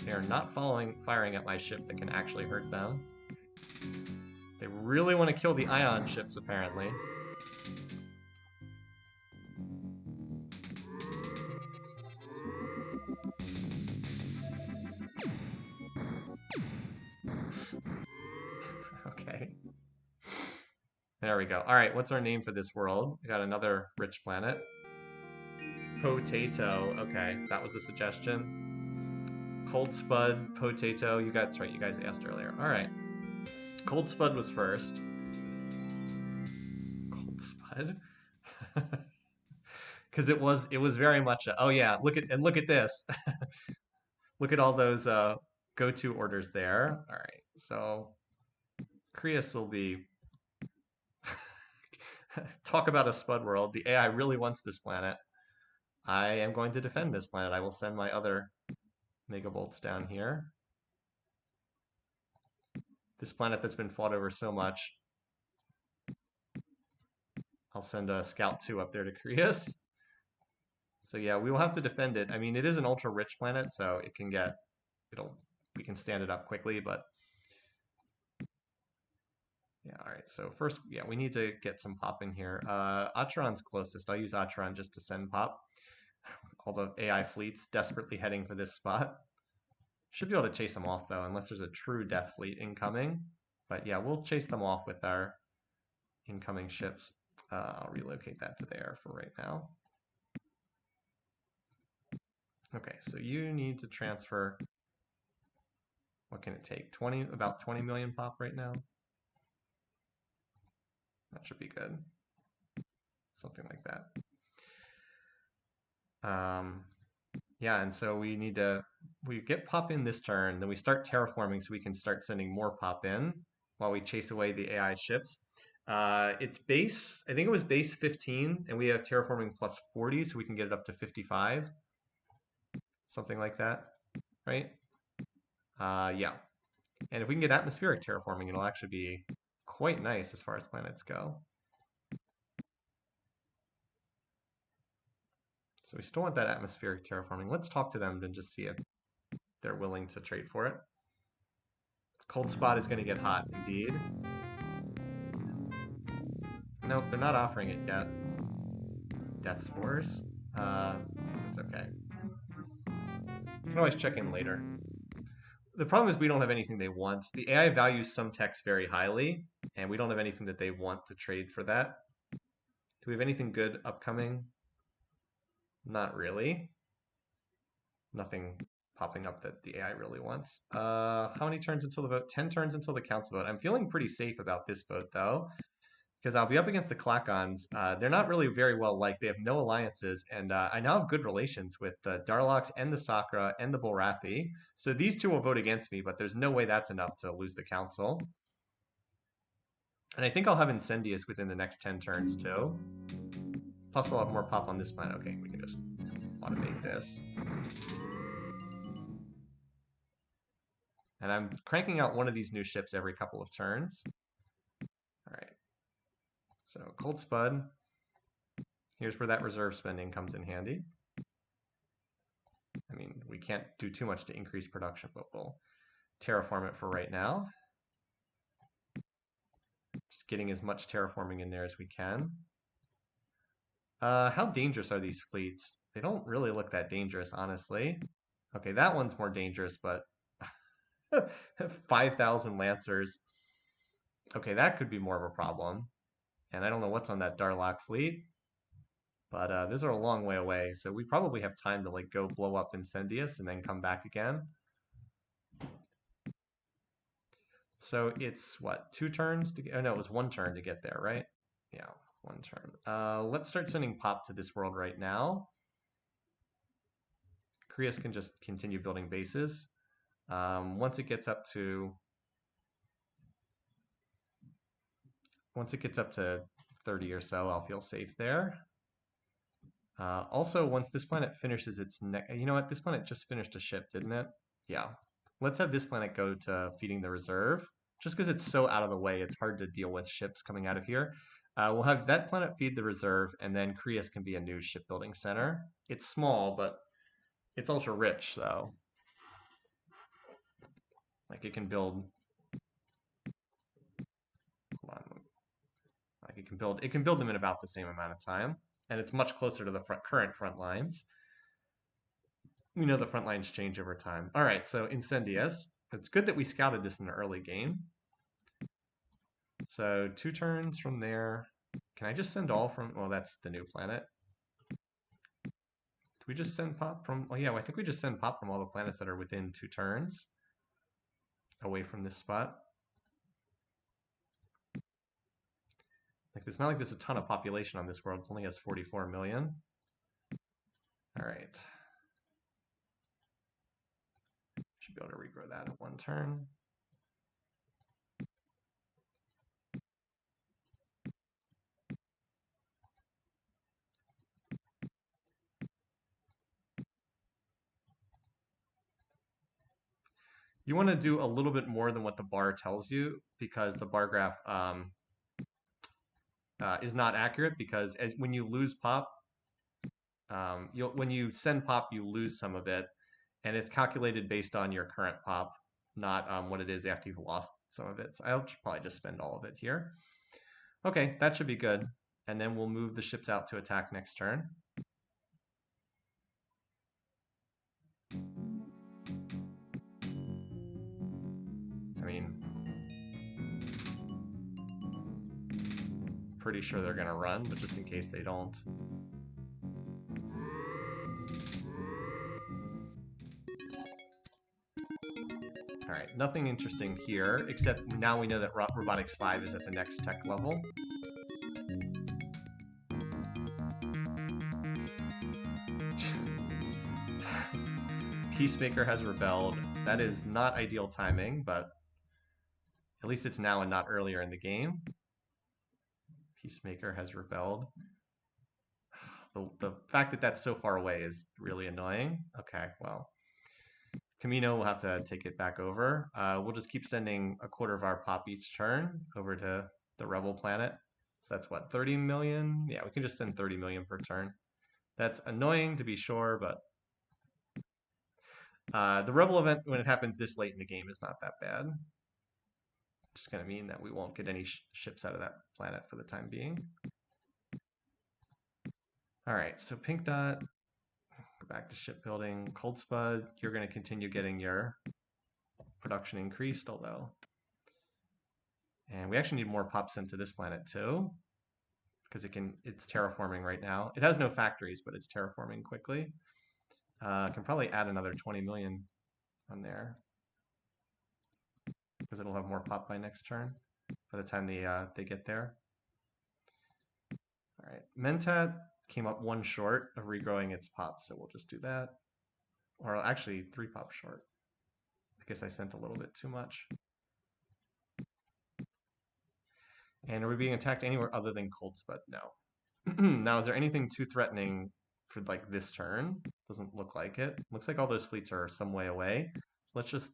They are not firing at my ship that can actually hurt them. They really want to kill the ion ships, apparently. Okay. There we go. All right, what's our name for this world? We got another rich planet. Potato. Okay, that was the suggestion. Cold Spud, Potato. You guys, right, you guys asked earlier. All right. Cold Spud was first. Cold Spud? Because it was very much a, oh yeah, look at this. Look at all those go-to orders there. All right, so Creus will be talk about a Spud world. The AI really wants this planet. I am going to defend this planet. I will send my other megabolts down here. This planet that's been fought over so much. I'll send a Scout 2 up there to Creus. So yeah, we will have to defend it. I mean, it is an ultra-rich planet, so it can get, we can stand it up quickly, but yeah, all right. So first, yeah, we need to get some pop in here. Acheron's closest. I'll use Acheron just to send pop. All the AI fleets desperately heading for this spot. Should be able to chase them off, though, unless there's a true death fleet incoming. But yeah, we'll chase them off with our incoming ships. I'll relocate that to there for right now. Okay, so you need to transfer, what can it take? About 20 million pop right now. That should be good. Something like that. Yeah, and so we get pop in this turn, then we start terraforming so we can start sending more pop in while we chase away the AI ships. It's base, I think it was base 15, and we have terraforming plus 40, so we can get it up to 55. Something like that, right? Yeah. And if we can get atmospheric terraforming, it'll actually be quite nice as far as planets go. So we still want that atmospheric terraforming. Let's talk to them and just see if they're willing to trade for it. Cold spot is going to get hot, indeed. Nope, they're not offering it yet. Death spores. It's okay. You can always check in later. The problem is we don't have anything they want. The AI values some text very highly, and we don't have anything that they want to trade for that. Do we have anything good upcoming? Not really. Nothing popping up that the AI really wants. How many turns until the vote? 10 turns until the council vote. I'm feeling pretty safe about this vote, though, because I'll be up against the Klakons. They're not really very well liked. They have no alliances, and I now have good relations with the Darloks and the Sakra and the Bolrathi. So these two will vote against me, but there's no way that's enough to lose the council. And I think I'll have Incendius within the next 10 turns, too. Plus, I'll have more pop on this planet. Okay, we can just automate this. And I'm cranking out one of these new ships every couple of turns. All right. So Cold Spud. Here's where that reserve spending comes in handy. I mean, we can't do too much to increase production, but we'll terraform it for right now. Just getting as much terraforming in there as we can. How dangerous are these fleets? They don't really look that dangerous, honestly. Okay, that one's more dangerous, but 5,000 Lancers. Okay, that could be more of a problem. And I don't know what's on that Darlok fleet. But those are a long way away, so we probably have time to like go blow up Incendius and then come back again. So it's what, 2 turns to get? Oh no, it was 1 turn to get there, right? Yeah, 1 turn. Let's start sending pop to this world right now. Krios can just continue building bases. Once it gets up to 30 or so, I'll feel safe there. Also, once this planet finishes its next, you know what? This planet just finished a ship, didn't it? Yeah. Let's have this planet go to feeding the reserve. Just because it's so out of the way, it's hard to deal with ships coming out of here. We'll have that planet feed the reserve, and then Krios can be a new shipbuilding center. It's small, but it's ultra rich, so like it can build. Hold on. Like it can build them in about the same amount of time, and it's much closer to the current front lines. We know the front lines change over time. All right, so Incendius. It's good that we scouted this in the early game. So 2 turns from there. Can I just send all from, well, that's the new planet. Do we just send pop from, oh yeah, I think we just send pop from all the planets that are within 2 turns away from this spot. Like, it's not like there's a ton of population on this world. It only has 44 million. All right. Should be able to regrow that in 1 turn. You want to do a little bit more than what the bar tells you, because the bar graph is not accurate, because when you lose pop, when you send pop, you lose some of it, and it's calculated based on your current pop, not what it is after you've lost some of it. So I'll probably just spend all of it here. Okay, that should be good. And then we'll move the ships out to attack next turn. I mean, pretty sure they're gonna run, but just in case they don't. All right, nothing interesting here, except now we know that Robotics 5 is at the next tech level. Peacemaker has rebelled. That is not ideal timing, but at least it's now and not earlier in the game. Peacemaker has rebelled. The fact that that's so far away is really annoying. Okay, well. Camino will have to take it back over. We'll just keep sending a quarter of our pop each turn over to the Rebel planet. So that's what, 30 million? Yeah, we can just send 30 million per turn. That's annoying to be sure, but the Rebel event, when it happens this late in the game, is not that bad. Just going to mean that we won't get any ships out of that planet for the time being. All right, so Pink Dot, go back to shipbuilding. Cold Spud, you're going to continue getting your production increased, although. And we actually need more pops into this planet too, because it's terraforming right now. It has no factories, but it's terraforming quickly. Can probably add another 20 million on there, because it'll have more pop by next turn by the time they get there. All right, Mentat came up one short of regrowing its pop, so we'll just do that. Or actually 3 pop short. I guess I sent a little bit too much. And are we being attacked anywhere other than Cold Spud? No. Now, is there anything too threatening for like this turn? Doesn't look like it. Looks like all those fleets are some way away. So let's just...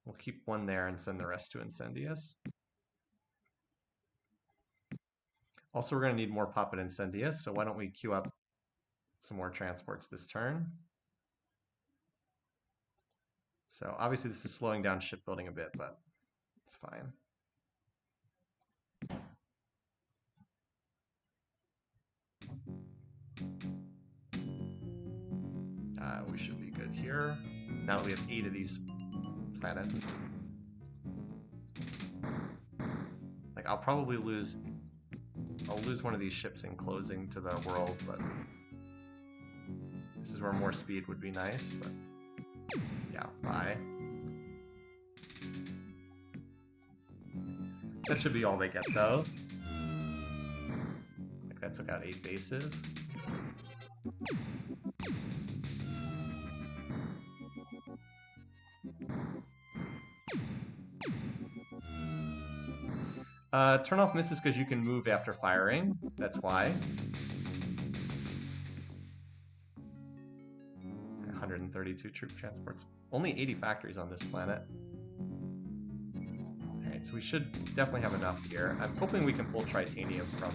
We'll keep one there and send the rest to Incendius. Also, we're going to need more pop at Incendius, so why don't we queue up some more transports this turn? So obviously this is slowing down shipbuilding a bit, but it's fine. We should be good here. Now that we have 8 of these planets. Like, I'll probably lose one of these ships in closing to the world, but this is where more speed would be nice, but yeah, bye. That should be all they get, though. Like, that took out 8 bases. Turn off misses because you can move after firing. That's why. 132 troop transports. Only 80 factories on this planet. Alright, so we should definitely have enough here. I'm hoping we can pull Tritanium from...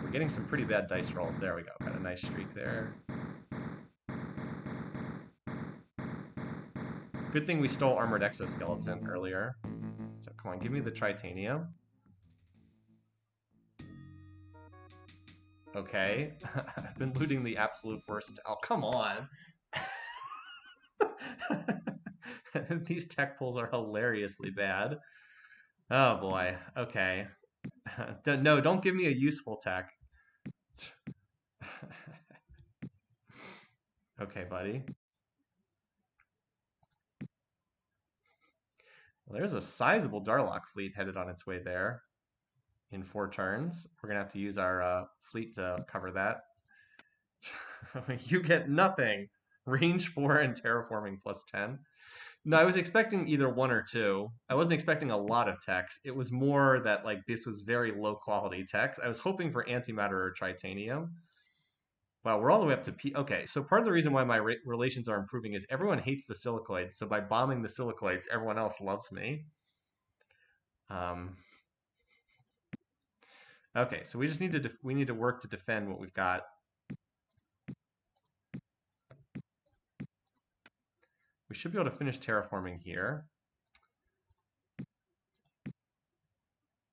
We're getting some pretty bad dice rolls. There we go. Got a nice streak there. Good thing we stole Armored Exoskeleton earlier. So come on, give me the Tritanium. Okay. I've been looting the absolute worst. Oh, come on. These tech pulls are hilariously bad. Oh boy. Okay. No, don't give me a useful tech. Okay, buddy. Well, there's a sizable Darlock fleet headed on its way there in 4 turns. We're going to have to use our fleet to cover that. You get nothing. Range 4 and terraforming plus 10. No, I was expecting either 1 or 2. I wasn't expecting a lot of techs. It was more that like this was very low quality techs. I was hoping for antimatter or Tritanium. Wow, we're all the way up to P. Okay, so part of the reason why my relations are improving is everyone hates the Silicoids. So by bombing the Silicoids, everyone else loves me. Okay, so we just need to work to defend what we've got. We should be able to finish terraforming here.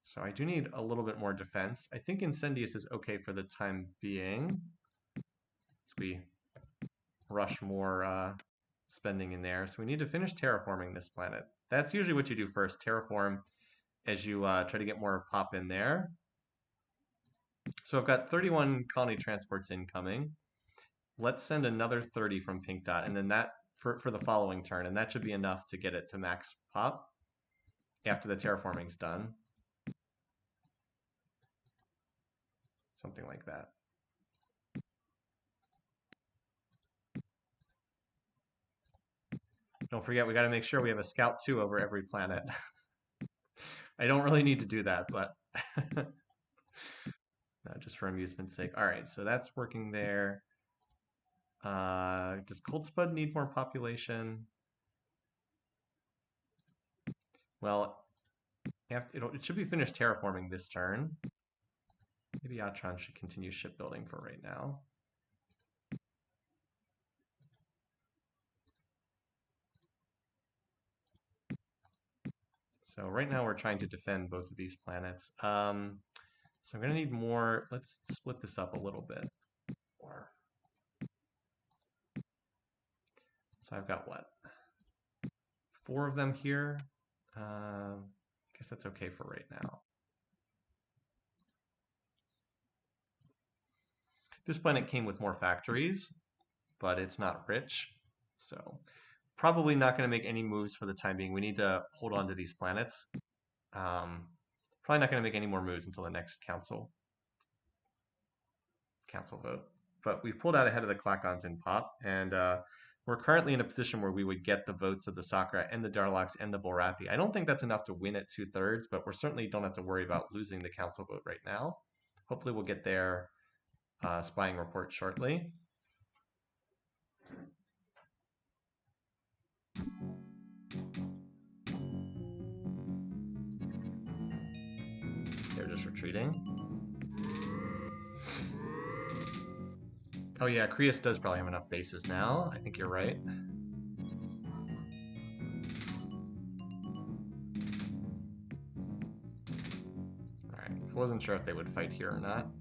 So I do need a little bit more defense. I think Incendius is okay for the time being. So we rush more spending in there. So we need to finish terraforming this planet. That's usually what you do first, terraform, as you try to get more pop in there. So I've got 31 colony transports incoming. Let's send another 30 from Pink Dot, and then that for the following turn, and that should be enough to get it to max pop after the terraforming's done. Something like that. Don't forget, we got to make sure we have a scout 2 over every planet. I don't really need to do that, but no, just for amusement's sake. All right, so that's working there. Does Cold Spud need more population? Well, it should be finished terraforming this turn. Maybe Atron should continue shipbuilding for right now. So right now we're trying to defend both of these planets. So I'm going to need more. Let's split this up a little bit more. So I've got what? 4 of them here. I guess that's okay for right now. This planet came with more factories, but it's not rich. So probably not going to make any moves for the time being. We need to hold on to these planets. Probably not going to make any more moves until the next council vote. But we've pulled out ahead of the Klakons in pop, and we're currently in a position where we would get the votes of the Sakra and the Darloks and the Borathi. I don't think that's enough to win at 2/3, but we certainly don't have to worry about losing the council vote right now. Hopefully we'll get their spying report shortly. They're just retreating. Oh yeah, Creus does probably have enough bases now. I think you're right. Alright, I wasn't sure if they would fight here or not.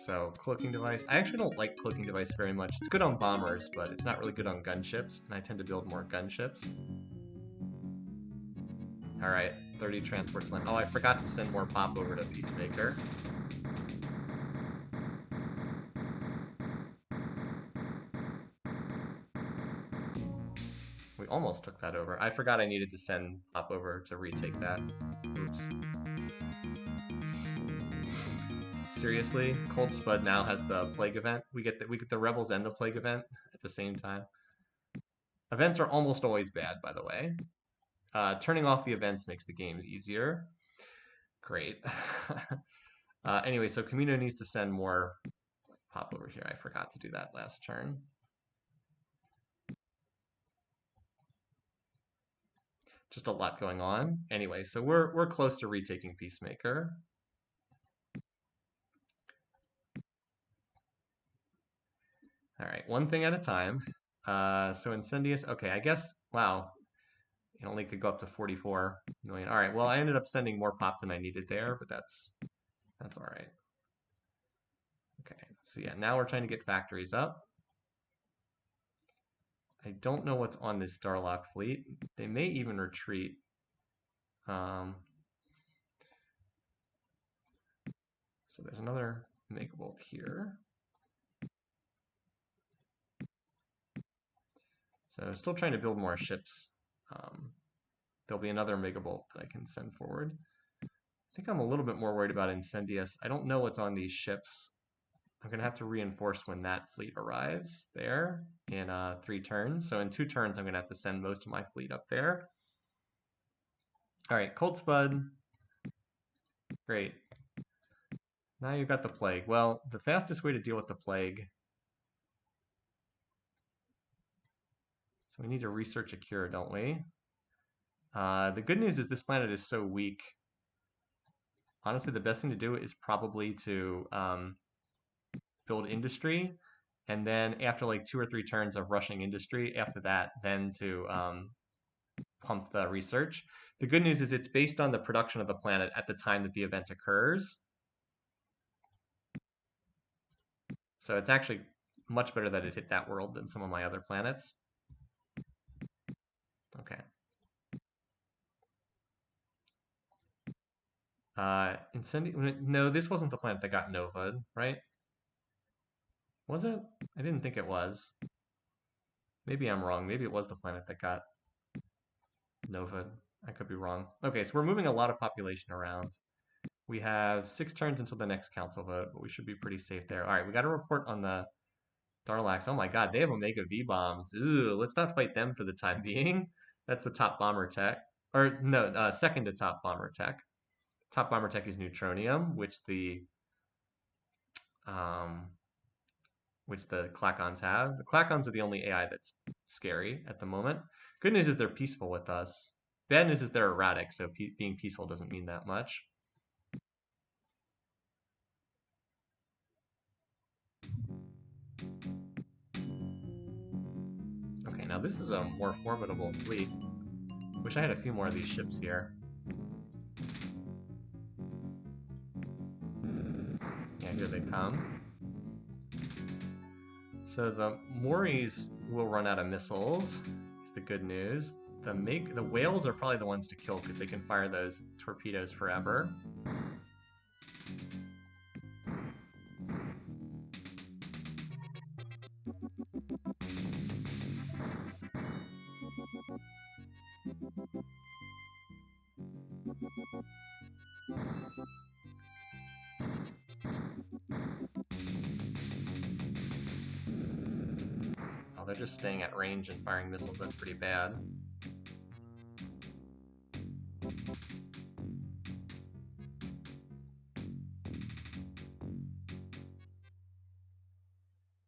So, cloaking device. I actually don't like cloaking device very much. It's good on bombers, but it's not really good on gunships, and I tend to build more gunships. Alright, 30 transports land. Oh, I forgot to send more pop over to Peacemaker. We almost took that over. I forgot I needed to send pop over to retake that. Oops. Seriously? Cold Spud now has the Plague event. We get the Rebels and the Plague event at the same time. Events are almost always bad, by the way. Turning off the events makes the game easier. Great. Anyway, so Camino needs to send more pop over here. I forgot to do that last turn. Just a lot going on. Anyway, so we're close to retaking Peacemaker. All right, one thing at a time. So Incendious, okay, I guess, wow, it only could go up to 44 million. All right, well, I ended up sending more pop than I needed there, but that's all right. Okay, so yeah, now we're trying to get factories up. I don't know what's on this Starlock fleet. They may even retreat. So there's another Megavolt here. So still trying to build more ships. There'll be another Megavolt that I can send forward. I think I'm a little bit more worried about Incendious. I don't know what's on these ships. I'm going to have to reinforce when that fleet arrives there in 3 turns. So in 2 turns, I'm going to have to send most of my fleet up there. All right, Cold Spud. Great. Now you've got the Plague. Well, the fastest way to deal with the Plague. So we need to research a cure, don't we? The good news is this planet is so weak. Honestly, the best thing to do is probably to build industry, and then after like 2 or 3 turns of rushing industry, after that, then to pump the research. The good news is it's based on the production of the planet at the time that the event occurs. So it's actually much better that it hit that world than some of my other planets. Okay. No, this wasn't the planet that got Nova'd, right? Was it? I didn't think it was. Maybe I'm wrong. Maybe it was the planet that got Nova'd. I could be wrong. Okay, so we're moving a lot of population around. We have 6 turns until the next council vote, but we should be pretty safe there. All right, we got a report on the Darlax. Oh my god, they have Omega V-bombs. Ooh, let's not fight them for the time being. That's the top bomber tech. Or, no, second to top bomber tech. Top bomber tech is Neutronium, um, which the Clacons have. The Clacons are the only AI that's scary at the moment. Good news is they're peaceful with us. Bad news is they're erratic, so being peaceful doesn't mean that much. Okay, now this is a more formidable fleet. Wish I had a few more of these ships here. Yeah, here they come. So the Moris will run out of missiles, is the good news. The whales are probably the ones to kill because they can fire those torpedoes forever. Oh, they're just staying at range and firing missiles. That's pretty bad.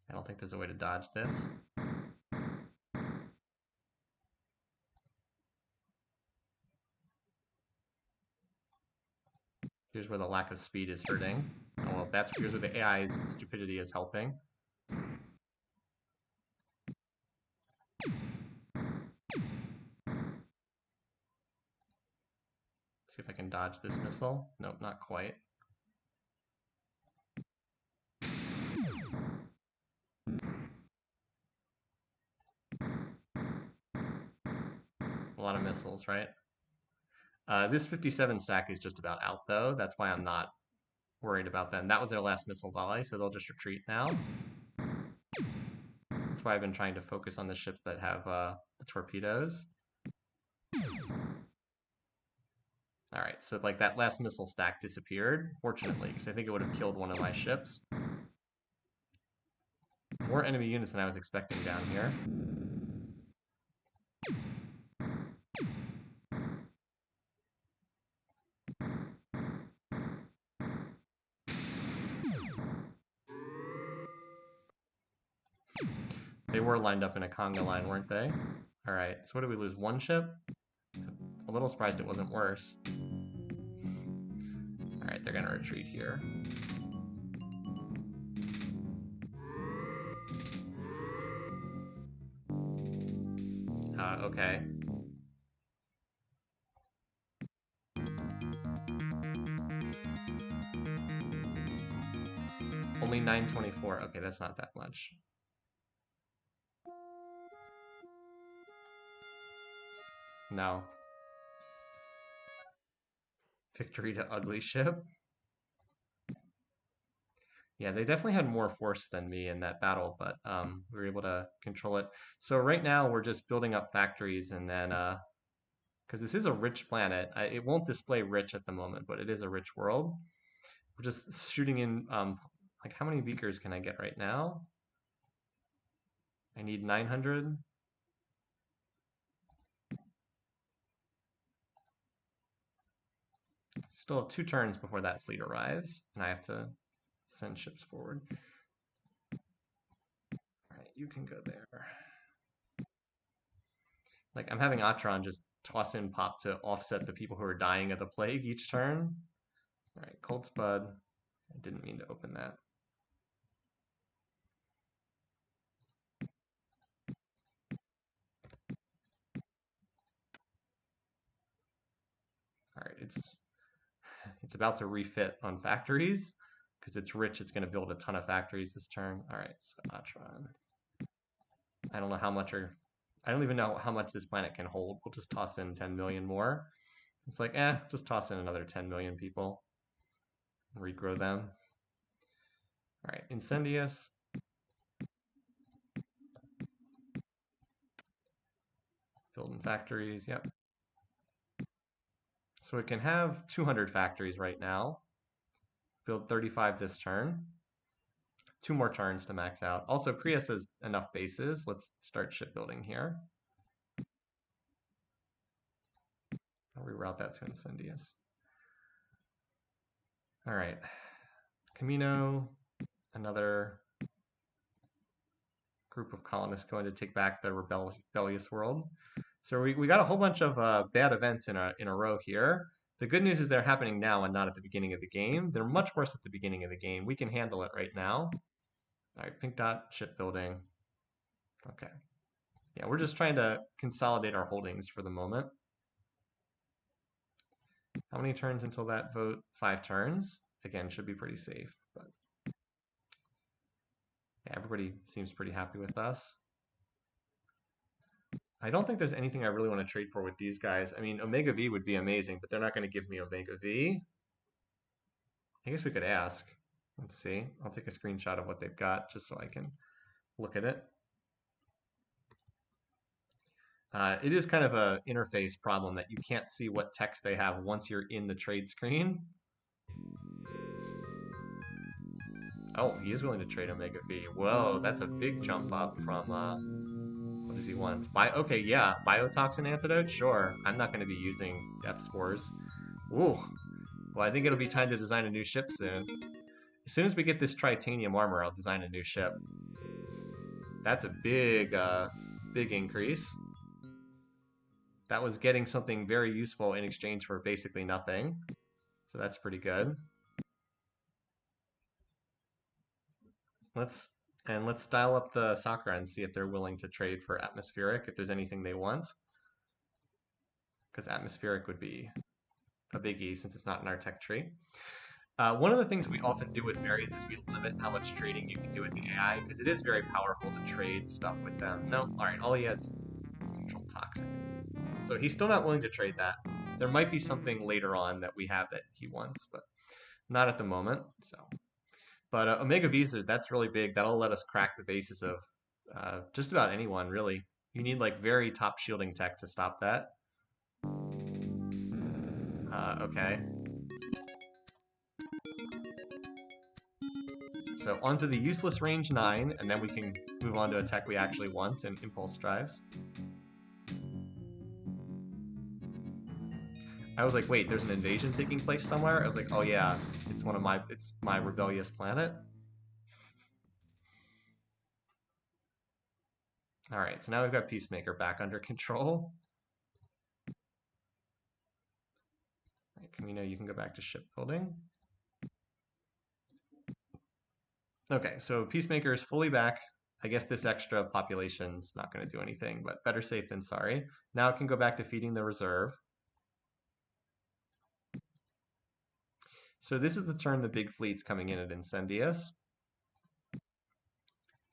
I don't think there's a way to dodge this. Here's where the lack of speed is hurting. Oh, well, here's where the AI's stupidity is helping. See if I can dodge this missile. Nope, not quite. A lot of missiles, right? This 57 stack is just about out, though. That's why I'm not worried about them. That was their last missile volley, so they'll just retreat now. That's why I've been trying to focus on the ships that have the torpedoes. Alright, so like that last missile stack disappeared, fortunately, because I think it would have killed one of my ships. More enemy units than I was expecting down here. They were lined up in a conga line, weren't they? Alright, so what did we lose? One ship? A little surprised it wasn't worse. Alright, they're gonna retreat here. Okay. Only 924. Okay, that's not that much. No. Victory to ugly ship. Yeah, they definitely had more force than me in that battle, but we were able to control it. So right now we're just building up factories, and then because this is a rich planet, it won't display rich at the moment, but it is a rich world. We're just shooting in like how many beakers can I get right now? I need 900. Still have 2 turns before that fleet arrives, and I have to send ships forward. All right, you can go there. Like, I'm having Atron just toss in pop to offset the people who are dying of the plague each turn. All right, Cold Spud. I didn't mean to open that. All right, it's about to refit on factories because it's rich. It's going to build a ton of factories this turn. All right, so Atron. I don't know how much I don't even know how much this planet can hold. We'll just toss in 10 million more. It's like, just toss in another 10 million people. Regrow them. All right, Incendious. Building factories, yep. So it can have 200 factories right now. Build 35 this turn. 2 more turns to max out. Also, Prius has enough bases. Let's start shipbuilding here. I'll reroute that to Incendious. All right. Camino, another group of colonists going to take back the rebellious world. So we got a whole bunch of bad events in a row here. The good news is they're happening now and not at the beginning of the game. They're much worse at the beginning of the game. We can handle it right now. All right, pink dot, shipbuilding. Okay. Yeah, we're just trying to consolidate our holdings for the moment. How many turns until that vote? 5 turns. Again, should be pretty safe. But yeah, everybody seems pretty happy with us. I don't think there's anything I really want to trade for with these guys. I mean, Omega V would be amazing, but they're not going to give me Omega V. I guess we could ask. Let's see. I'll take a screenshot of what they've got just so I can look at it. It is kind of an interface problem that you can't see what text they have once you're in the trade screen. Oh, he is willing to trade Omega V. Whoa, that's a big jump up from, what does he want? Okay, yeah, biotoxin antidote? Sure. I'm not going to be using death spores. Ooh. Well, I think it'll be time to design a new ship soon. As soon as we get this titanium armor, I'll design a new ship. That's a big, big increase. That was getting something very useful in exchange for basically nothing. So that's pretty good. Let's dial up the Sakura and see if they're willing to trade for atmospheric, if there's anything they want. Because atmospheric would be a biggie since it's not in our tech tree. One of the things we often do with variants is we limit how much trading you can do with the AI, because it is very powerful to trade stuff with them. No, all right, all he has is control toxic. So he's still not willing to trade that. There might be something later on that we have that he wants, but not at the moment. So, but Omega Visa, that's really big. That'll let us crack the basis of just about anyone, really. You need like very top shielding tech to stop that. Okay. So onto the useless range 9, and then we can move on to a tech we actually want in impulse drives. I was like, wait, there's an invasion taking place somewhere? I was like, oh yeah, it's my rebellious planet. All right, so now we've got Peacemaker back under control. All right, Camino, you can go back to shipbuilding. Okay, so Peacemaker is fully back. I guess this extra population's not going to do anything, but better safe than sorry. Now it can go back to feeding the reserve. So this is the turn the big fleet's coming in at Incendious.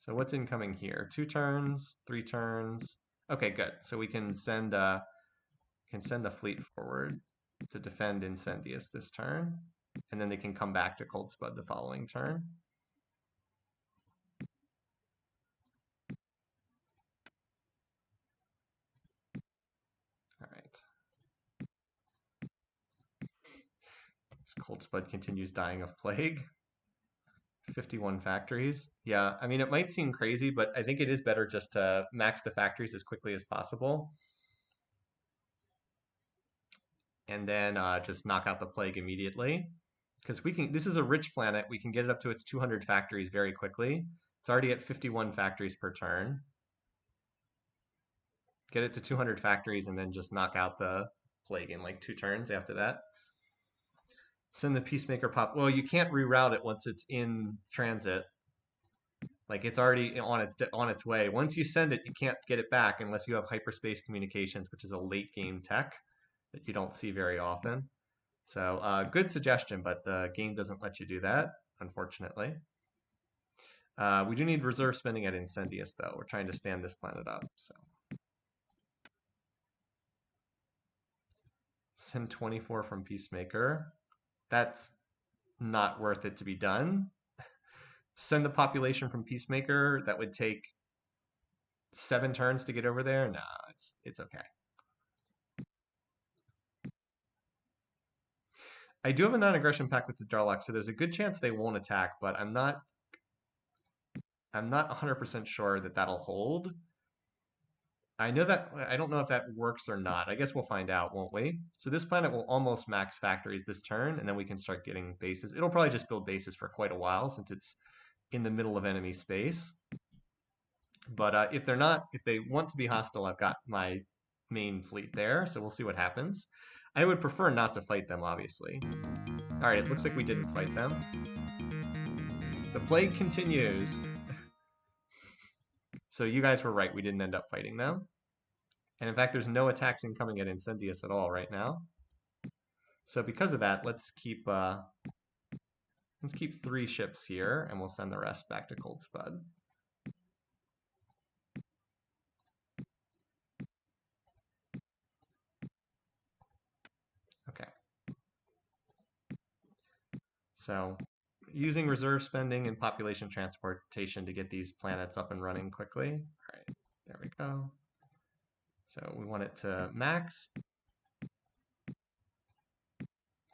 So what's incoming here? 2 turns, 3 turns. Okay, good. So we can send the fleet forward to defend Incendious this turn, and then they can come back to Cold Spud the following turn. All right. This Cold Spud continues dying of plague. 51 factories. Yeah, I mean, it might seem crazy, but I think it is better just to max the factories as quickly as possible. And then just knock out the plague immediately. Because this is a rich planet, we can get it up to its 200 factories very quickly. It's already at 51 factories per turn. Get it to 200 factories and then just knock out the plague in like 2 turns after that. Send the Peacemaker pop. Well, you can't reroute it once it's in transit. Like it's already on its way. Once you send it, you can't get it back unless you have hyperspace communications, which is a late game tech that you don't see very often. So good suggestion, but the game doesn't let you do that. unfortunately. We do need reserve spending at Incendius, though. We're trying to stand this planet up, so. Send 24 from Peacemaker. That's not worth it to be done. Send the population from Peacemaker. That would take 7 turns to get over there. No, it's okay. I do have a non-aggression pact with the Darlock, so there's a good chance they won't attack, but I'm not 100% sure that that'll hold. I don't know if that works or not. I guess we'll find out, won't we? So this planet will almost max factories this turn, and then we can start getting bases. It'll probably just build bases for quite a while since it's in the middle of enemy space. But if they want to be hostile, I've got my main fleet there, so we'll see what happens. I would prefer not to fight them, obviously. All right, it looks like we didn't fight them. The plague continues. So you guys were right, we didn't end up fighting them. And in fact, there's no attacks incoming at Incendius at all right now. So because of that, let's keep 3 ships here, and we'll send the rest back to Cold Spud. Okay. So using reserve spending and population transportation to get these planets up and running quickly. All right, there we go. So we want it to max.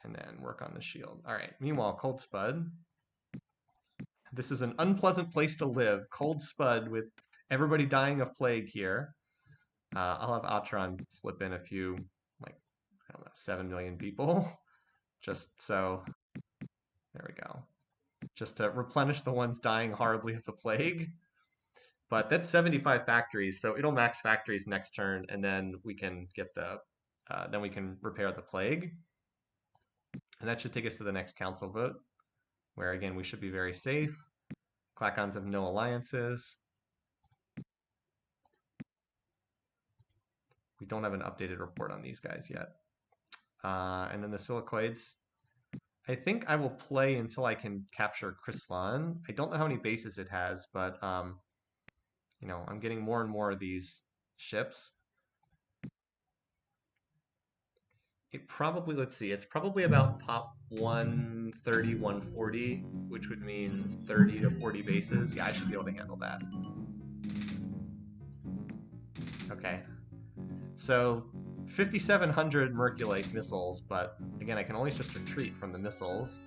And then work on the shield. All right, meanwhile, Cold Spud. This is an unpleasant place to live. Cold Spud with everybody dying of plague here. I'll have Atron slip in a few, like, I don't know, 7 million people. Just so, there we go. Just to replenish the ones dying horribly of the plague. But that's 75 factories, so it'll max factories next turn, and then we can get then we can repair the plague. And that should take us to the next council vote, where again, we should be very safe. Clacons have no alliances. We don't have an updated report on these guys yet. And then the Silicoids. I think I will play until I can capture Chryslon. I don't know how many bases it has, but you know, I'm getting more and more of these ships. It probably, let's see, it's probably about pop 130, 140, which would mean 30 to 40 bases. Yeah, I should be able to handle that. Okay. So 5,700 Merculite missiles, but again, I can always just retreat from the missiles.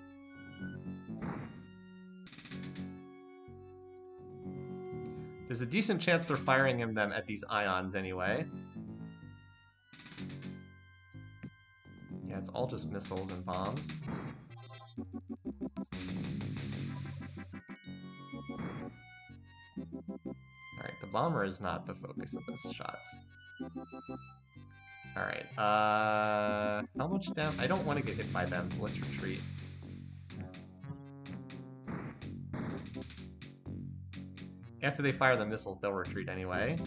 There's a decent chance they're firing them at these ions anyway. Yeah, it's all just missiles and bombs. Alright, the bomber is not the focus of those shots. Alright, how much down? I don't want to get hit by them, so let's retreat. After they fire the missiles, they'll retreat anyway.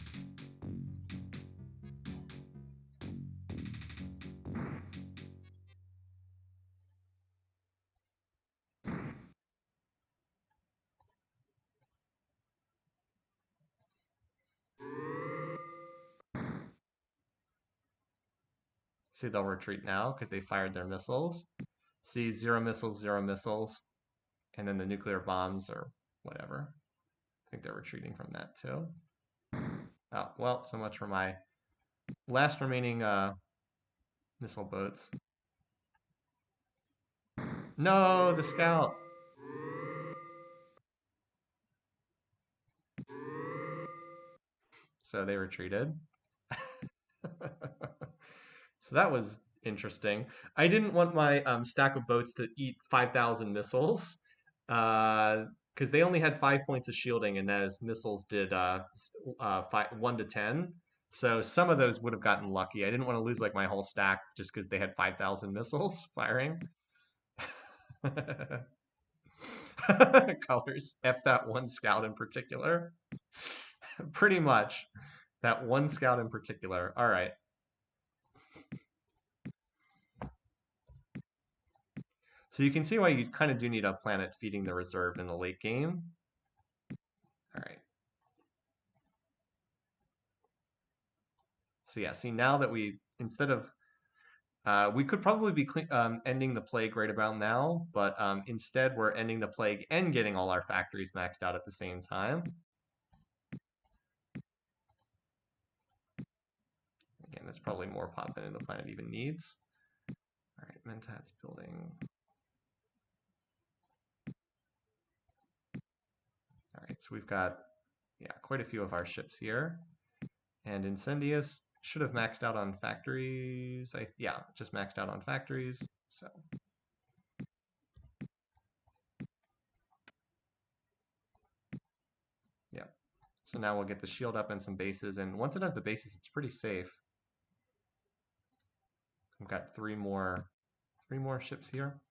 See, they'll retreat now because they fired their missiles. See, 0 missiles, 0 missiles. And then the nuclear bombs or whatever. I think they're retreating from that too. Oh, well, so much for my last remaining missile boats. No, the scout! So they retreated. So that was interesting. I didn't want my stack of boats to eat 5,000 missiles because they only had 5 points of shielding, and those missiles did 1 to 10. So some of those would have gotten lucky. I didn't want to lose like my whole stack just because they had 5,000 missiles firing. Colors. F that one scout in particular. Pretty much. That one scout in particular. All right. So you can see why you kind of do need a planet feeding the reserve in the late game. All right. So yeah, see now that instead of, we could probably be ending the plague right about now, but instead we're ending the plague and getting all our factories maxed out at the same time. Again, that's probably more pop than the planet even needs. All right, Mentat's building. All right, so we've got, yeah, quite a few of our ships here. And Incendius should have maxed out on factories. Yeah, just maxed out on factories. So yeah. So now we'll get the shield up and some bases. And once it has the bases, it's pretty safe. We've got three more ships here.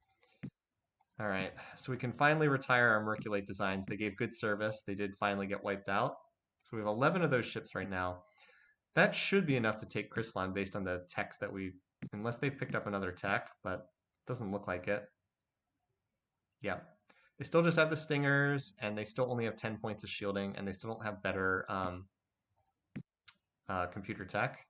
All right, so we can finally retire our Merculate designs. They gave good service. They did finally get wiped out. So we have 11 of those ships right now. That should be enough to take Crystalline based on the techs that unless they've picked up another tech, but it doesn't look like it. Yeah. They still just have the Stingers, and they still only have 10 points of shielding, and they still don't have better computer tech.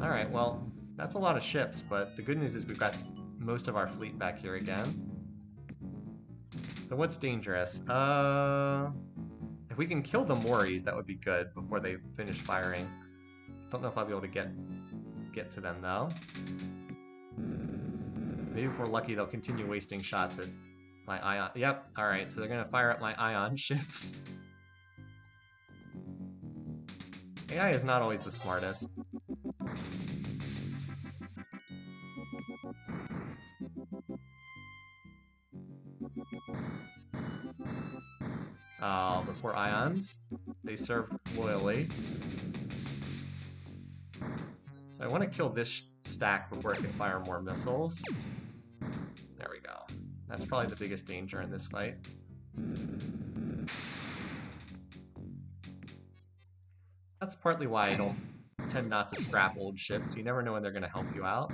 All right, well, that's a lot of ships, but the good news is we've got most of our fleet back here again. So what's dangerous? If we can kill the Moris, that would be good before they finish firing. Don't know if I'll be able to get to them though. Maybe if we're lucky, they'll continue wasting shots at my ion. Yep. All right. So they're gonna fire at my ion ships. AI is not always the smartest. Oh, the poor ions. They served loyally. So I want to kill this stack before it can fire more missiles. There we go. That's probably the biggest danger in this fight. That's partly why I don't tend not to scrap old ships. You never know when they're going to help you out.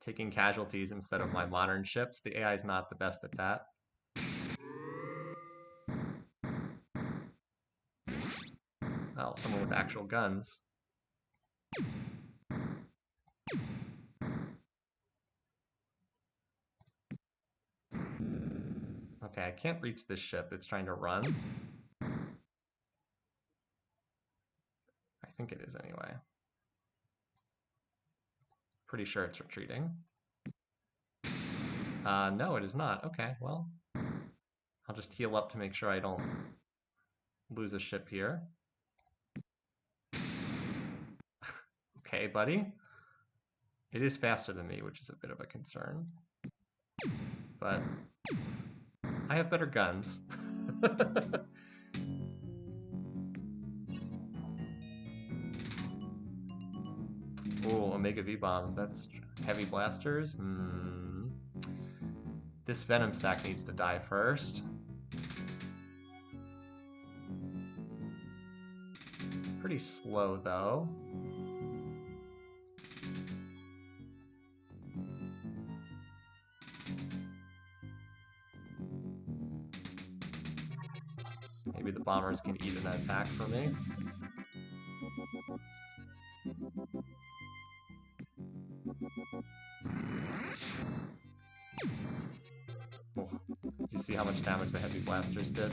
Taking casualties instead of my modern ships. The AI is not the best at that. Oh, someone with actual guns. Okay, I can't reach this ship. It's trying to run. I think it is anyway. Pretty sure it's retreating. No, it is not. Okay, well, I'll just heal up to make sure I don't lose a ship here. Okay, buddy. It is faster than me, which is a bit of a concern. But I have better guns. Ooh, Omega V-bombs. That's heavy blasters. This Venom stack needs to die first. Pretty slow, though. Maybe the bombers can eat an attack for me. Oh, did you see how much damage the heavy blasters did?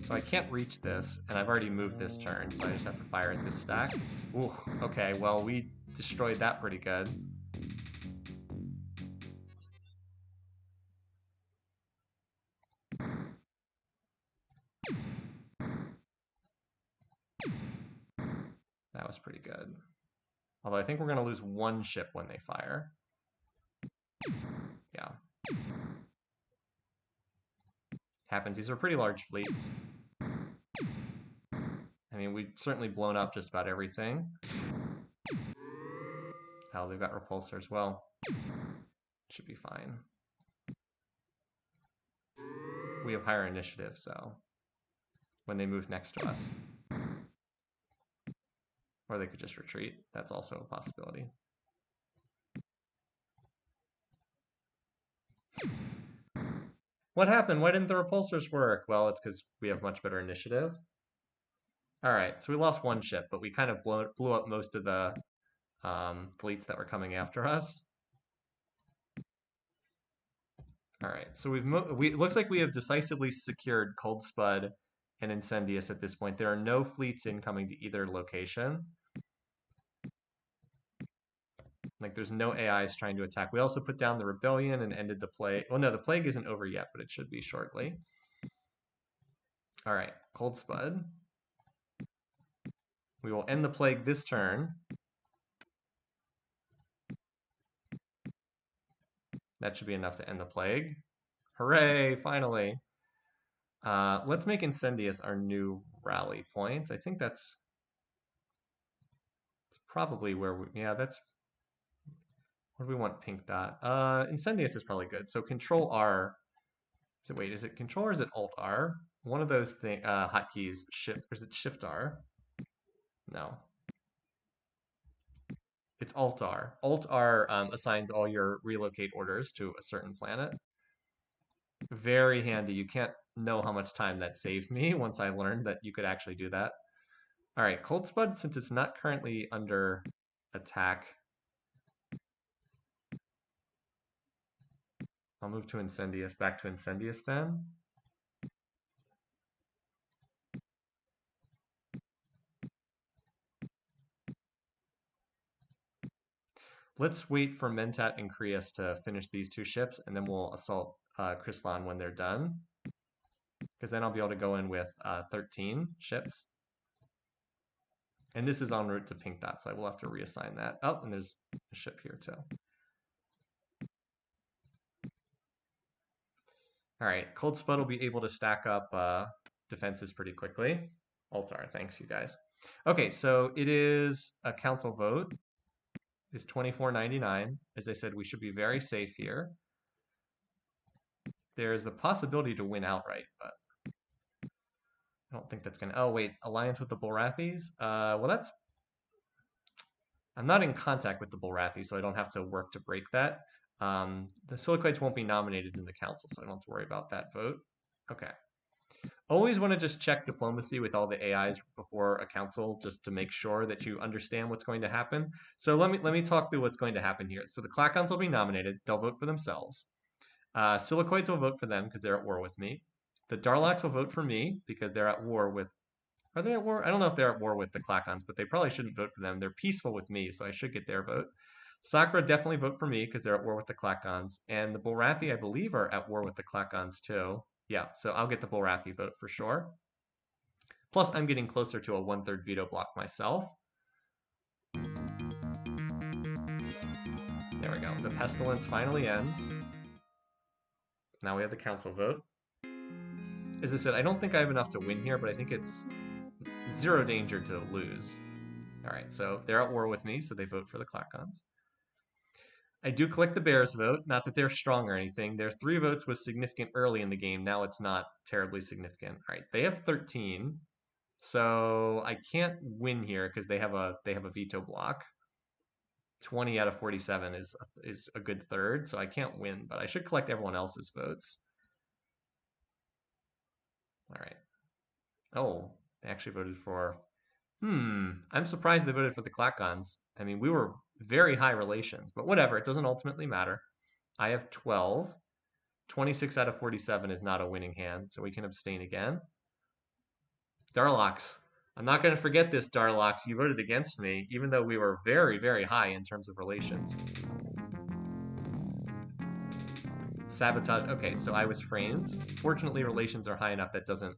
So I can't reach this, and I've already moved this turn, so I just have to fire at this stack. Ooh, okay, well, we destroyed that pretty good. That was pretty good. Although I think we're going to lose one ship when they fire. Yeah. Happens. These are pretty large fleets. I mean, we've certainly blown up just about everything. Hell, they've got repulsors. Well, should be fine. We have higher initiative, so when they move next to us. Or they could just retreat. That's also a possibility. What happened? Why didn't the repulsors work? Well, it's because we have much better initiative. All right, so we lost one ship, but we kind of blew up most of the fleets that were coming after us. All right, so it looks like we have decisively secured Cold Spud and Incendius at this point. There are no fleets incoming to either location. Like there's no AIs trying to attack. We also put down the rebellion and ended the plague. Well, no, the plague isn't over yet, but it should be shortly. All right, Cold Spud. We will end the plague this turn. That should be enough to end the plague. Hooray, finally. Let's make Incendius our new rally point. I think that's probably where we, yeah, that's, what do we want pink dot? Incendius is probably good. So Control R, wait, is it Control or is it Alt R? One of those hotkeys, Shift, or is it Shift R? No. It's Alt R. Alt R assigns all your relocate orders to a certain planet. Very handy. You can't know how much time that saved me once I learned that you could actually do that. All right, Cold Spud, since it's not currently under attack, I'll move to Incendius, back to Incendius then. Let's wait for Mentat and Krias to finish these two ships, and then we'll assault Krislan when they're done. Because then I'll be able to go in with 13 ships. And this is en route to Pink Dot, so I will have to reassign that. Oh, and there's a ship here too. All right, Cold Spud will be able to stack up defenses pretty quickly. Altar, thanks you guys. Okay, so it is a council vote. It's 24.99. As I said, we should be very safe here. There's the possibility to win outright, but I don't think that's gonna. Oh wait, alliance with the Bulrathis. Well, that's. I'm not in contact with the Bulrathis, so I don't have to work to break that. The Silicoids won't be nominated in the council, so I don't have to worry about that vote. Okay. Always want to just check diplomacy with all the AIs before a council, just to make sure that you understand what's going to happen. So let me talk through what's going to happen here. So the Clacons will be nominated. They'll vote for themselves. Silicoids will vote for them because they're at war with me. The Darloks will vote for me because they're at war with. Are they at war? I don't know if they're at war with the Clacons, but they probably shouldn't vote for them. They're peaceful with me, so I should get their vote. Sakura definitely vote for me because they're at war with the Clacons. And the Bulrathi, I believe, are at war with the Clacons too. Yeah, so I'll get the Bulrathi vote for sure. Plus, I'm getting closer to a 1/3 veto block myself. There we go. The pestilence finally ends. Now we have the council vote. As I said, I don't think I have enough to win here, but I think it's zero danger to lose. All right, so they're at war with me, so they vote for the Clacons. I do collect the Bears vote, not that they're strong or anything. Their 3 votes was significant early in the game. Now it's not terribly significant. All right, they have 13, so I can't win here because they have a veto block. 20 out of 47 is a good third, so I can't win, but I should collect everyone else's votes. All right. Oh, they actually voted for. I'm surprised they voted for the Clacons. I mean, we were very high relations, but whatever. It doesn't ultimately matter. I have 12. 26 out of 47 is not a winning hand, so we can abstain again. Darloks. I'm not going to forget this, Darloks. You voted against me, even though we were very, very high in terms of relations. Sabotage. Okay, so I was framed. Fortunately, relations are high enough that doesn't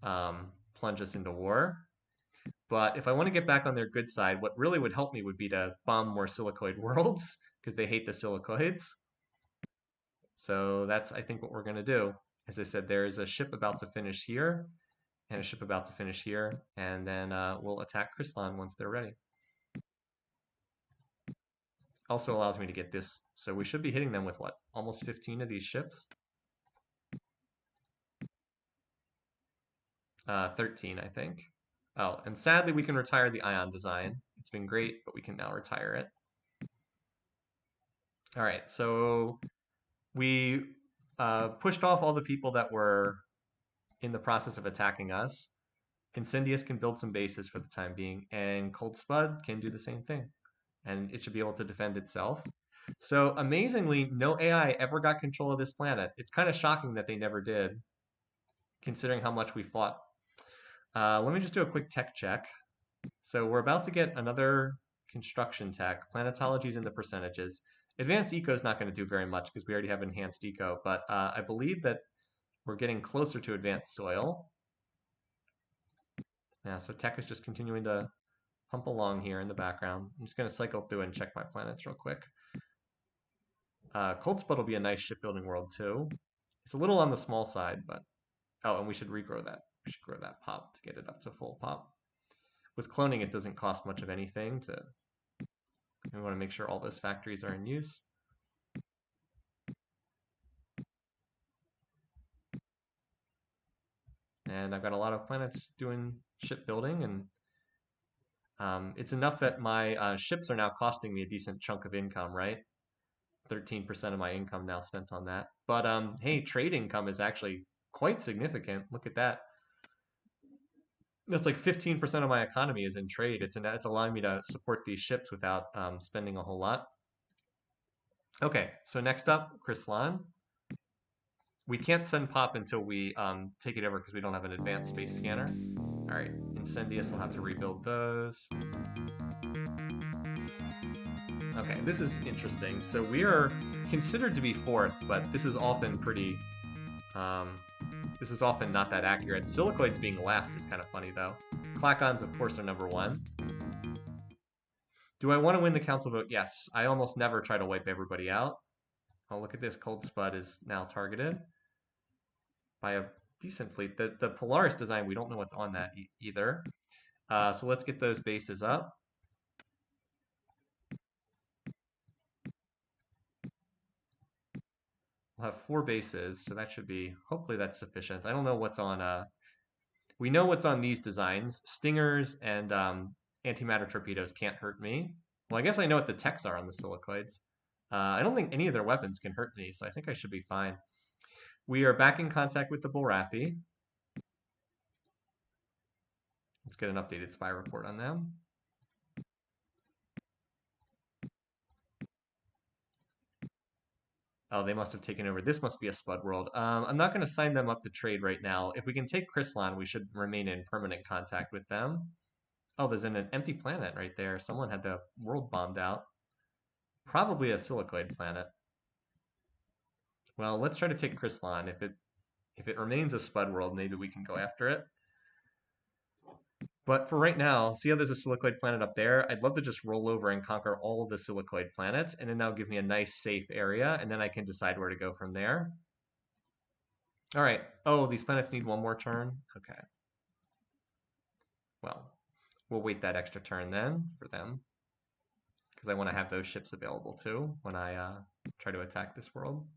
plunge us into war. But if I want to get back on their good side, what really would help me would be to bomb more Silicoid worlds, because they hate the Silicoids. So that's, I think, what we're going to do. As I said, there is a ship about to finish here, and a ship about to finish here, and then we'll attack Krislan once they're ready. Also allows me to get this, so we should be hitting them with, what, almost 15 of these ships? 13, I think. Oh, and sadly we can retire the ion design. It's been great, but we can now retire it. All right, so we pushed off all the people that were in the process of attacking us. Incendious can build some bases for the time being, and Cold Spud can do the same thing, and it should be able to defend itself. So amazingly, no AI ever got control of this planet. It's kind of shocking that they never did, considering how much we fought. Let me just do a quick tech check. So we're about to get another construction tech. Planetology's in the percentages. Advanced Eco is not going to do very much because we already have enhanced eco, but I believe that we're getting closer to advanced soil. Yeah, so tech is just continuing to pump along here in the background. I'm just going to cycle through and check my planets real quick. Cold Spot will be a nice shipbuilding world too. It's a little on the small side, but oh, and we should regrow that. We should grow that pop to get it up to full pop. With cloning, it doesn't cost much of anything to. We want to make sure all those factories are in use. And I've got a lot of planets doing shipbuilding, and it's enough that my ships are now costing me a decent chunk of income, right? 13% of my income now spent on that. But hey, trade income is actually quite significant. Look at that. That's like 15% of my economy is in trade. It's allowing me to support these ships without spending a whole lot. Okay, so next up, Chrysalan. We can't send pop until we take it over because we don't have an advanced space scanner. All right, Incendious will have to rebuild those. Okay, this is interesting. So we are considered to be fourth, but this is often pretty. This is often not that accurate. Silicoids being last is kind of funny though. Clacons, of course, are number one. Do I want to win the council vote? Yes. I almost never try to wipe everybody out. Oh, look at this. Cold Spud is now targeted by a decent fleet. The Polaris design, we don't know what's on that either. So let's get those bases up. We'll have 4 bases, so that should be, hopefully that's sufficient. I don't know what's on, we know what's on these designs. Stingers and antimatter torpedoes can't hurt me. Well, I guess I know what the techs are on the Silicoids. I don't think any of their weapons can hurt me, so I think I should be fine. We are back in contact with the Bulrathi. Let's get an updated spy report on them. Oh, they must have taken over. This must be a Spud world. I'm not going to sign them up to trade right now. If we can take Chrysalan, we should remain in permanent contact with them. Oh, there's an empty planet right there. Someone had the world bombed out. Probably a Silicoid planet. Well, let's try to take Chrysalan. If it remains a Spud world, maybe we can go after it. But for right now, see how there's a Silicoid planet up there? I'd love to just roll over and conquer all of the Silicoid planets, and then that'll give me a nice safe area, and then I can decide where to go from there. All right. Oh, these planets need one more turn? Okay. Well, we'll wait that extra turn then for them, because I want to have those ships available too when I try to attack this world.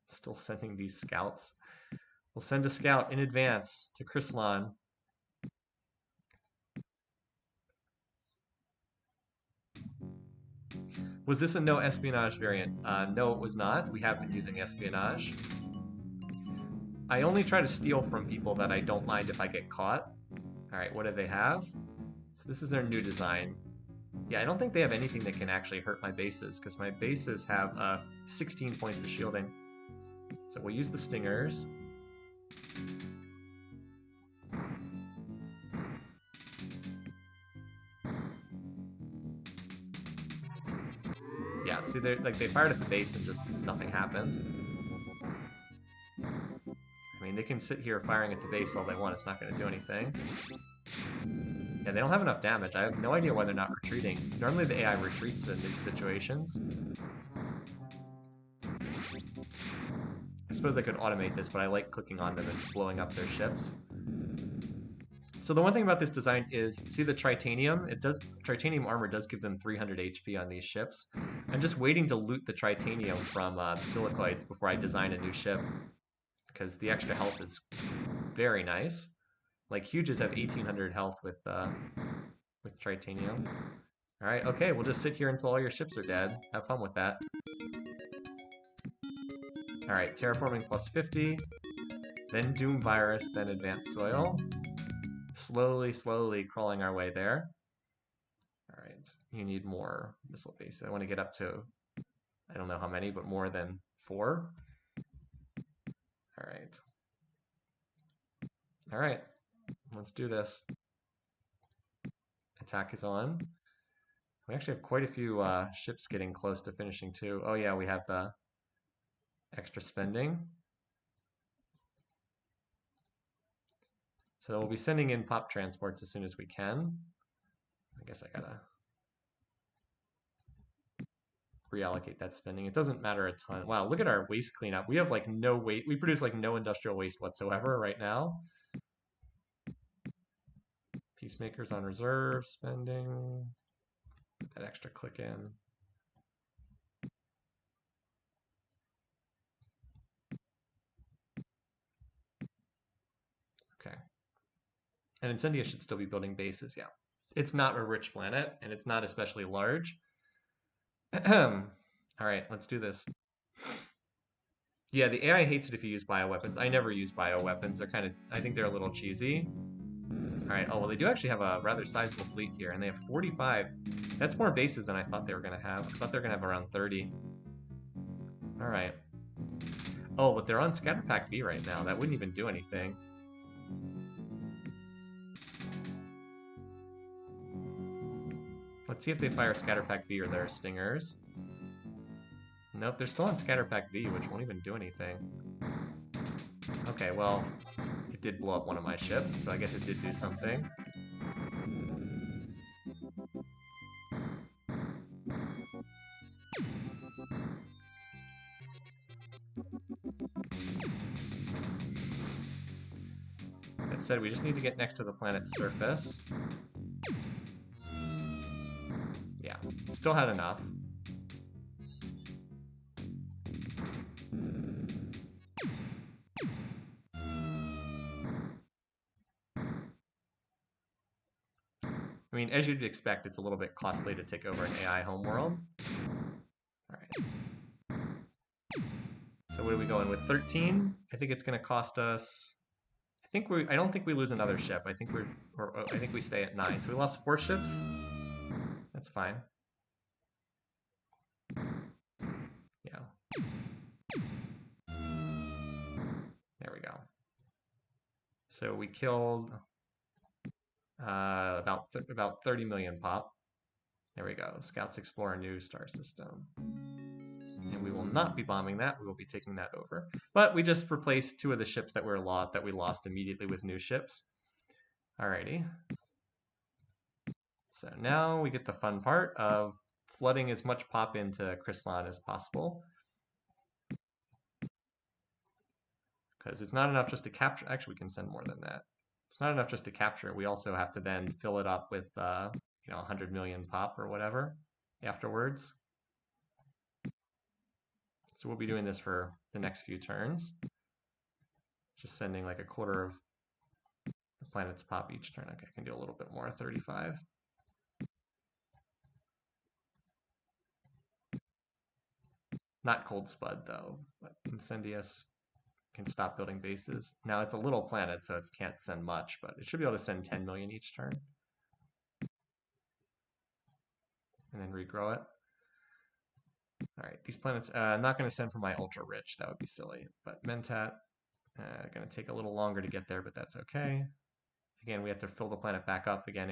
Still sending these scouts. We'll send a scout in advance to Chrysalan. Was this a no espionage variant? No, it was not. We have been using espionage. I only try to steal from people that I don't mind if I get caught. All right, what do they have? So this is their new design. Yeah, I don't think they have anything that can actually hurt my bases because my bases have 16 points of shielding. So we'll use the Stingers. Yeah, see, they fired at the base and just nothing happened. I mean, they can sit here firing at the base all they want. It's not going to do anything. Yeah, they don't have enough damage. I have no idea why they're not retreating. Normally the AI retreats in these situations. I suppose I could automate this, but I like clicking on them and blowing up their ships. So the one thing about this design is, see the Tritanium? Tritanium armor does give them 300 HP on these ships. I'm just waiting to loot the tritanium from the Silicoids before I design a new ship, because the extra health is very nice. Like Huges have 1800 health with tritanium. All right, okay, we'll just sit here until all your ships are dead. Have fun with that. All right, terraforming plus 50, then Doom Virus, then Advanced Soil. Slowly crawling our way there. All right, you need more missile base. I want to get up to, I don't know how many, but more than 4. All right. All right, let's do this. Attack is on. We actually have quite a few ships getting close to finishing too. Oh yeah, we have the extra spending. So we'll be sending in pop transports as soon as we can. I guess I gotta reallocate that spending. It doesn't matter a ton. Wow, look at our waste cleanup. We have like no waste. We produce like no industrial waste whatsoever right now. Peacemakers on reserve, spending. Put that extra click in. Okay. And Incendia should still be building bases, yeah. It's not a rich planet, and it's not especially large. All right, let's do this. Yeah, the AI hates it if you use bioweapons. I never use bioweapons. They're kind of, I think they're a little cheesy. All right, oh, well, they do actually have a rather sizable fleet here, and they have 45. That's more bases than I thought they were going to have. I thought they were going to have around 30. All right. Oh, but they're on Scatterpack V right now. That wouldn't even do anything. Let's see if they fire Scatterpack V or their Stingers. Nope, they're still on Scatterpack V, which won't even do anything. Okay, well, it did blow up one of my ships, so I guess it did do something. That said, we just need to get next to the planet's surface. Yeah, still had enough. I mean, as you'd expect, it's a little bit costly to take over an AI homeworld. All right. So what are we going with? 13? I think it's going to cost us. I don't think we lose another ship. I think we stay at 9. So we lost 4 ships. That's fine. Yeah. There we go. So we killed about 30 million pop. There we go. Scouts explore a new star system. And we will not be bombing that. We will be taking that over. But we just replaced 2 of the ships that we lost immediately with new ships. Alrighty. So now we get the fun part of flooding as much pop into Crystalline as possible. Because it's not enough just to capture. Actually, we can send more than that. It's not enough just to capture it. We also have to then fill it up with 100 million pop or whatever afterwards. So we'll be doing this for the next few turns. Just sending like a quarter of the planet's pop each turn. Okay, I can do a little bit more, 35. Not Cold Spud though, but Incendius can stop building bases. Now it's a little planet, so it can't send much, but it should be able to send 10 million each turn. And then regrow it. All right, these planets, I'm not going to send for my ultra rich. That would be silly. But Mentat, going to take a little longer to get there, but that's okay. Again, we have to fill the planet back up again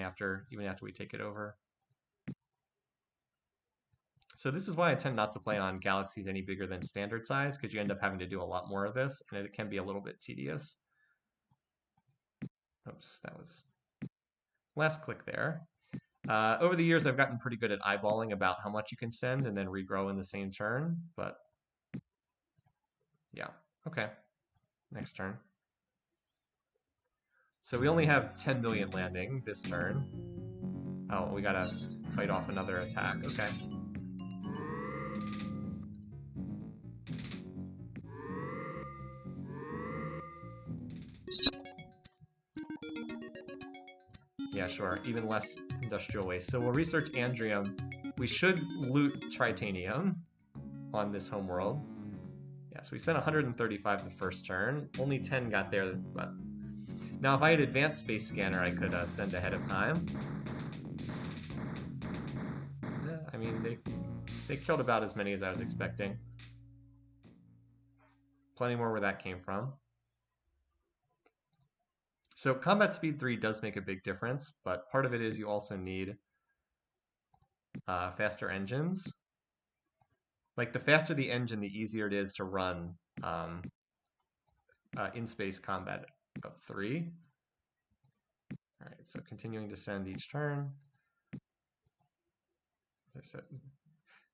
even after we take it over. So this is why I tend not to play on galaxies any bigger than standard size, because you end up having to do a lot more of this, and it can be a little bit tedious. Oops, that was last click there. Over the years, I've gotten pretty good at eyeballing about how much you can send and then regrow in the same turn, but yeah, okay, next turn. So we only have 10 million landing this turn. Oh, we gotta fight off another attack, okay. Yeah, sure. Even less industrial waste. So we'll research andrium. We should loot tritanium on this homeworld. Yeah, so we sent 135 the first turn. Only 10 got there, but now if I had advanced space scanner, I could send ahead of time. Yeah, I mean, they killed about as many as I was expecting. Plenty more where that came from. So combat speed 3 does make a big difference, but part of it is you also need faster engines. Like the faster the engine, the easier it is to run in-space combat of 3. All right, so continuing to send each turn. As I said,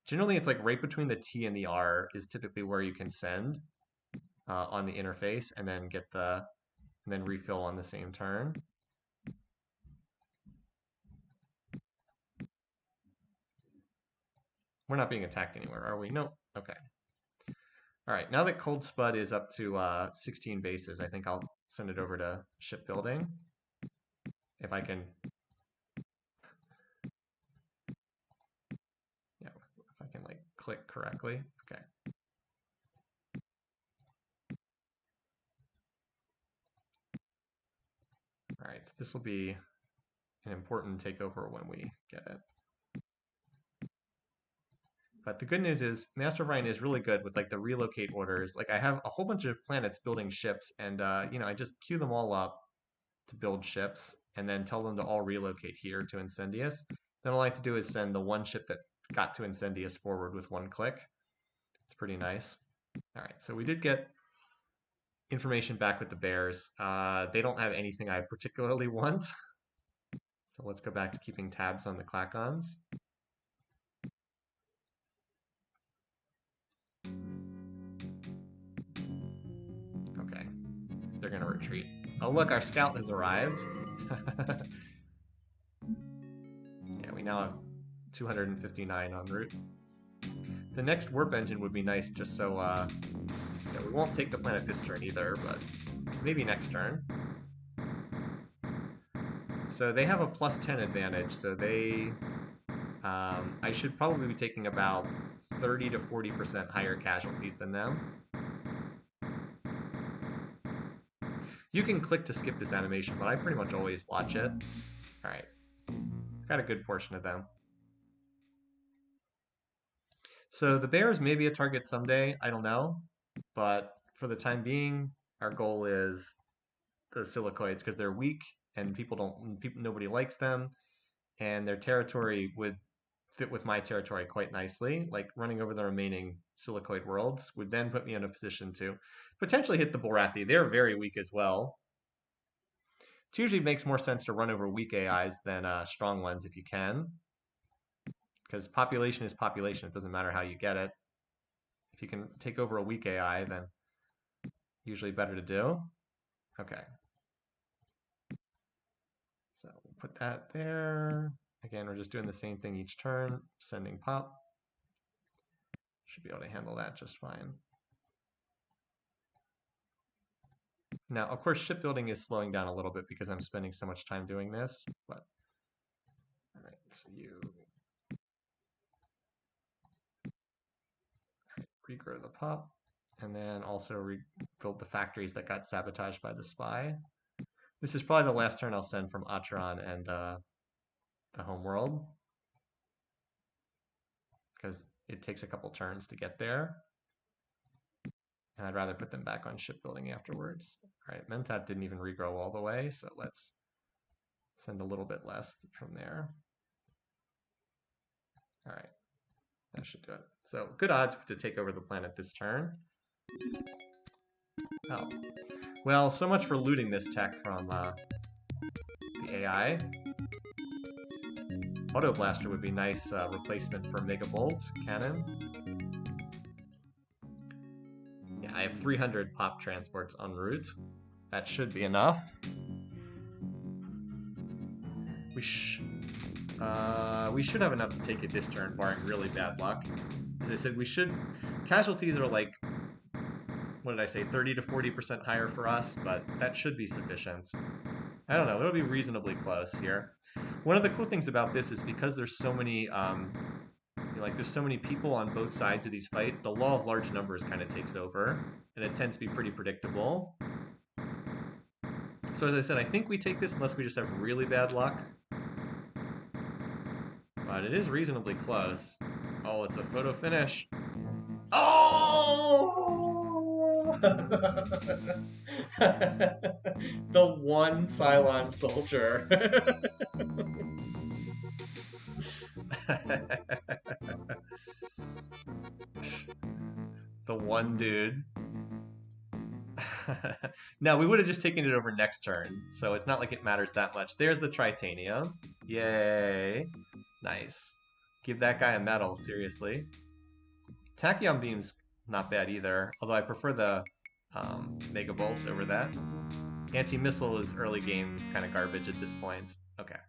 generally it's like right between the T and the R is typically where you can send on the interface, and then and then refill on the same turn. We're not being attacked anywhere, are we? No. Okay. All right, now that Cold Spud is up to 16 bases, I think I'll send it over to shipbuilding. If I can... Yeah, if I can like click correctly. Okay. All right, so this will be an important takeover when we get it. But the good news is Master of Orion is really good with like the relocate orders. Like I have a whole bunch of planets building ships, and you know, I just queue them all up to build ships and then tell them to all relocate here to Incendius. Then all I have to do is send the one ship that got to Incendius forward with one click. It's pretty nice. All right, so we did get information back with the bears. They don't have anything I particularly want. So let's go back to keeping tabs on the Clacons. Okay, they're gonna retreat. Oh look, our scout has arrived. Yeah, we now have 259 en route. The next warp engine would be nice just so we won't take the planet this turn either, but maybe next turn. So they have a +10 advantage, so they... I should probably be taking about 30 to 40% higher casualties than them. You can click to skip this animation, but I pretty much always watch it. All right, got a good portion of them. So the bears may be a target someday, I don't know, but for the time being, our goal is the Silicoids because they're weak and nobody likes them, and their territory would fit with my territory quite nicely. Like running over the remaining Silicoid worlds would then put me in a position to potentially hit the Borathi. They're very weak as well. It usually makes more sense to run over weak AIs than strong ones if you can, because population is population. It doesn't matter how you get it. If you can take over a weak AI, then usually better to do. Okay. So we'll put that there. Again, we're just doing the same thing each turn, sending pop. Should be able to handle that just fine. Now, of course, shipbuilding is slowing down a little bit because I'm spending so much time doing this, but all right, so you regrow the pop, and then also rebuild the factories that got sabotaged by the spy. This is probably the last turn I'll send from Acheron and the homeworld, because it takes a couple turns to get there. And I'd rather put them back on shipbuilding afterwards. All right, Mentat didn't even regrow all the way, so let's send a little bit less from there. All right, that should do it. So good odds to take over the planet this turn. Oh, well, so much for looting this tech from the AI. Auto Blaster would be nice replacement for Megabolt cannon. Yeah, I have 300 pop transports en route. That should be enough. We should have enough to take it this turn, barring really bad luck. As I said, we should... Casualties are like, what did I say, 30 to 40% higher for us, but that should be sufficient. I don't know. It'll be reasonably close here. One of the cool things about this is because there's so many, like there's so many people on both sides of these fights, the law of large numbers kind of takes over, and it tends to be pretty predictable. So as I said, I think we take this unless we just have really bad luck. But it is reasonably close. Oh, it's a photo finish. Oh! The one Cylon soldier. The one dude. No, we would have just taken it over next turn, so it's not like it matters that much. There's the Tritanium. Yay. Nice. Give that guy a medal, seriously. Tachyon Beam's not bad either, although I prefer the Mega Bolt over that. Anti-Missile is early game. It's kind of garbage at this point. Okay.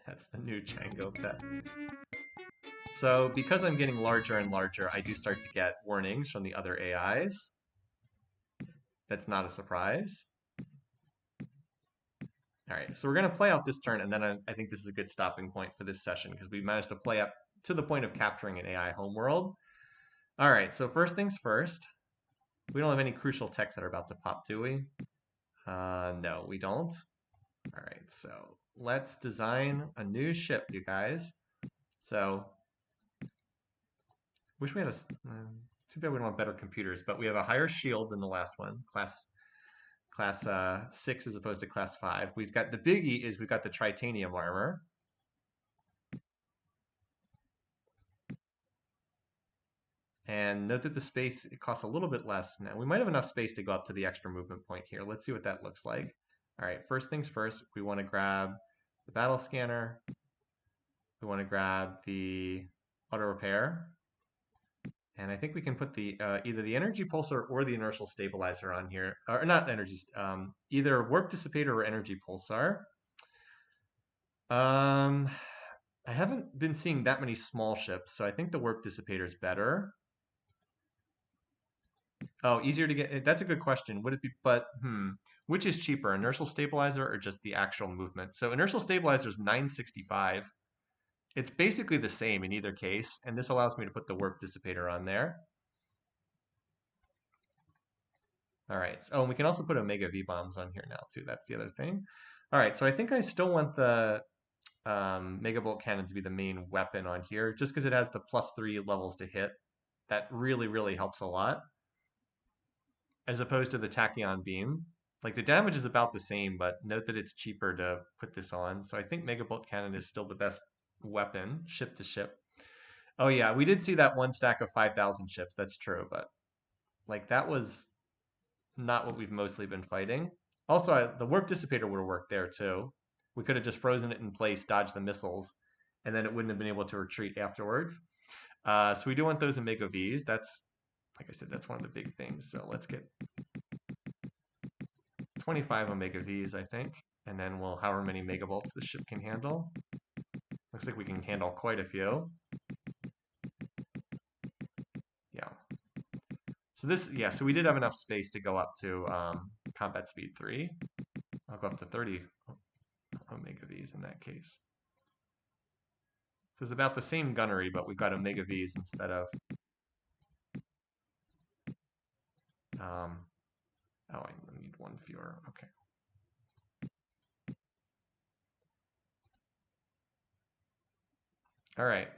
That's the new Django pet. So because I'm getting larger and larger, I do start to get warnings from the other AIs. That's not a surprise. All right, so we're going to play out this turn, and then I think this is a good stopping point for this session because we managed to play up to the point of capturing an AI homeworld. All right, so first things first. We don't have any crucial techs that are about to pop, do we? No, we don't. All right, so let's design a new ship, you guys. So, wish we had a... too bad we don't have better computers, but we have a higher shield than the last one, class 6 as opposed to class 5. We've got the biggie is we've got the Tritanium armor. And note that the space, it costs a little bit less now. We might have enough space to go up to the extra movement point here. Let's see what that looks like. All right, first things first, we want to grab the battle scanner. We want to grab the auto repair. And I think we can put the either the energy pulsar or the inertial stabilizer on here. Or not energy, either warp dissipator or energy pulsar. I haven't been seeing that many small ships, so I think the warp dissipator is better. Oh, easier to get. That's a good question. Would it be? But which is cheaper, inertial stabilizer or just the actual movement? So inertial stabilizer is 965. It's basically the same in either case, and this allows me to put the warp dissipator on there. All right. Oh, and we can also put Omega V bombs on here now too. That's the other thing. All right. So I think I still want the Mega Bolt Cannon to be the main weapon on here, just because it has the +3 levels to hit. That really, really helps a lot. As opposed to the Tachyon Beam. Like the damage is about the same, but note that it's cheaper to put this on. So I think Mega Bolt Cannon is still the best weapon, ship to ship. Oh yeah, we did see that one stack of 5,000 ships. That's true, but like that was not what we've mostly been fighting. Also, the warp dissipator would have worked there too. We could have just frozen it in place, dodged the missiles, and then it wouldn't have been able to retreat afterwards. So we do want those Omega Vs. That's, like I said, that's one of the big things. So let's get 25 Omega Vs, I think. And then we'll however many megavolts the ship can handle. Looks like we can handle quite a few. Yeah. So this, yeah, so we did have enough space to go up to combat speed 3. I'll go up to 30 Omega Vs in that case. So it's about the same gunnery, but we've got Omega Vs instead of... oh, I need one fewer. Okay. All right.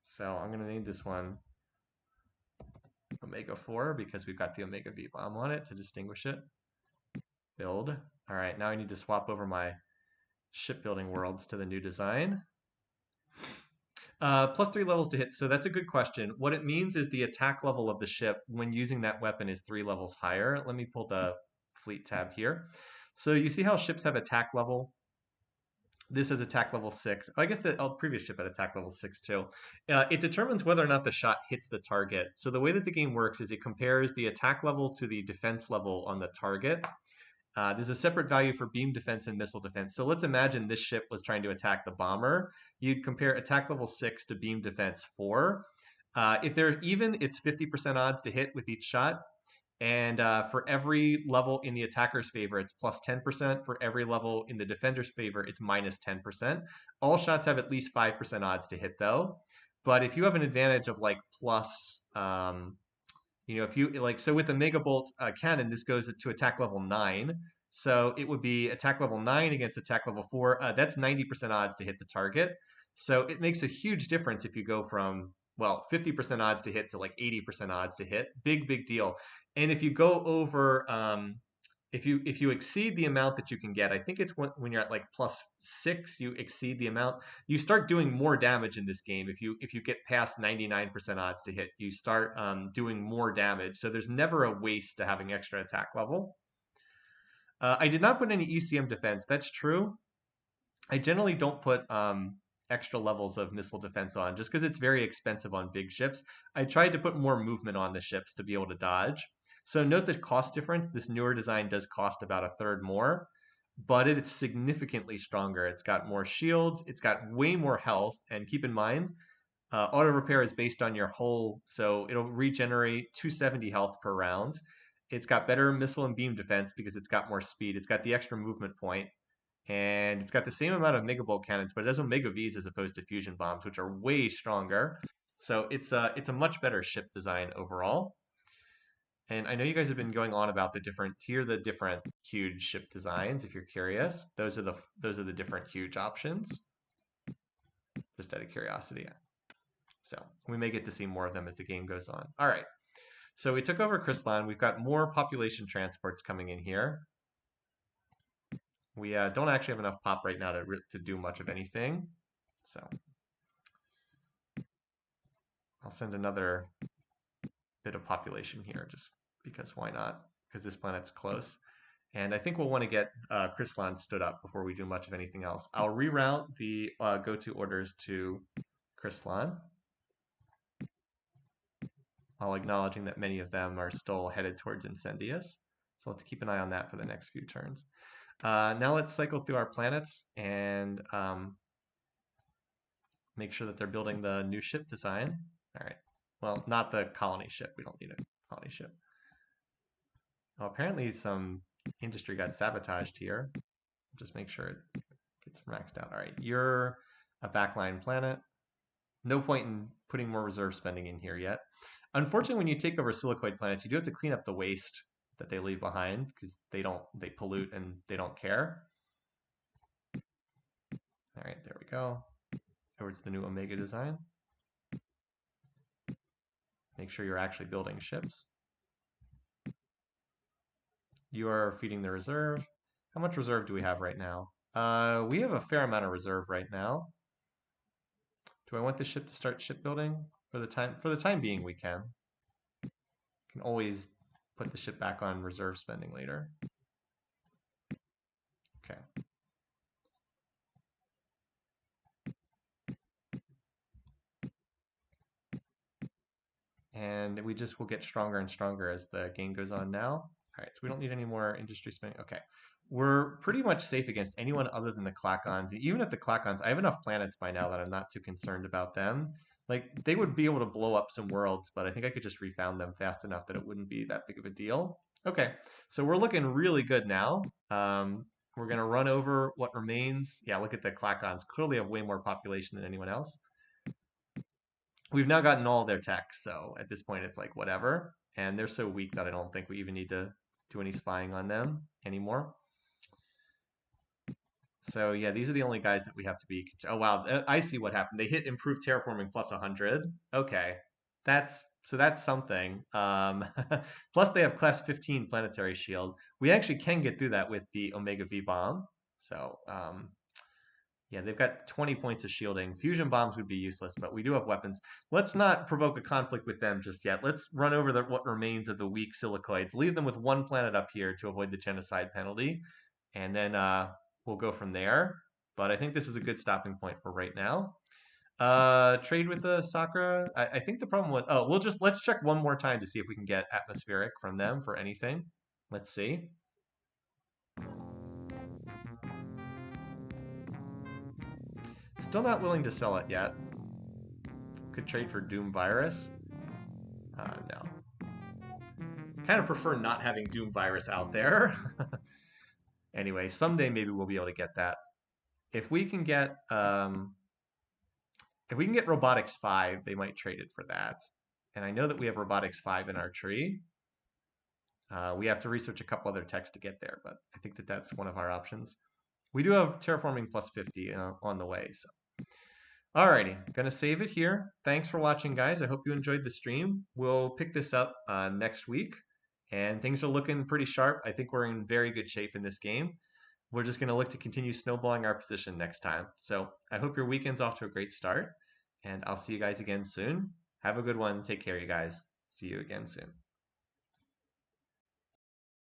So I'm going to need this one Omega 4 because we've got the Omega V bomb on it to distinguish it. Build. All right, now I need to swap over my shipbuilding worlds to the new design. +3 levels to hit. So that's a good question. What it means is the attack level of the ship when using that weapon is 3 levels higher. Let me pull the fleet tab here. So you see how ships have attack level? This is attack level 6. I guess the previous ship had attack level 6 too. It determines whether or not the shot hits the target. So the way that the game works is it compares the attack level to the defense level on the target. There's a separate value for beam defense and missile defense. So let's imagine this ship was trying to attack the bomber. You'd compare attack level 6 to beam defense 4. If they're even, it's 50% odds to hit with each shot. And for every level in the attacker's favor, it's plus 10%. For every level in the defender's favor, it's minus 10%. All shots have at least 5% odds to hit, though. But if you have an advantage of like plus, if you like, so with the Mega Bolt cannon, this goes to attack level 9. So it would be attack level 9 against attack level 4. That's 90% odds to hit the target. So it makes a huge difference if you go from, well, 50% odds to hit to like 80% odds to hit. Big, big deal. And if you go over, if you exceed the amount that you can get, I think it's when you're at like +6, you exceed the amount. You start doing more damage in this game. If you get past 99% odds to hit, you start doing more damage. So there's never a waste to having extra attack level. I did not put any ECM defense. That's true. I generally don't put extra levels of missile defense on just because it's very expensive on big ships. I tried to put more movement on the ships to be able to dodge. So note the cost difference. This newer design does cost about a third more, but it's significantly stronger. It's got more shields. It's got way more health. And keep in mind, auto repair is based on your hull, so it'll regenerate 270 health per round. It's got better missile and beam defense because it's got more speed. It's got the extra movement point, and it's got the same amount of Mega Bolt cannons, but it has Omega Vs as opposed to fusion bombs, which are way stronger. So it's a much better ship design overall. And I know you guys have been going on about the different huge ship designs. If you're curious, those are the different huge options. Just out of curiosity. So we may get to see more of them as the game goes on. All right. So we took over Crystalline. We've got more population transports coming in here. We don't actually have enough pop right now to do much of anything. So I'll send another bit of population here just because why not? Because this planet's close. And I think we'll want to get Crystalline stood up before we do much of anything else. I'll reroute the go-to orders to Crystalline, while acknowledging that many of them are still headed towards Incendius. So let's keep an eye on that for the next few turns. Now let's cycle through our planets and make sure that they're building the new ship design. All right. Well, not the colony ship. We don't need a colony ship. Oh, apparently some industry got sabotaged here. Just make sure it gets maxed out. All right. You're a backline planet. No point in putting more reserve spending in here yet. Unfortunately, when you take over Silicoid planets, you do have to clean up the waste that they leave behind because they pollute and they don't care. All right, there we go. Over to the new Omega design. Make sure you're actually building ships. You are feeding the reserve. How much reserve do we have right now? We have a fair amount of reserve right now. Do I want the ship to start shipbuilding? For the time being, we can. Can always put the ship back on reserve spending later. Okay. And we just will get stronger and stronger as the game goes on now. All right, so we don't need any more industry spending. Okay. We're pretty much safe against anyone other than the Clacons. Even if the Clacons, I have enough planets by now that I'm not too concerned about them. Like, they would be able to blow up some worlds, but I think I could just refound them fast enough that it wouldn't be that big of a deal. Okay, so we're looking really good now. We're going to run over what remains. Yeah, look at the Clacons. Clearly have way more population than anyone else. We've now gotten all their tech, so at this point it's like whatever. And they're so weak that I don't think we even need to do any spying on them anymore. So yeah, these are the only guys that we have to be. Oh wow, I see what happened. They hit improved terraforming plus 100. Okay, that's something. Plus they have class 15 planetary shield. We actually can get through that with the Omega V bomb. So yeah, they've got 20 points of shielding. Fusion bombs would be useless, but we do have weapons. Let's not provoke a conflict with them just yet. Let's run over what remains of the weak Silicoids. Leave them with one planet up here to avoid the genocide penalty, and then we'll go from there. But I think this is a good stopping point for right now. Trade with the Sakura. I think the problem was, let's check one more time to see if we can get atmospheric from them for anything. Let's see. Still not willing to sell it yet. Could trade for Doom Virus. No. kind of prefer not having Doom Virus out there. Anyway, someday maybe we'll be able to get that. If we can get Robotics 5, they might trade it for that. And I know that we have Robotics 5 in our tree. We have to research a couple other techs to get there, but I think that that's one of our options. We do have Terraforming plus 50 on the way. So, alrighty, gonna save it here. Thanks for watching, guys. I hope you enjoyed the stream. We'll pick this up next week, and things are looking pretty sharp. I think we're in very good shape in this game. We're just gonna look to continue snowballing our position next time. So I hope your weekend's off to a great start, and I'll see you guys again soon. Have a good one. Take care, you guys. See you again soon.